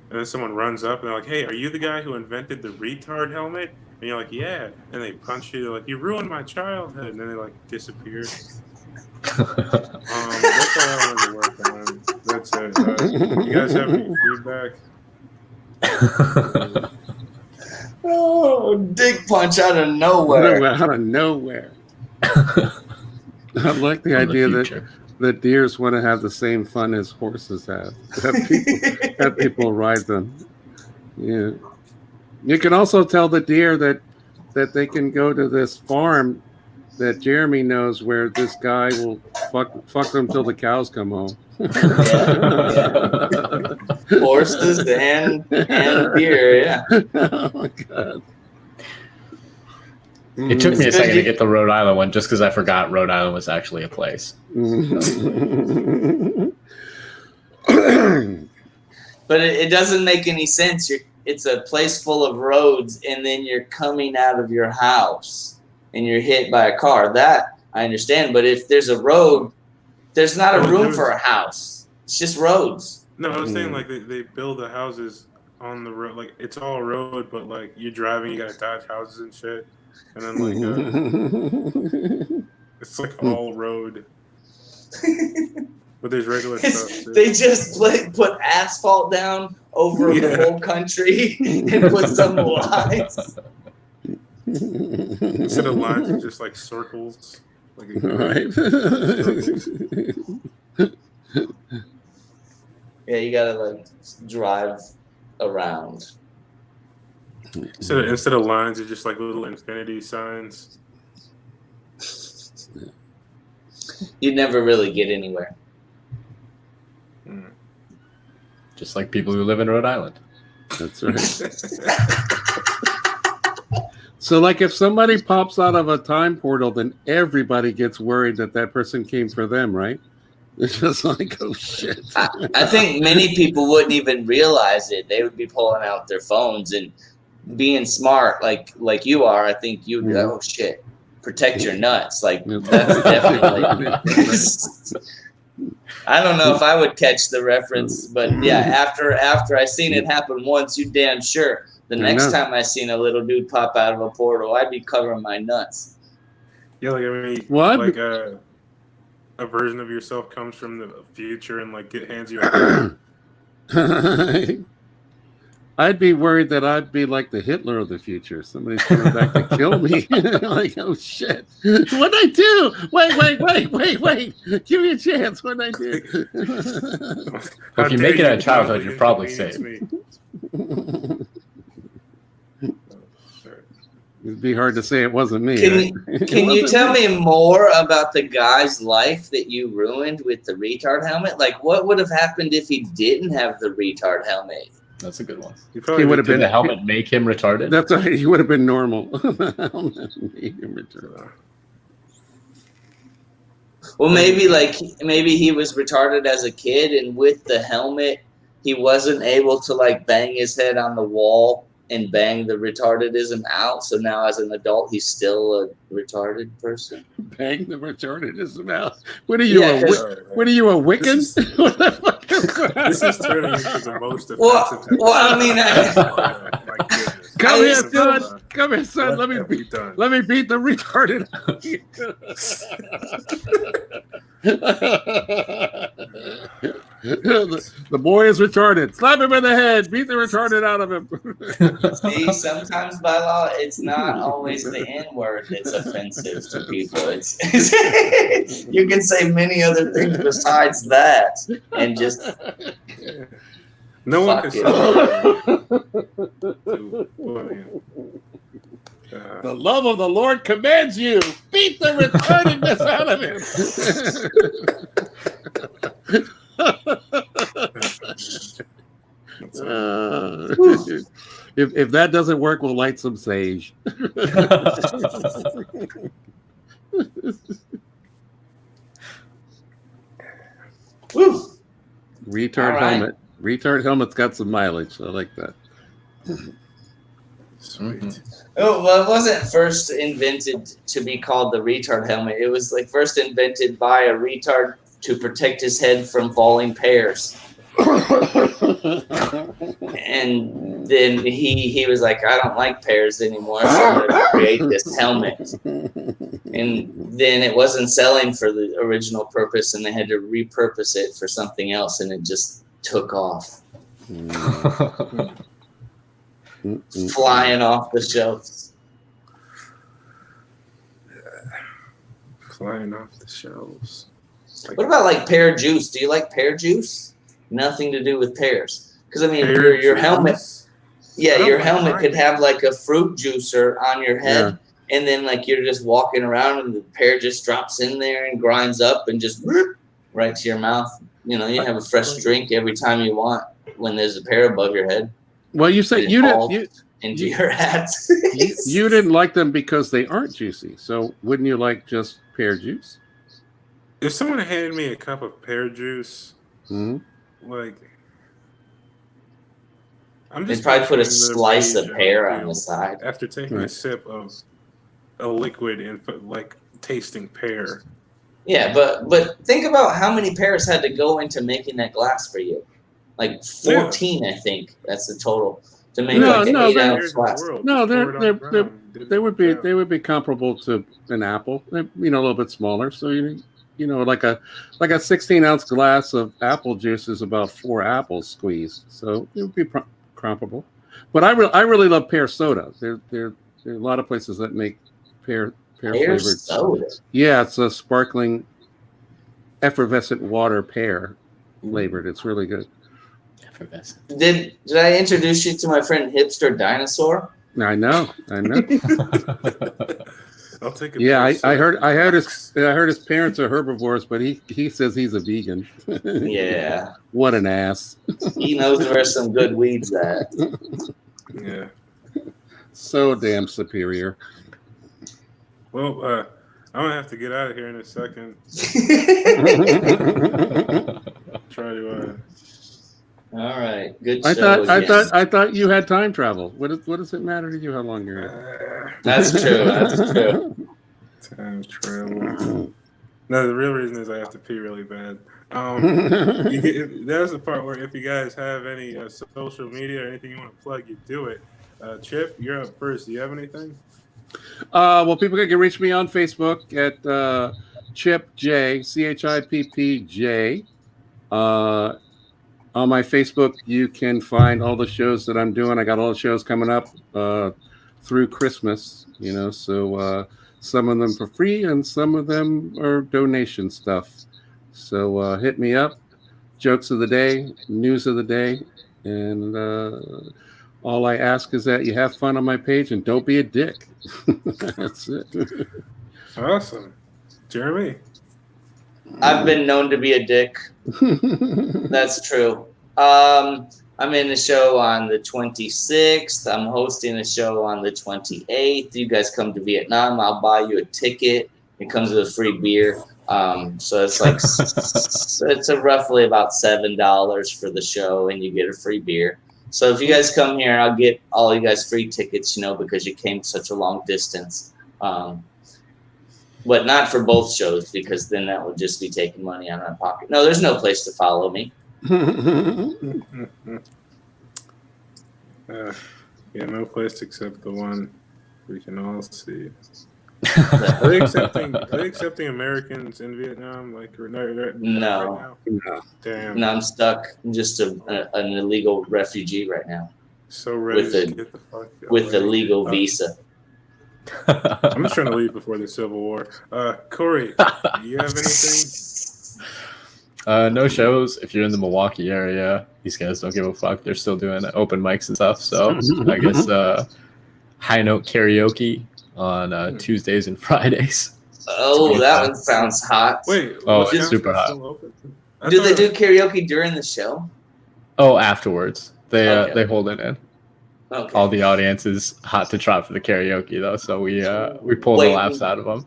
And then someone runs up and they're like, hey, are you the guy who invented the retard helmet? And you're like, yeah. And they punch you. They're like, you ruined my childhood. And then they like disappear. That's all I wanted to work on. That's it. You guys have any feedback? Oh, dick punch out of nowhere. Out of nowhere. I like the idea that deers want to have the same fun as horses have. Have people ride them. Yeah. You can also tell the deer that they can go to this farm that Jeremy knows where this guy will fuck them till the cows come home. Yeah. Horses and deer, yeah. Oh my God. It took me a second to get the Rhode Island one just because I forgot Rhode Island was actually a place. But it doesn't make any sense. It's a place full of roads, and then you're coming out of your house and you're hit by a car. That I understand. But if there's a road, there's not a room for a house. It's just roads. No, I was saying like they build the houses on the road. Like it's all road, but like you're driving, you gotta dodge houses and shit. And then like it's like all road. But there's regular stuff too. They just put asphalt down over the whole country and put some lines. Instead of lines, it's just like circles. Like Right. Yeah, you gotta like drive around. Instead of lines, it's just like little infinity signs. You'd never really get anywhere. Just like people who live in Rhode Island. That's right. So, like, if somebody pops out of a time portal, then everybody gets worried that person came for them, right? It's just like, oh shit. I think many people wouldn't even realize it. They would be pulling out their phones and being smart, like you are. I think you'd be like, oh shit, protect your nuts. Like that's definitely. I don't know if I would catch the reference, but yeah, after I seen it happen once, you damn sure. The next time I seen a little dude pop out of a portal, I'd be covering my nuts. Yeah, like I mean, What? Like a version of yourself comes from the future and like hands you a I'd be worried that I'd be like the Hitler of the future. Somebody's coming back to kill me. Like, oh shit. What'd I do? Wait. Give me a chance. What'd I do? Well, if you make it out of childhood, you're probably safe. It'd be hard to say it wasn't me. Can you tell me more about the guy's life that you ruined with the retard helmet? Like, what would have happened if he didn't have the retard helmet? That's a good one. He would have been Did the helmet make him retarded? That's right. He would have been normal. The helmet made him retarded. Well, maybe he was retarded as a kid, and with the helmet, he wasn't able to like bang his head on the wall and bang the retardedism out. So now, as an adult, he's still a retarded person. Bang the retardedism out. What are you? What are you, a Wiccan? This is turning into the most offensive. Well, I mean, my goodness. Come here, son. Come here, son. Let me beat the retarded. The boy is retarded. Slap him in the head. Beat the retarded out of him. See, sometimes by law, it's not always the N word that's offensive to people. It's you can say many other things besides that, and just no one can fuck say The love of the Lord commands you. Beat beat the retardedness out of him. If that doesn't work, we'll light some sage. Woo. Retard All right. helmet. Retard helmet's got some mileage. I like that. Sweet. Oh, well, it wasn't first invented to be called the retard helmet. It was like first invented by a retard to protect his head from falling pears. And then he was like, I don't like pears anymore, so I'm going to create this helmet. And then it wasn't selling for the original purpose, and they had to repurpose it for something else, and it just took off, flying off the shelves. Flying off the shelves. What about like pear juice? Do you like pear juice? Nothing to do with pears. Because I mean, Pear your helmet, juice? yeah, I don't your like helmet mine. could have like a fruit juicer on your head, and then like you're just walking around, and the pear just drops in there and grinds up and just whoop, right to your mouth. You know, you have a fresh drink every time you want when there's a pear above your head. Well, you say It you falls didn't. into your hat. You didn't like them because they aren't juicy. So wouldn't you like just pear juice? If someone handed me a cup of pear juice, Hmm. like, I'm They just probably put a picturing the slice of rage I pear would on the feel side. after taking a Right. sip of a liquid and like tasting pear. Yeah, but think about how many pears had to go into making that glass for you. Like 14, I think that's the total to make No, like an no, 8 they're- ounce Pears in the glass. world, No, just they're- pour it on they're- the ground, didn't They would be work out. comparable to an apple. They're, a little bit smaller. So like a 16-ounce glass of apple juice is about 4 apples squeezed. So it would be comparable. But I really love pear soda. There are a lot of places that make pear Pear flavored. soda. Yeah, it's a sparkling, effervescent water pear flavored. It's really good. Did I introduce you to my friend Hipster Dinosaur? I know. I'll take it. Yeah, I heard his parents are herbivores, but he says he's a vegan. Yeah, What an ass. he knows where some good weeds at. Yeah. So damn superior. Well, I'm gonna have to get out of here in a second. Try to. All right, good show. I thought you had time travel. What does it matter to you how long you're here? That's true. That's true. Time travel. No, the real reason is I have to pee really bad. That's the part where if you guys have any social media or anything you want to plug, you do it. Chip, you're up first. Do you have anything? Well, people can reach me on Facebook at Chip J, CHIPPJ. On my Facebook, you can find all the shows that I'm doing. I got all the shows coming up through Christmas, so some of them for free and some of them are donation stuff. So hit me up. Jokes of the day, news of the day, and all I ask is that you have fun on my page and don't be a dick. That's it. Awesome. Jeremy? I've been known to be a dick. That's true. I'm in the show on the 26th. I'm hosting a show on the 28th. You guys come to Vietnam, I'll buy you a ticket. It comes with a free beer. So it's like it's roughly about $7 for the show, and you get a free beer. So if you guys come here, I'll get all you guys free tickets, because you came such a long distance. But not for both shows, because then that would just be taking money out of my pocket. No, there's no place to follow me. Yeah, no place except the one we can all see. Are they accepting Americans in Vietnam? Like, No. right now? Damn. No, I'm stuck. I'm just an illegal refugee right now So ready with to a- get the fuck out. with a legal visa. I'm just trying to leave before the Civil War. Corey, do you have anything? No shows. If you're in the Milwaukee area, these guys don't give a fuck. They're still doing open mics and stuff. So I guess High Note Karaoke on Tuesdays and Fridays. Oh, that one sounds hot. Wait, Oh, was it's Couch super hot. still open? I Do they thought- do karaoke during the show? Oh, afterwards they Okay. they hold it in. Okay. All the audience is hot to trot for the karaoke though, so we pull the Wait. laughs out of them.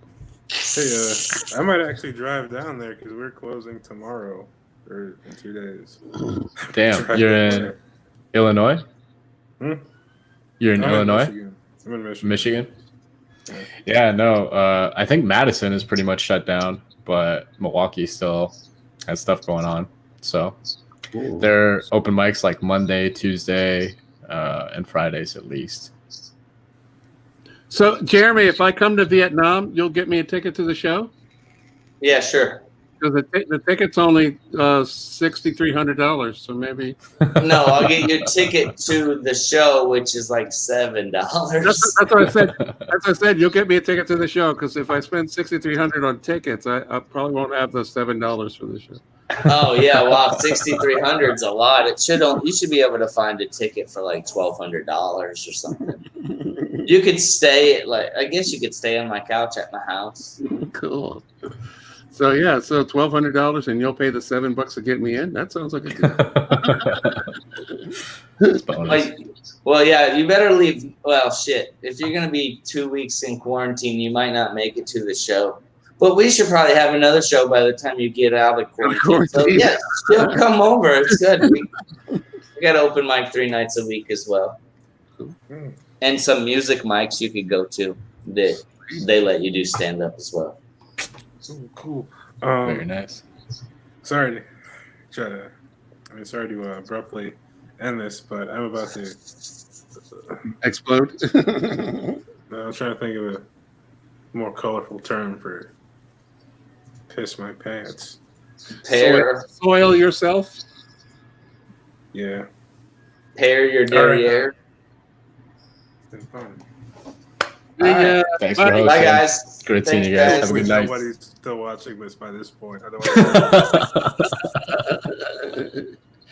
Hey, I might actually drive down there because we're closing tomorrow or in 2 days. Damn, Drive you're there. in Illinois? Hmm? You're in I'm Illinois? Michigan. I'm in Michigan. Michigan? Yeah. Yeah, no. I think Madison is pretty much shut down, but Milwaukee still has stuff going on. So there are open mics like Monday, Tuesday, and Fridays at least. So, Jeremy, if I come to Vietnam, you'll get me a ticket to the show? Yeah, sure. Because the ticket's only $6,300, so maybe. No, I'll get your ticket to the show, which is like $7. That's what I said. As I said, you'll get me a ticket to the show because if I spend $6,300 on tickets, I probably won't have the $7 for the show. Oh yeah, wow, $6,300 is a lot. You should be able to find a ticket for like $1,200 or something. You could stay I guess you could stay on my couch at my house. Cool. So yeah, so $1,200 and you'll pay the $7 to get me in. That sounds like a deal. It's bonus. Well, yeah, you better leave. Well, shit. If you're gonna be 2 weeks in quarantine, you might not make it to the show. But we should probably have another show by the time you get out of quarantine. So yeah, still come over. It's good. We got open mic 3 nights a week as well, and some music mics you could go to that they let you do stand up as well. Ooh, cool. Very nice. Sorry to abruptly end this, but I'm about to. Explode. I was trying to think of a more colorful term for piss my pants. Pair Soil yourself. Yeah. your derriere. It's been fun. Yeah. Thanks for Bye. hosting. Bye, guys. Great seeing you Thanks, guys. Have a good night. Nobody's still watching this by this point. Otherwise,